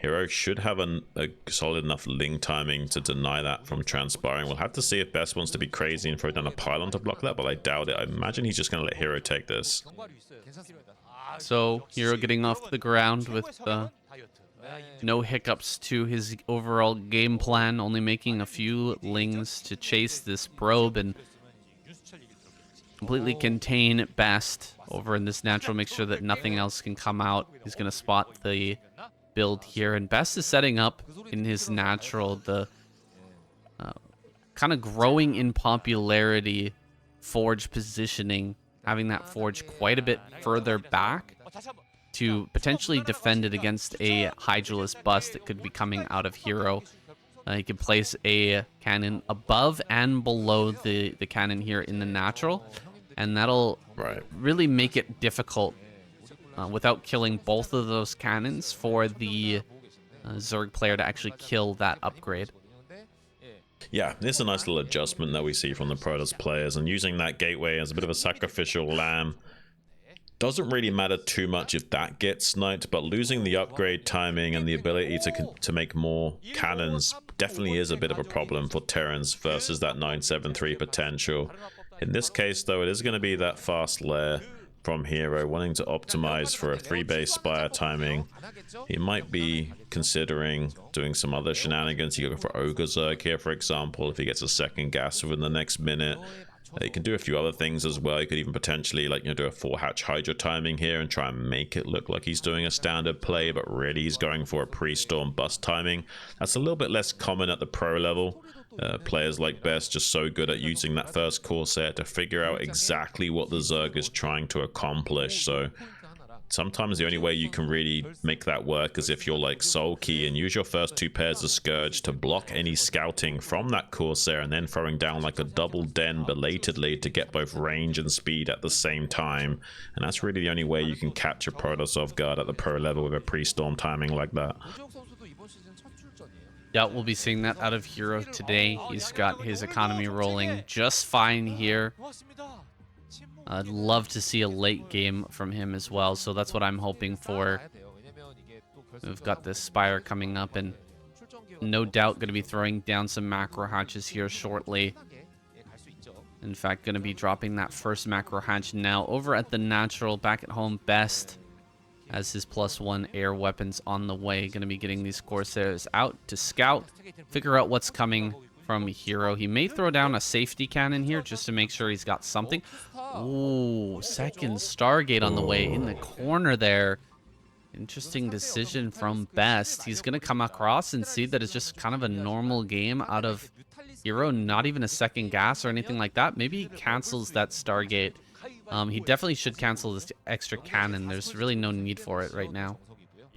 Hero should have a solid enough Ling timing to deny that from transpiring. We'll have to see if Best wants to be crazy and throw down a pylon to block that, but I doubt it. I imagine he's just going to let Hero take this. So Hero getting off the ground with no hiccups to his overall game plan, only making a few Lings to chase this probe and completely contain Best over in this natural, make sure that nothing else can come out. He's going to spot the build here, and Best is setting up in his natural the kind of growing in popularity Forge positioning, having that Forge quite a bit further back to potentially defend it against a Hydralisk bust that could be coming out of Hero. You can place a cannon above and below the cannon here in the natural, and that'll really make it difficult without killing both of those cannons for the Zerg player to actually kill that upgrade. Yeah, it's a nice little adjustment that we see from the Protoss players, and using that gateway as a bit of a sacrificial lamb doesn't really matter too much if that gets sniped, but losing the upgrade timing and the ability to make more cannons definitely is a bit of a problem for Terrans versus that 973 potential. In this case, though, it is going to be that fast lair from Hero wanting to optimize for a 3-base Spire timing. He might be considering doing some other shenanigans. He could go for Ogre Zerg here, for example, if he gets a second gas within the next minute. He can do a few other things as well. He could even potentially, like, do a 4-hatch Hydra timing here and try and make it look like he's doing a standard play, but really he's going for a pre-storm bust timing. That's a little bit less common at the pro level. Players like Best just so good at using that first Corsair to figure out exactly what the Zerg is trying to accomplish. So sometimes the only way you can really make that work is if you're like Soul Key and use your first 2 pairs of Scourge to block any scouting from that Corsair, and then throwing down like a double den belatedly to get both range and speed at the same time. And that's really the only way you can capture Protoss off guard at the pro level with a pre-storm timing like that. Yeah, we'll be seeing that out of Hero today. He's got his economy rolling just fine here. I'd love to see a late game from him as well, so that's what I'm hoping for. We've got this Spire coming up, and no doubt going to be throwing down some macro hatches here shortly. In fact, going to be dropping that first macro hatch now over at the natural back at home. Best as his +1 air weapons on the way. Going to be getting these Corsairs out to scout, figure out what's coming from Hero. He may throw down a safety cannon here just to make sure he's got something. Ooh, second Stargate on the way in the corner there. Interesting decision from Best. He's going to come across and see that it's just kind of a normal game out of Hero. Not even a second gas or anything like that. Maybe he cancels that Stargate. He definitely should cancel this extra cannon. There's really no need for it right now.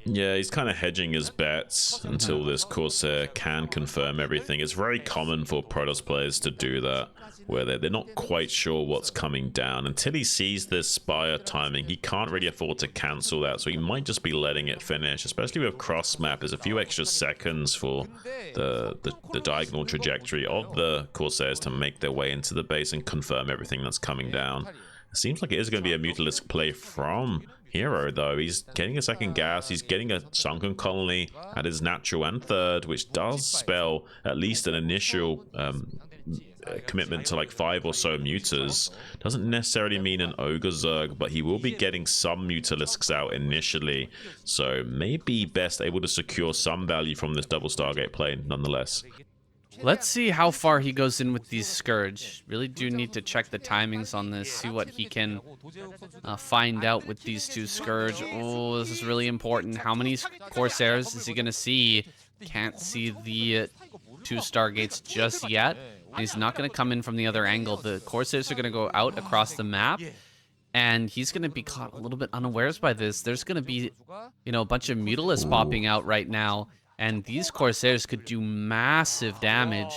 Yeah, he's kind of hedging his bets until this Corsair can confirm everything. It's very common for Protoss players to do that, where they're not quite sure what's coming down. Until he sees this Spire timing, he can't really afford to cancel that, so he might just be letting it finish, especially with cross map. There's a few extra seconds for the diagonal trajectory of the Corsairs to make their way into the base and confirm everything that's coming down. It seems like it is going to be a Mutalisk play from Hero, though. He's getting a second gas, he's getting a sunken colony at his natural and third, which does spell at least an initial commitment to like 5 or so mutas. Doesn't necessarily mean an Ogre Zerg, but he will be getting some Mutalisks out initially, so maybe Best able to secure some value from this double Stargate play nonetheless. Let's see how far he goes in with these Scourge. Really do need to check the timings on this, see what he can find out with these 2 Scourge. Oh, this is really important. How many Corsairs is he going to see? Can't see the 2 Stargates just yet. He's not going to come in from the other angle. The Corsairs are going to go out across the map, and he's going to be caught a little bit unawares by this. There's going to be, a bunch of Mutalisks popping out right now. And these Corsairs could do massive damage.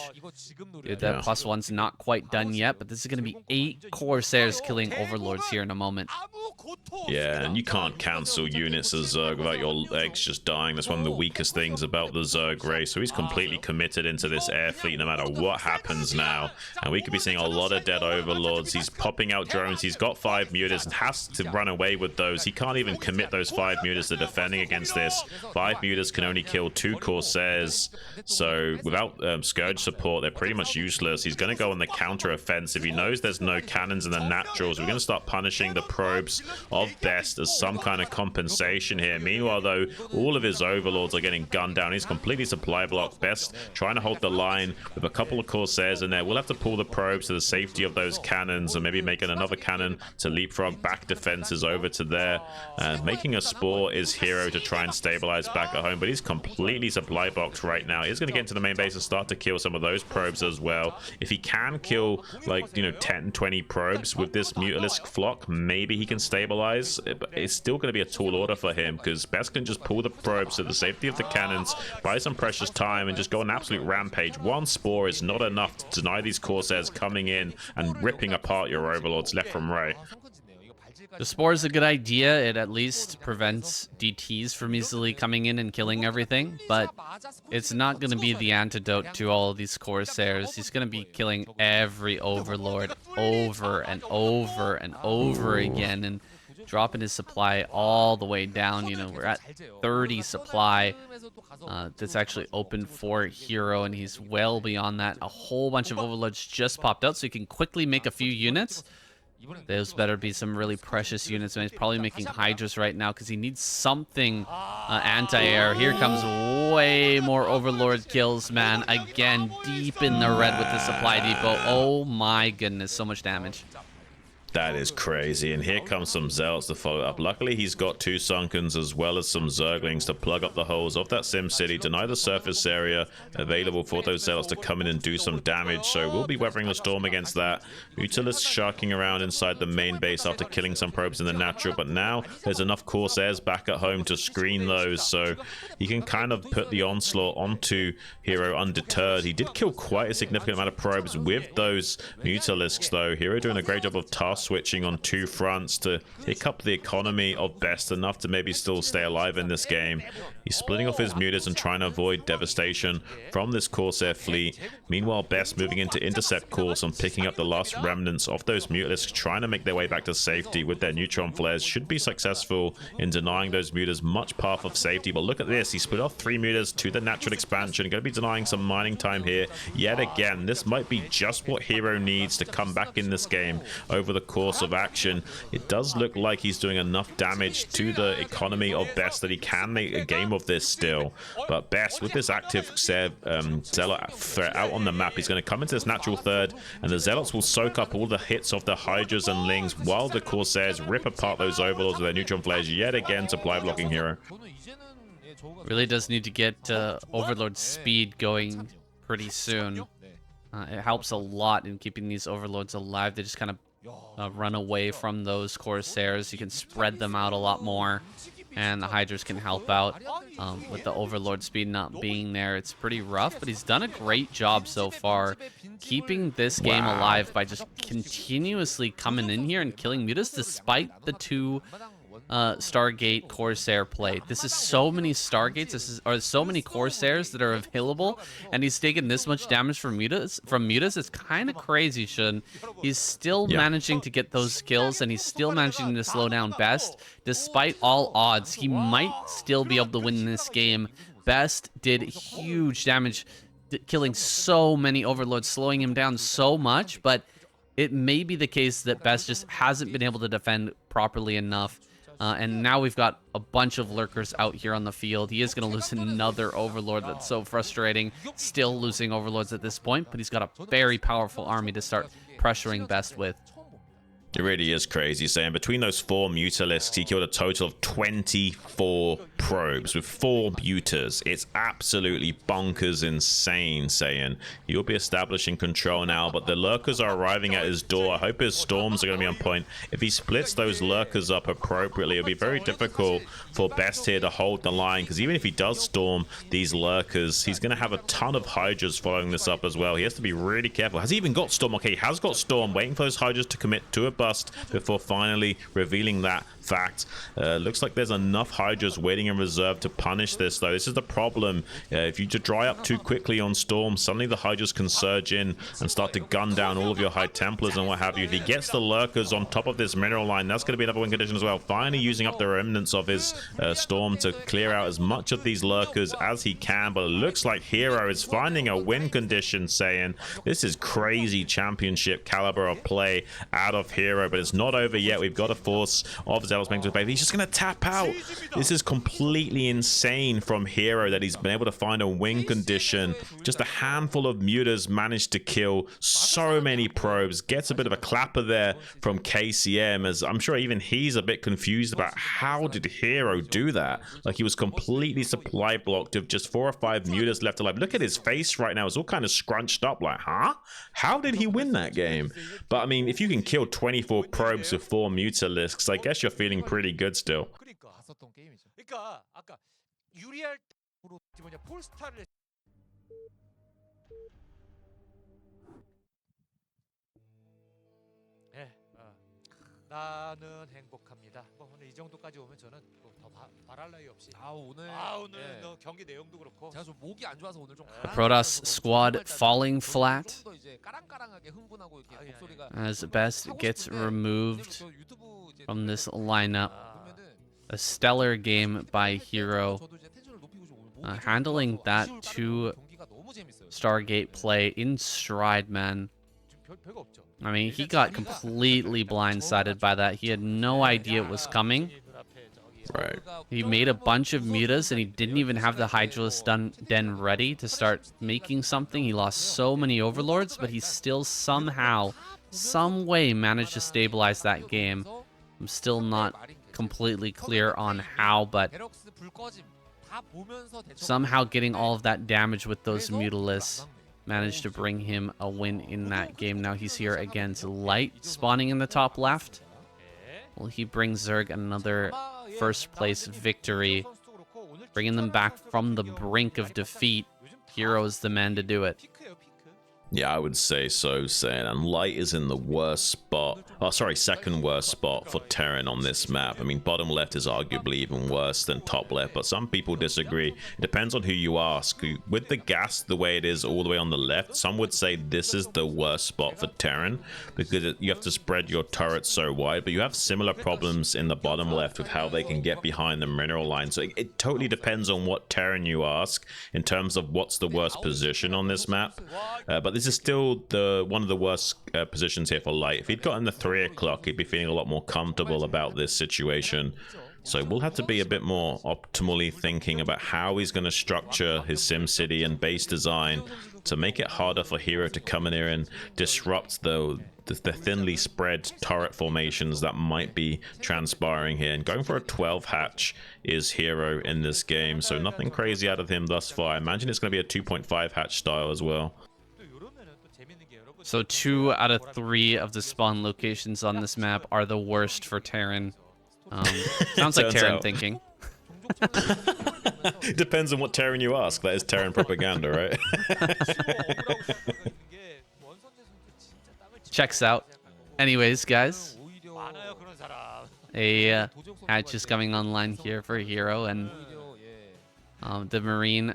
Dude, that +1's not quite done yet, but this is going to be 8 Corsairs killing Overlords here in a moment. Yeah, and you can't cancel units of Zerg without your legs just dying. That's one of the weakest things about the Zerg race. So he's completely committed into this air fleet no matter what happens now. And we could be seeing a lot of dead Overlords. He's popping out drones. He's got 5 mutas and has to run away with those. He can't even commit those 5 mutas to defending against this. 5 mutas can only kill 2 Corsairs. So without Scourge support, they're pretty much useless. He's going to go on the counter offensive. He knows there's no cannons in the naturals. We're going to start punishing the probes of Best as some kind of compensation here. Meanwhile, though, all of his Overlords are getting gunned down. He's completely supply blocked. Best trying to hold the line with a couple of Corsairs in there. We'll have to pull the probes to the safety of those cannons and maybe making another cannon to leapfrog back defenses over to there. Making a Spore is Hero to try and stabilize back at home, but he's completely supply boxed right now. He's going to get into the main base and start to kill some of those probes as well. If he can kill like 10, 20 probes with this Mutalisk flock, maybe he can stabilize, but it's still going to be a tall order for him because Best can just pull the probes to the safety of the cannons, buy some precious time, and just go on an absolute rampage. One Spore is not enough to deny these Corsairs coming in and ripping apart your Overlords left from right. The Spore is a good idea. It at least prevents DTs from easily coming in and killing everything, but it's not going to be the antidote to all of these Corsairs. He's going to be killing every Overlord over and over and over again and dropping his supply all the way down. You know, we're at 30 supply. That's actually open for Hero, and he's well beyond that. A whole bunch of Overlords just popped out, so he can quickly make a few units. Those better be some really precious units, and he's probably making Hydras right now because he needs something anti-air. Here comes way more Overlord kills, man. Again, deep in the red with the supply depot. Oh my goodness, so much damage. That is crazy, and here comes some Zealots to follow up. Luckily, he's got 2 Sunkens as well as some Zerglings to plug up the holes of that Sim City, deny the surface area available for those Zealots to come in and do some damage. So we'll be weathering the storm against that. Mutalisk sharking around inside the main base after killing some probes in the natural, but now there's enough Corsairs back at home to screen those, so he can kind of put the onslaught onto Hero undeterred. He did kill quite a significant amount of probes with those Mutalisks, though. Hero doing a great job of task switching on 2 fronts to pick up the economy of Best enough to maybe still stay alive in this game. He's splitting off his mutas and trying to avoid devastation from this Corsair fleet. Meanwhile, Best moving into intercept course and picking up the last remnants of those Mutalisks, trying to make their way back to safety with their neutron flares. Should be successful in denying those mutas much path of safety, but look at this. He split off 3 mutas to the natural expansion. Going to be denying some mining time here yet again. This might be just what Hero needs to come back in this game over the course of action. It does look like he's doing enough damage to the economy of Best that he can make a game of this still. But Best, with this active Zealot threat out on the map, he's going to come into this natural third, and the Zealots will soak up all the hits of the Hydras and Lings while the Corsairs rip apart those Overlords with their neutron flares yet again, supply blocking Hero. Really does need to get Overlord speed going pretty soon. It helps a lot in keeping these Overlords alive. They just kind of run away from those Corsairs. You can spread them out a lot more, and the Hydras can help out. With the Overlord speed not being there, it's pretty rough, but he's done a great job so far keeping this game alive by just continuously coming in here and killing mutas despite the 2 Stargate Corsair play. This is so many Stargates, or so many Corsairs that are available, and he's taken this much damage from mutas. It's kind of crazy, Shun. He's still managing to get those kills, and he's still managing to slow down Best. Despite all odds, he might still be able to win this game. Best did huge damage, killing so many Overlords, slowing him down so much, but it may be the case that Best just hasn't been able to defend properly enough. And now we've got a bunch of lurkers out here on the field. He is going to lose another Overlord. That's so frustrating. Still losing Overlords at this point, but he's got a very powerful army to start pressuring Best with. It really is crazy, saying between those 4 Mutalisks, he killed a total of 24 probes with 4 mutas. It's absolutely bonkers insane, saying he'll be establishing control now, but the lurkers are arriving at his door. I hope his storms are going to be on point. If he splits those lurkers up appropriately, it'll be very difficult for Best here to hold the line, because even if he does storm these lurkers, he's going to have a ton of Hydras following this up as well. He has to be really careful. Has he even got Storm? Okay, he has got Storm, waiting for those Hydras to commit to a bust before finally revealing that fact. Looks like there's enough Hydras waiting in reserve to punish this, though. This is the problem. If you just dry up too quickly on Storm, suddenly the Hydras can surge in and start to gun down all of your High Templars and what have you. If he gets the lurkers on top of this mineral line, that's going to be another win condition as well. Finally using up the remnants of his Storm to clear out as much of these lurkers as he can, but it looks like Hero is finding a win condition, saying this is crazy championship caliber of play out of Hero, but it's not over yet. We've got a force of Zealots making to play. He's just going to tap out. This is completely insane from Hero that he's been able to find a win condition. Just a handful of mutas managed to kill so many probes. Gets a bit of a clapper there from KCM, as I'm sure even he's a bit confused about how did Hero do that. Like, he was completely supply blocked with just 4 or 5 mutas left alive. Look at his face right now. It's all kind of scrunched up like, huh? How did he win that game? But I mean, if you can kill 24 probes with 4 Mutalisks, I guess you're feeling pretty good still. 나는 행복합니다. 뭐 오늘 이 정도까지 오면 저는 더 바랄 나위 없이. 오늘 예. 경기 내용도 그렇고 제가 좀 목이 안 좋아서 오늘 좀 The Protoss squad falling flat as Best gets removed from this lineup. A stellar game by Hero, handling that 2 Stargate play in stride, man. I mean, he got completely blindsided by that. He had no idea it was coming. Right. He made a bunch of mutas, and he didn't even have the Hydralisk Den ready to start making something. He lost so many Overlords, but he still somehow, some way managed to stabilize that game. I'm still not completely clear on how, but somehow getting all of that damage with those Mutalisks managed to bring him a win in that game. Now he's here against Light, spawning in the top left. Well, he brings Zerg another first place victory, bringing them back from the brink of defeat. Hero's the man to do it. Yeah, I would say so, Sen. And Light is in the worst spot. Oh, sorry, second worst spot for Terran on this map. I mean, bottom left is arguably even worse than top left, but some people disagree. It depends on who you ask. With the gas the way it is all the way on the left, some would say this is the worst spot for Terran because you have to spread your turrets so wide, but you have similar problems in the bottom left with how they can get behind the mineral line. So it totally depends on what Terran you ask in terms of what's the worst position on this map. But this is still one of the worst positions here for Light. If he'd gotten the 3 o'clock, he'd be feeling a lot more comfortable about this situation. So we'll have to be a bit more optimally thinking about how he's going to structure his SimCity and base design to make it harder for Hero to come in here and disrupt the thinly spread turret formations that might be transpiring here. And going for a 12 hatch is Hero in this game, so nothing crazy out of him thus far. I imagine it's going to be a 2.5 hatch style as well. So 2 out of 3 of the spawn locations on this map are the worst for Terran. Sounds like Terran thinking. Depends on what Terran you ask. That is Terran propaganda, right? Checks out. Anyways, guys, a hatch is coming online here for Hero, and the Marine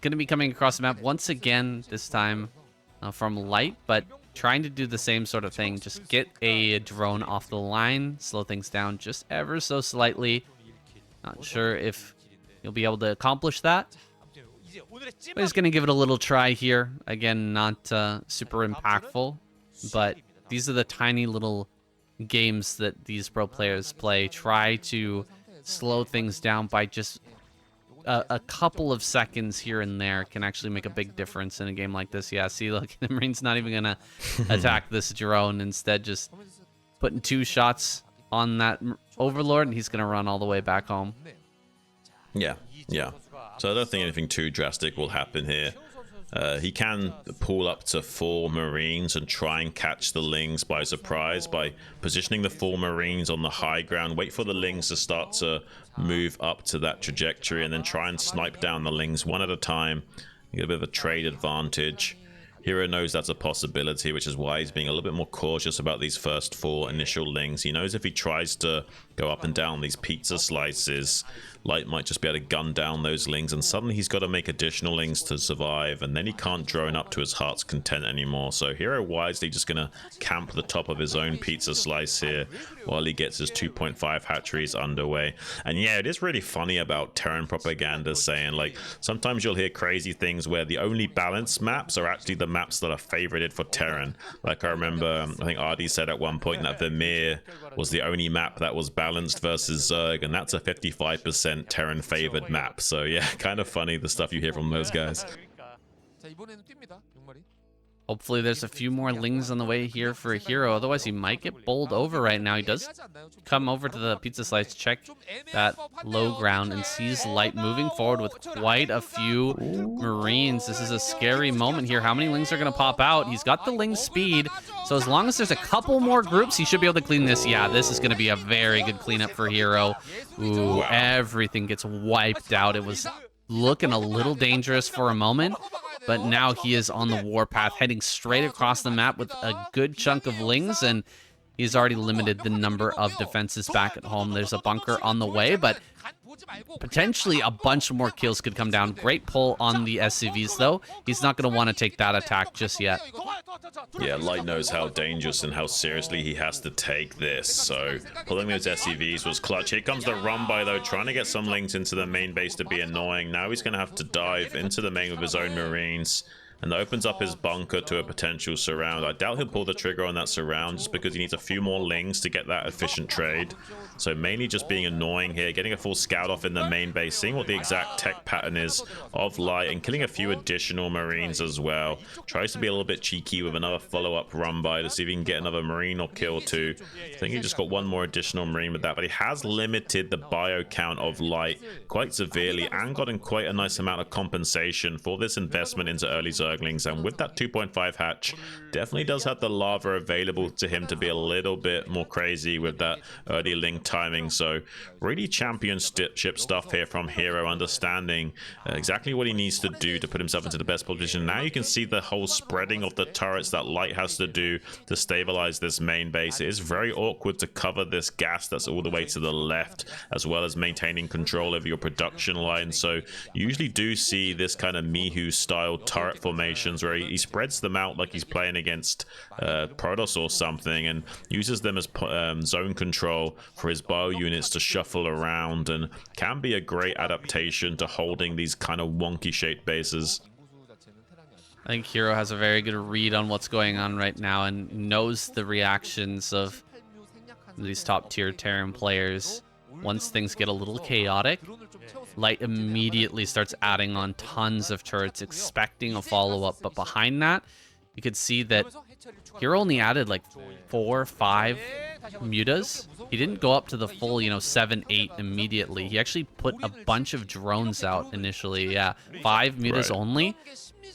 going to be coming across the map once again, this time from Light, but trying to do the same sort of thing. Just get a drone off the line, slow things down just ever so slightly. Not sure if you'll be able to accomplish that. But he's going to give it a little try here. Again, not super impactful, but these are the tiny little games that these pro players play. Try to slow things down by just a couple of seconds here and there can actually make a big difference in a game like this. Yeah, see, look, the Marine's not even going to attack this drone. Instead, just putting 2 shots on that Overlord, and he's going to run all the way back home. Yeah. So I don't think anything too drastic will happen here. He can pull up to 4 Marines and try and catch the Lings by surprise by positioning the 4 Marines on the high ground, wait for the Lings to start to move up to that trajectory, and then try and snipe down the Lings one at a time. Get a bit of a trade advantage. Hero knows that's a possibility, which is why he's being a little bit more cautious about these first 4 initial Lings. He knows if he tries to go up and down these pizza slices, Light might just be able to gun down those Lings, and suddenly he's got to make additional Lings to survive, and then he can't drone up to his heart's content anymore. So Hero wisely just going to camp the top of his own pizza slice here while he gets his 2.5 hatcheries underway. And yeah, it is really funny about Terran propaganda saying, like, sometimes you'll hear crazy things where the only balanced maps are actually the maps that are favorited for Terran. Like I remember, I think Ardi said at one point that Vermeer was the only map that was balanced versus Zerg, and that's a 55% Terran favored map. So yeah, kind of funny the stuff you hear from those guys. Hopefully there's a few more Lings on the way here for a Hero. Otherwise, he might get bowled over right now. He does come over to the pizza slice, check that low ground, and sees Light moving forward with quite a few Marines. This is a scary moment here. How many Lings are going to pop out? He's got the Ling speed, so as long as there's a couple more groups, he should be able to clean this. Yeah, this is going to be a very good cleanup for Hero. Ooh, everything gets wiped out. It was looking a little dangerous for a moment, but now he is on the warpath, heading straight across the map with a good chunk of Lings, and he's already limited the number of defenses back at home. There's a bunker on the way, but potentially a bunch more kills could come down. Great pull on the SCVs, though. He's not going to want to take that attack just yet. Yeah, Light knows how dangerous and how seriously he has to take this, so pulling those SCVs was clutch. Here comes the run by, though, trying to get some links into the main base to be annoying. Now he's going to have to dive into the main with his own Marines, and that opens up his bunker to a potential surround. I doubt he'll pull the trigger on that surround just because he needs a few more lings to get that efficient trade. So mainly just being annoying here, getting a full scout off in the main base, seeing what the exact tech pattern is of Light, and killing a few additional Marines as well. Tries to be a little bit cheeky with another follow-up run by to see if he can get another Marine or kill two. I think he just got one more additional Marine with that, but he has limited the bio count of Light quite severely and gotten quite a nice amount of compensation for this investment into early Zerglings. And with that 2.5 hatch, definitely does have the lava available to him to be a little bit more crazy with that early ling timing. So really championship stuff here from Hero, understanding exactly what he needs to do to put himself into the best position. Now you can see the whole spreading of the turrets that Light has to do to stabilize this main base. It is very awkward to cover this gas that's all the way to the left, as well as maintaining control over your production line. So you usually do see this kind of Mihu style turret formations where he spreads them out like he's playing against Protoss or something, and uses them as zone control for his bio units to shuffle around, and can be a great adaptation to holding these kind of wonky shaped bases. I think Hero has a very good read on what's going on right now and knows the reactions of these top tier Terran players. Once things get a little chaotic, Light immediately starts adding on tons of turrets, expecting a follow-up. But behind that, you could see that Hero only added like 4 or 5 mutas. He didn't go up to the full, 7, 8 immediately. He actually put a bunch of drones out initially. Yeah, 5 mutas only.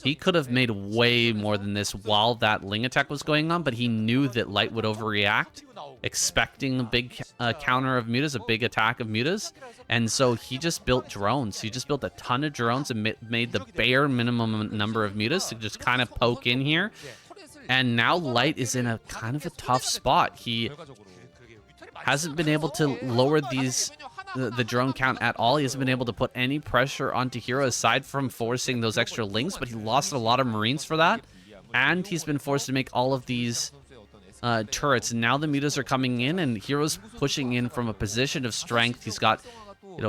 He could have made way more than this while that ling attack was going on, but he knew that Light would overreact, expecting a big counter of mutas, a big attack of mutas, and so he just built drones. He just built a ton of drones and made the bare minimum number of mutas to just kind of poke in here. And now Light is in a kind of a tough spot. He hasn't been able to lower the drone count at all. He hasn't been able to put any pressure onto Hero aside from forcing those extra links, but he lost a lot of Marines for that, and he's been forced to make all of these turrets. And now the mutas are coming in, and Hero's pushing in from a position of strength. He's got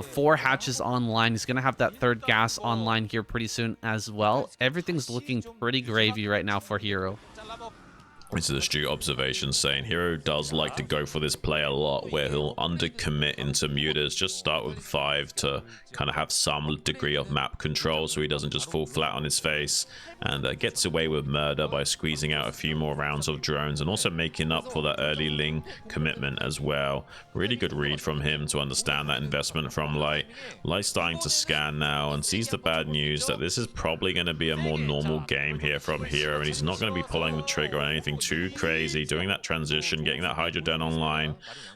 4 hatches online. He's gonna have that 3rd gas online here pretty soon as well. Everything's looking pretty gravy right now for Hero. This is astute observation saying Hero does like to go for this play a lot, where he'll undercommit into mutas, just start with 5 to kind of have some degree of map control so he doesn't just fall flat on his face, and gets away with murder by squeezing out a few more rounds of drones and also making up for that early ling commitment as well. Really good read from him to understand that investment from Light. Light's starting to scan now and sees the bad news that this is probably going to be a more normal game here from Hero, and he's not going to be pulling the trigger on anything too crazy, doing that transition, getting that Hydra Den online.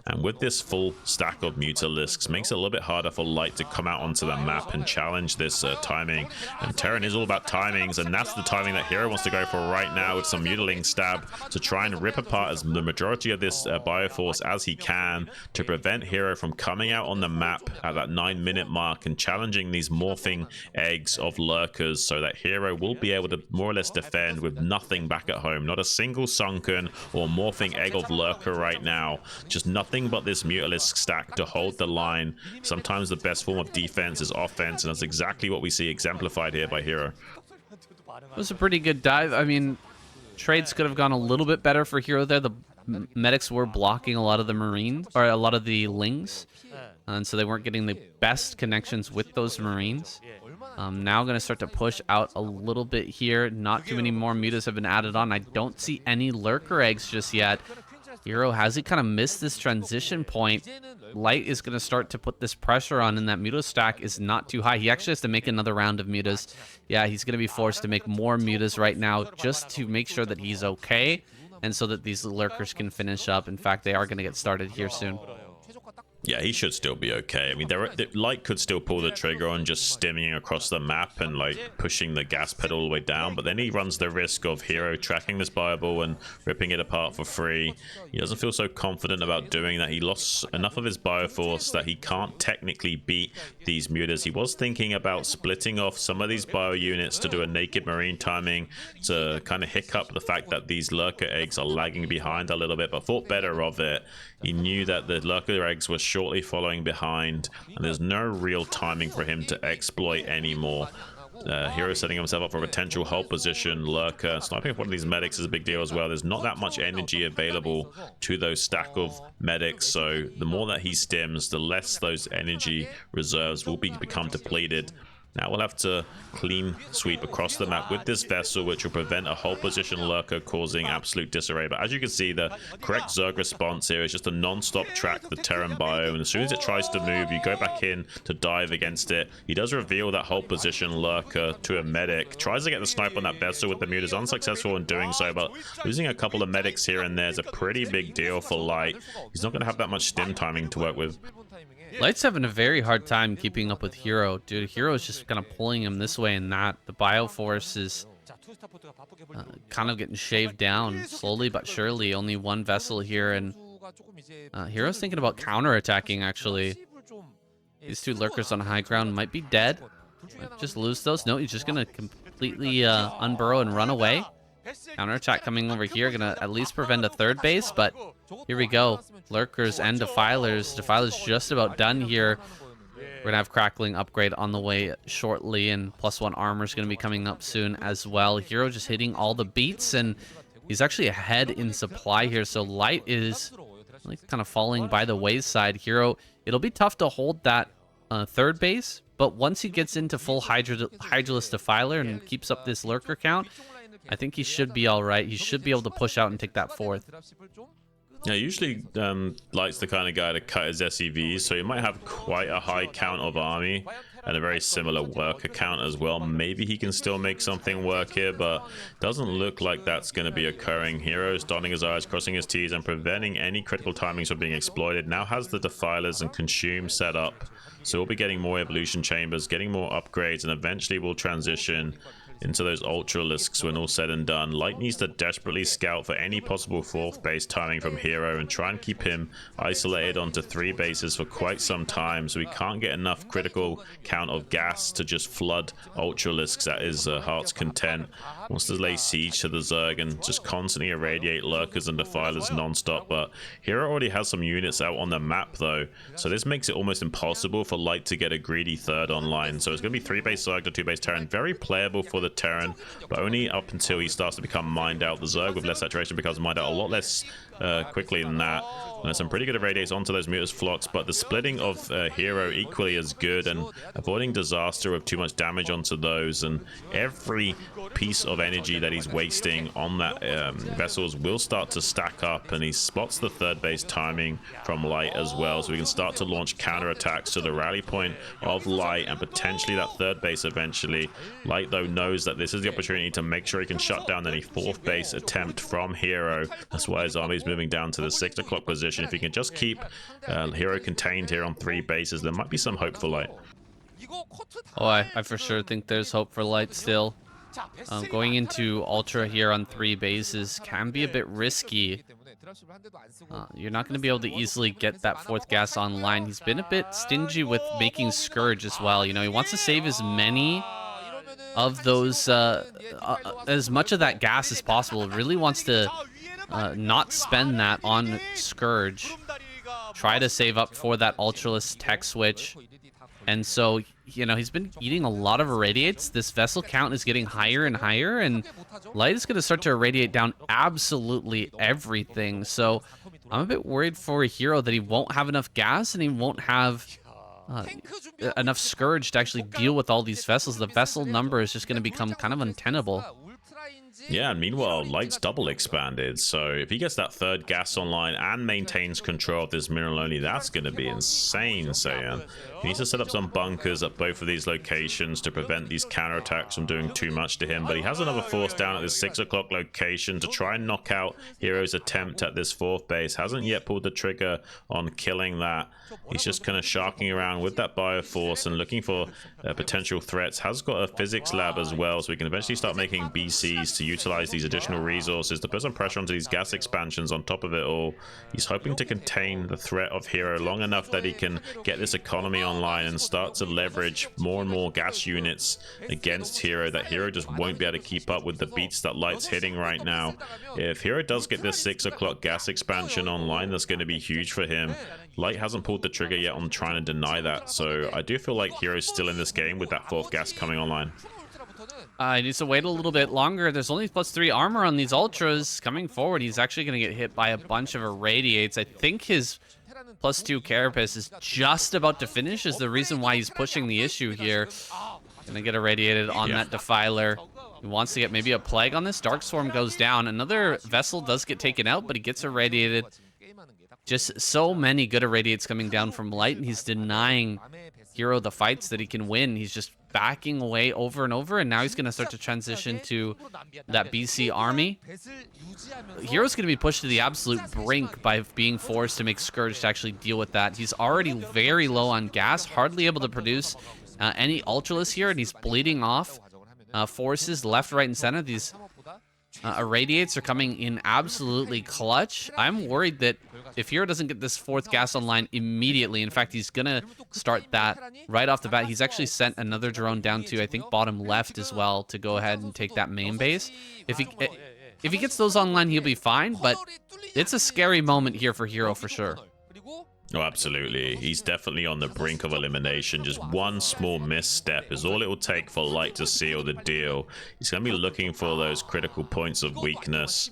And with this full stack of Mutalisks, makes it a little bit harder for Light to come out onto the map and challenge this timing. And Terran is all about timings, and that's the timing that Hero wants to go for right now, with some Mutaling stab to try and rip apart as the majority of this Bioforce as he can, to prevent Hero from coming out on the map at that 9-minute mark and challenging these morphing eggs of lurkers, so that Hero will be able to more or less defend with nothing back at home. Not a single sunken or morphing egg of lurker right now, just nothing but this Mutalisk stack to hold the line. Sometimes the best form of defense is offense, and that's exactly what we see exemplified here by Hero. It was a pretty good dive. I mean, trades could have gone a little bit better for Hero there. The medics were blocking a lot of the Marines, or a lot of the lings, and so they weren't getting the best connections with those Marines. Now going to start to push out a little bit here. Not too many more mutas have been added on. I don't see any lurker eggs just yet. Hero, has he kind of missed this transition point? Light is going to start to put this pressure on, and that muta stack is not too high. He actually has to make another round of mutas. Yeah, he's going to be forced to make more mutas right now just to make sure that he's okay, and so that these lurkers can finish up. In fact, they are going to get started here soon. Yeah, he should still be okay. I mean, Light could still pull the trigger on just stimming across the map and like pushing the gas pedal all the way down, but then he runs the risk of Hero tracking this Bible and ripping it apart for free. He doesn't feel so confident about doing that. He lost enough of his Bioforce that he can't technically beat these mutas. He was thinking about splitting off some of these bio units to do a naked marine timing to kind of hiccup the fact that these lurker eggs are lagging behind a little bit, but thought better of it. He knew that the lurker eggs were shortly following behind, and there's no real timing for him to exploit anymore. Hero setting himself up for a potential hold position. Lurker sniping up one of these medics is a big deal as well. There's not that much energy available to those stack of medics, so the more that he stims, the less those energy reserves will become depleted. Now we'll have to clean sweep across the map with this vessel, which will prevent a hold position lurker causing absolute disarray. But as you can see, the correct Zerg response here is just a non-stop track the Terran bio, and as soon as it tries to move, you go back in to dive against it. He does reveal that hold position lurker to a medic, tries to get the snipe on that vessel with the mute, is unsuccessful in doing so, but losing a couple of medics here and there is a pretty big deal for Light. He's not going to have that much stim timing to work with. Light's having a very hard time keeping up with Hero. Dude, Hero is just kind of pulling him this way and that. The Bioforce is kind of getting shaved down slowly but surely. Only one vessel here, and Hero's thinking about counterattacking, actually. These two lurkers on high ground might be dead. Might just lose those. No, he's just going to completely unburrow and run away. Counterattack coming over here, gonna at least prevent a third base, but here we go. Lurkers and Defilers. Defilers just about done here. We're gonna have Crackling upgrade on the way shortly, and +1 armor is gonna be coming up soon as well. Hero just hitting all the beats, and he's actually ahead in supply here, so Light is like kind of falling by the wayside. Hero, it'll be tough to hold that third base, but once he gets into full Hydralisk Defiler and keeps up this lurker count, I think he should be all right. He should be able to push out and take that fourth. Yeah, usually Light's the kind of guy to cut his SEVs, so he might have quite a high count of army and a very similar worker count as well. Maybe he can still make something work here, but doesn't look like that's going to be occurring. Hero's dotting his I's, crossing his T's, and preventing any critical timings from being exploited. Now has the Defilers and Consume set up, so we'll be getting more evolution chambers, getting more upgrades, and eventually we'll transition into those Ultralisks when all said and done. Light needs to desperately scout for any possible fourth base timing from Hero and try and keep him isolated onto 3 bases for quite some time, so we can't get enough critical count of gas to just flood Ultralisks at his heart's content. Wants to lay siege to the Zerg and just constantly irradiate lurkers and defilers non-stop, but Hero already has some units out on the map though, so this makes it almost impossible for Light to get a greedy third online. So it's going to be 3 base Zerg to 2 base Terran. Very playable for the Terran, but only up until he starts to become mined out. The Zerg with less saturation becomes mined out a lot less quickly than that. And there's some pretty good irradiates onto those Mutas Flocks, but the splitting of Hero equally as good, and avoiding disaster with too much damage onto those, and every piece of energy that he's wasting on that vessels will start to stack up, and he spots the third base timing from Light as well, so we can start to launch counterattacks to the rally point of Light and potentially that third base eventually. Light though knows that this is the opportunity to make sure he can shut down any fourth base attempt from Hero. That's why his army is moving down to the 6 o'clock position. If he can just keep Hero contained here on 3 bases, there might be some hope for Light. Oh, I for sure think there's hope for Light still. Going into Ultra here on 3 bases can be a bit risky. You're not going to be able to easily get that 4th gas online. He's been a bit stingy with making Scourge as well. You know, he wants to save as many of those, as much of that gas as possible. Really wants to not spend that on Scourge. Try to save up for that Ultralist tech switch. And so, you know, he's been eating a lot of irradiates. This vessel count is getting higher and higher, and Light is going to start to irradiate down absolutely everything. So I'm a bit worried for a Hero that he won't have enough gas and he won't have enough Scourge to actually deal with all these vessels. The vessel number is just going to become kind of untenable. Yeah, and meanwhile, Light's double expanded, so if he gets that third gas online and maintains control of this mineral only, that's going to be insane, Saiyan. He needs to set up some bunkers at both of these locations to prevent these counterattacks from doing too much to him, but he has another force down at this 6 o'clock location to try and knock out Hero's attempt at this fourth base. Hasn't yet pulled the trigger on killing that. He's just kind of sharking around with that bioforce and looking for potential threats. Has got a physics lab as well, so we can eventually start making BCs to utilize these additional resources to put some pressure onto these gas expansions on top of it all. He's hoping to contain the threat of Hero long enough that he can get this economy online and start to leverage more and more gas units against Hero, that Hero just won't be able to keep up with the beats that Light's hitting right now. If Hero does get this 6 o'clock gas expansion online, that's going to be huge for him. Light hasn't pulled the trigger yet on trying to deny that, so I do feel like Hero's still in this game with that fourth gas coming online. He needs to wait a little bit longer. There's only +3 armor on these ultras coming forward. He's actually going to get hit by a bunch of irradiates. I think his +2 carapace is just about to finish, is the reason why he's pushing the issue here. Gonna get irradiated on that defiler. He wants to get maybe a plague on this. Dark Swarm goes down. Another vessel does get taken out, but he gets irradiated. Just so many good irradiates coming down from Light, and he's denying Hero the fights that he can win. He's just backing away over and over, and now he's going to start to transition to that BC army. Hero's going to be pushed to the absolute brink by being forced to make Scourge to actually deal with that. He's already very low on gas, hardly able to produce any Ultralisk here, and he's bleeding off forces left, right, and center. These irradiates are coming in absolutely clutch. I'm worried that if Hero doesn't get this fourth gas online immediately, in fact, he's going to start that right off the bat. He's actually sent another drone down to, I think, bottom left as well to go ahead and take that main base. If he gets those online, he'll be fine, but it's a scary moment here for Hero for sure. Oh, absolutely. He's definitely on the brink of elimination. Just one small misstep is all it will take for Light to seal the deal. He's going to be looking for those critical points of weakness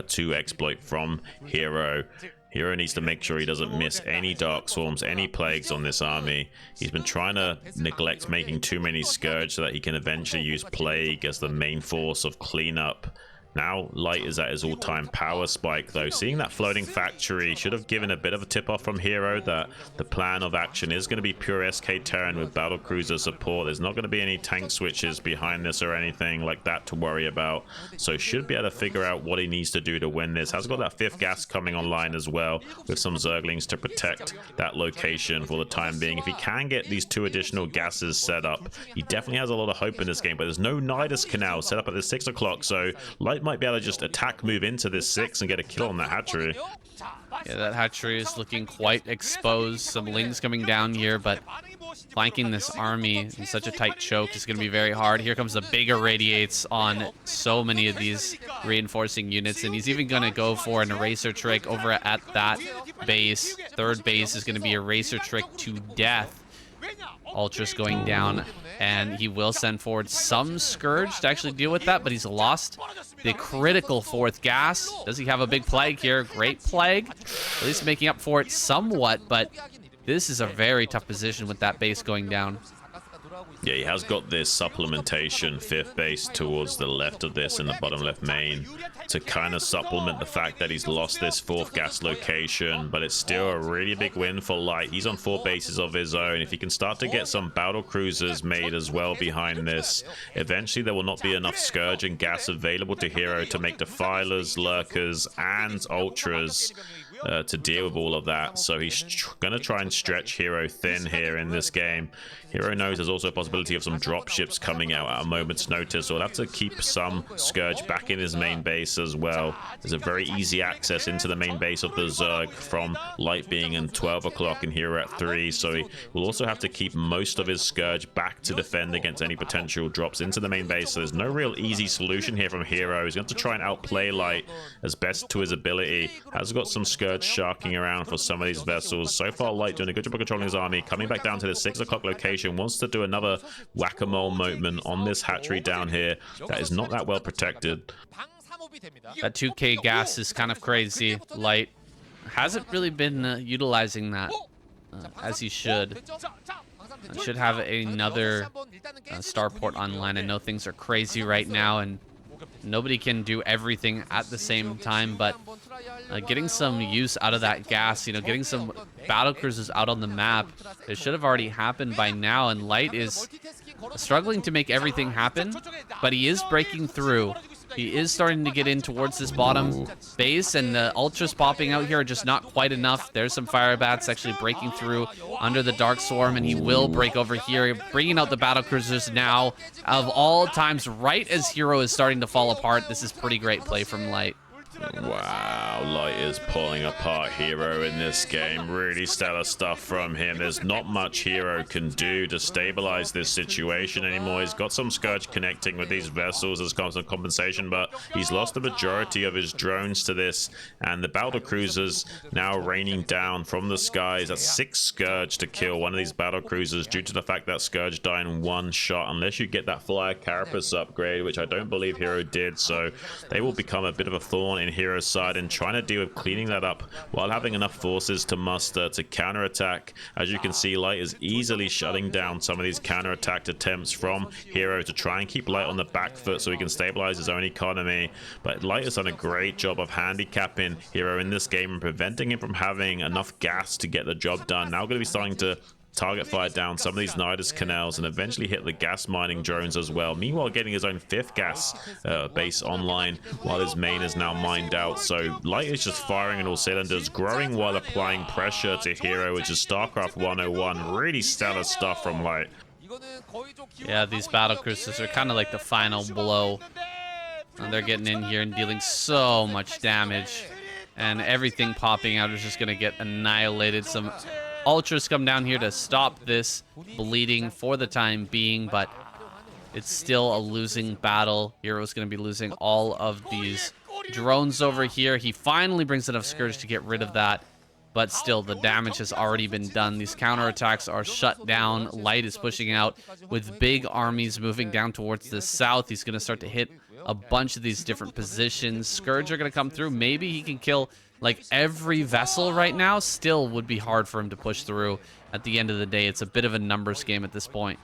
to exploit from Hero. Hero needs to make sure he doesn't miss any Dark Swarms, any Plagues on this army. He's been trying to neglect making too many Scourge so that he can eventually use Plague as the main force of cleanup. Now, Light is at his all-time power spike, though. Seeing that floating factory should have given a bit of a tip-off from Hero that the plan of action is going to be pure SK Terran with battlecruiser support. There's not going to be any tank switches behind this or anything like that to worry about. So should be able to figure out what he needs to do to win this. Has got that fifth gas coming online as well, with some Zerglings to protect that location for the time being. If he can get these 2 additional gases set up, he definitely has a lot of hope in this game. But there's no Nidus Canal set up at this 6 o'clock, so Light might be able to just attack move into this 6 and get a kill on that hatchery. Yeah, that hatchery is looking quite exposed. Some Lings coming down here, but flanking this army in such a tight choke is going to be very hard. Here comes the big irradiates on so many of these reinforcing units, and he's even going to go for an eraser trick over at that base. Third base is going to be eraser trick to death. Ultras going down, and he will send forward some Scourge to actually deal with that, but he's lost the critical fourth gas. Does he have a big Plague here? Great Plague. At least making up for it somewhat, but this is a very tough position with that base going down. Yeah, he has got this supplementation 5th base towards the left of this in the bottom left main to kind of supplement the fact that he's lost this 4th gas location, but it's still a really big win for Light. He's on 4 bases of his own. If he can start to get some battle cruisers made as well behind this, eventually there will not be enough Scourge and gas available to Hero to make Defilers, Lurkers, and Ultras to deal with all of that. So he's going to try and stretch Hero thin here in this game. Hero knows there's also a possibility of some dropships coming out at a moment's notice, so he'll have to keep some Scourge back in his main base as well. There's a very easy access into the main base of the Zerg from Light being in 12 o'clock and Hero at 3, so he will also have to keep most of his Scourge back to defend against any potential drops into the main base. So there's no real easy solution here from Hero. He's going to try and outplay Light as best to his ability. Has got some Scourge sharking around for some of these vessels. So far, Light doing a good job of controlling his army. Coming back down to the 6 o'clock location, wants to do another whack-a-mole moment on this hatchery down here that is not that well protected. That 2k gas is kind of crazy. Light hasn't really been utilizing that as he should. Should have another starport online. I know things are crazy right now, and Nobody can do everything at the same time, but getting some use out of that gas, you know, getting some battle cruisers out on the map, it should have already happened by now, and Light is struggling to make everything happen, but he is breaking through. He is starting to get in towards this bottom base, and the ultras popping out here are just not quite enough. There's some fire bats actually breaking through under the Dark Swarm, and he will break over here, bringing out the battle cruisers now. Of all times, right as Hero is starting to fall apart, this is pretty great play from Light. Wow, Light is pulling apart Hero in this game. Really stellar stuff from him. There's not much Hero can do to stabilize this situation anymore. He's got some Scourge connecting with these vessels as constant compensation, but he's lost the majority of his drones to this, and the battle cruisers now raining down from the skies. That's 6 Scourge to kill one of these battle cruisers due to the fact that Scourge die in one shot, unless you get that Flyer Carapace upgrade, which I don't believe Hero did, so they will become a bit of a thorn in Hero's side, and trying to deal with cleaning that up while having enough forces to muster to counterattack. As you can see, Light is easily shutting down some of these counterattack attempts from Hero to try and keep Light on the back foot so he can stabilize his own economy. But Light has done a great job of handicapping Hero in this game and preventing him from having enough gas to get the job done. Now going to be starting to target fire down some of these Nidus canals and eventually hit the gas mining drones as well. Meanwhile, getting his own 5th gas base online while his main is now mined out. So Light is just firing on all cylinders, growing while applying pressure to Hero, which is Starcraft 101. Really stellar stuff from Light. Yeah, these battle cruisers are kind of like the final blow. They're getting in here and dealing so much damage, and everything popping out is just going to get annihilated. Some ultras come down here to stop this bleeding for the time being, but it's still a losing battle. Hero's going to be losing all of these drones over here. He finally brings enough Scourge to get rid of that, but still the damage has already been done. These counterattacks are shut down. Light is pushing out with big armies moving down towards the south. He's going to start to hit a bunch of these different positions. Scourge are going to come through. Maybe he can kill like every vessel right now. Still would be hard for him to push through. At the end of the day, it's a bit of a numbers game at this point.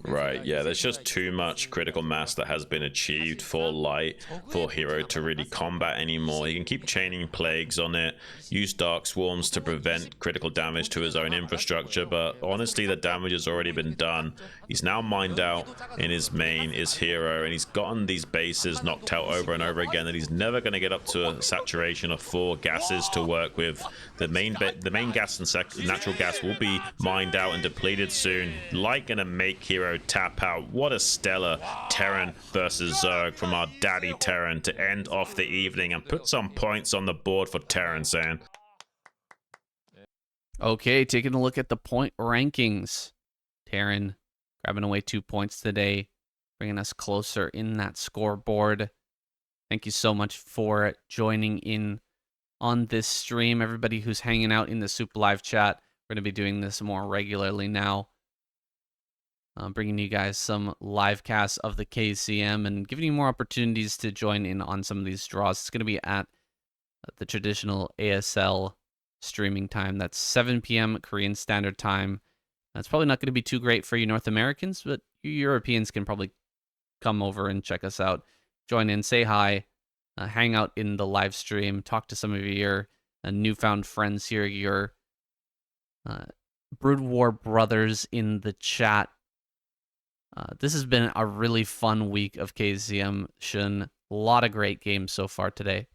Right, yeah, there's just too much critical mass that has been achieved for Light for Hero to really combat anymore. He can keep chaining plagues on it, use Dark Swarms to prevent critical damage to his own infrastructure, but honestly the damage has already been done. He's now mined out in his main, his Hero, and he's gotten these bases knocked out over and over again, and he's never going to get up to a saturation of 4 gases to work with. The main gas and natural gas will be mined out and depleted soon. Light going to make Hero tap out. What a stellar Terran versus Zerg from our daddy Terran to end off the evening and put some points on the board for Terran, San. Okay, taking a look at the point rankings. Terran grabbing away 2 points today, bringing us closer in that scoreboard. Thank you so much for joining in on this stream. Everybody who's hanging out in the Super Live chat, we're going to be doing this more regularly now. Bringing you guys some live casts of the KCM and giving you more opportunities to join in on some of these draws. It's going to be at the traditional ASL streaming time. That's 7 p.m. Korean Standard Time. That's probably not going to be too great for you North Americans, but you Europeans can probably come over and check us out. Join in, say hi, hang out in the live stream, talk to some of your newfound friends here, your Broodwar brothers in the chat. This has been a really fun week of KCM, Shun. A lot of great games so far today.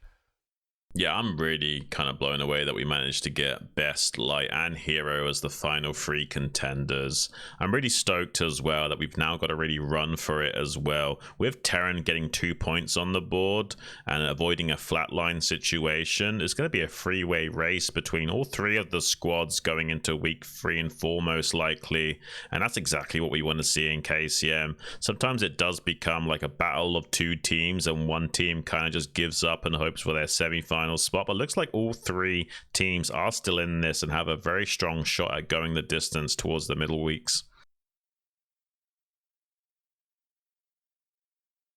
Yeah, I'm really kind of blown away that we managed to get Best, Light, and Hero as the final 3 contenders. I'm really stoked as well that we've now got to really run for it as well. With Terran getting 2 points on the board and avoiding a flatline situation, it's going to be a 3-way race between all 3 of the squads going into week 3 and 4 most likely. And that's exactly what we want to see in KCM. Sometimes it does become like a battle of 2 teams and one team kind of just gives up and hopes for their semi-final spot, but looks like all 3 teams are still in this and have a very strong shot at going the distance towards the middle weeks.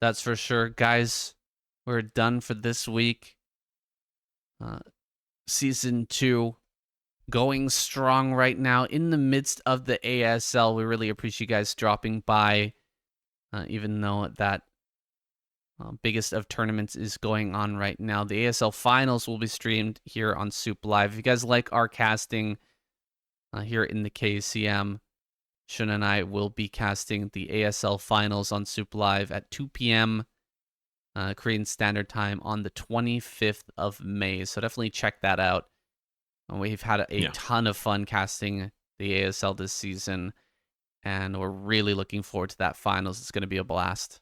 That's for sure. Guys, we're done for this week. Season 2 going strong right now in the midst of the ASL. We really appreciate you guys dropping by, even though that biggest of tournaments is going on right now. The ASL finals will be streamed here on Soup Live. If you guys like our casting here in the KCM, Shun and I will be casting the ASL finals on Soup Live at 2 p.m. Korean Standard Time on the 25th of May. So definitely check that out. We've had a ton of fun casting the ASL this season, and we're really looking forward to that finals. It's going to be a blast.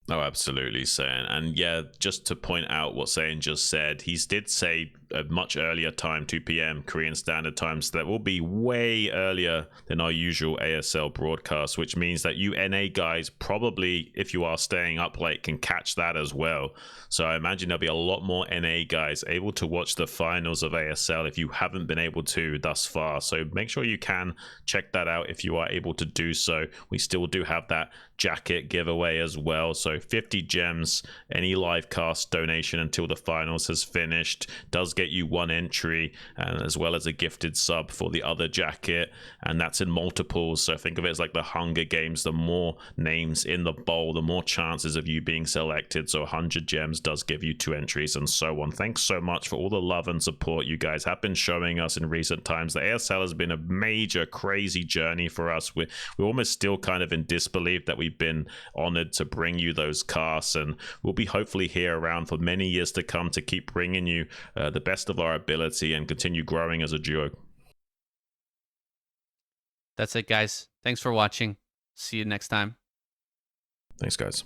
Oh, absolutely, Sayan. And yeah, just to point out what Sayan just said, he did say a much earlier time, 2 p.m. Korean Standard Time, so that will be way earlier than our usual ASL broadcast, which means that you NA guys probably, if you are staying up late, can catch that as well. So I imagine there'll be a lot more NA guys able to watch the finals of ASL if you haven't been able to thus far. So make sure you can check that out if you are able to do so. We still do have that jacket giveaway as well. So 50 gems, any live cast donation until the finals has finished does get you 1 entry, and as well as a gifted sub for the other jacket, and that's in multiples. So think of it as like the Hunger Games. The more names in the bowl, the more chances of you being selected. So 100 gems does give you 2 entries and so on. Thanks so much for all the love and support you guys have been showing us in recent times. The ASL has been a major crazy journey for us. We're almost still kind of in disbelief that we've been honored to bring you those casts, and we'll be hopefully here around for many years to come to keep bringing you the best of our ability and continue growing as a duo. That's it, guys. Thanks for watching. See you next time. Thanks, guys.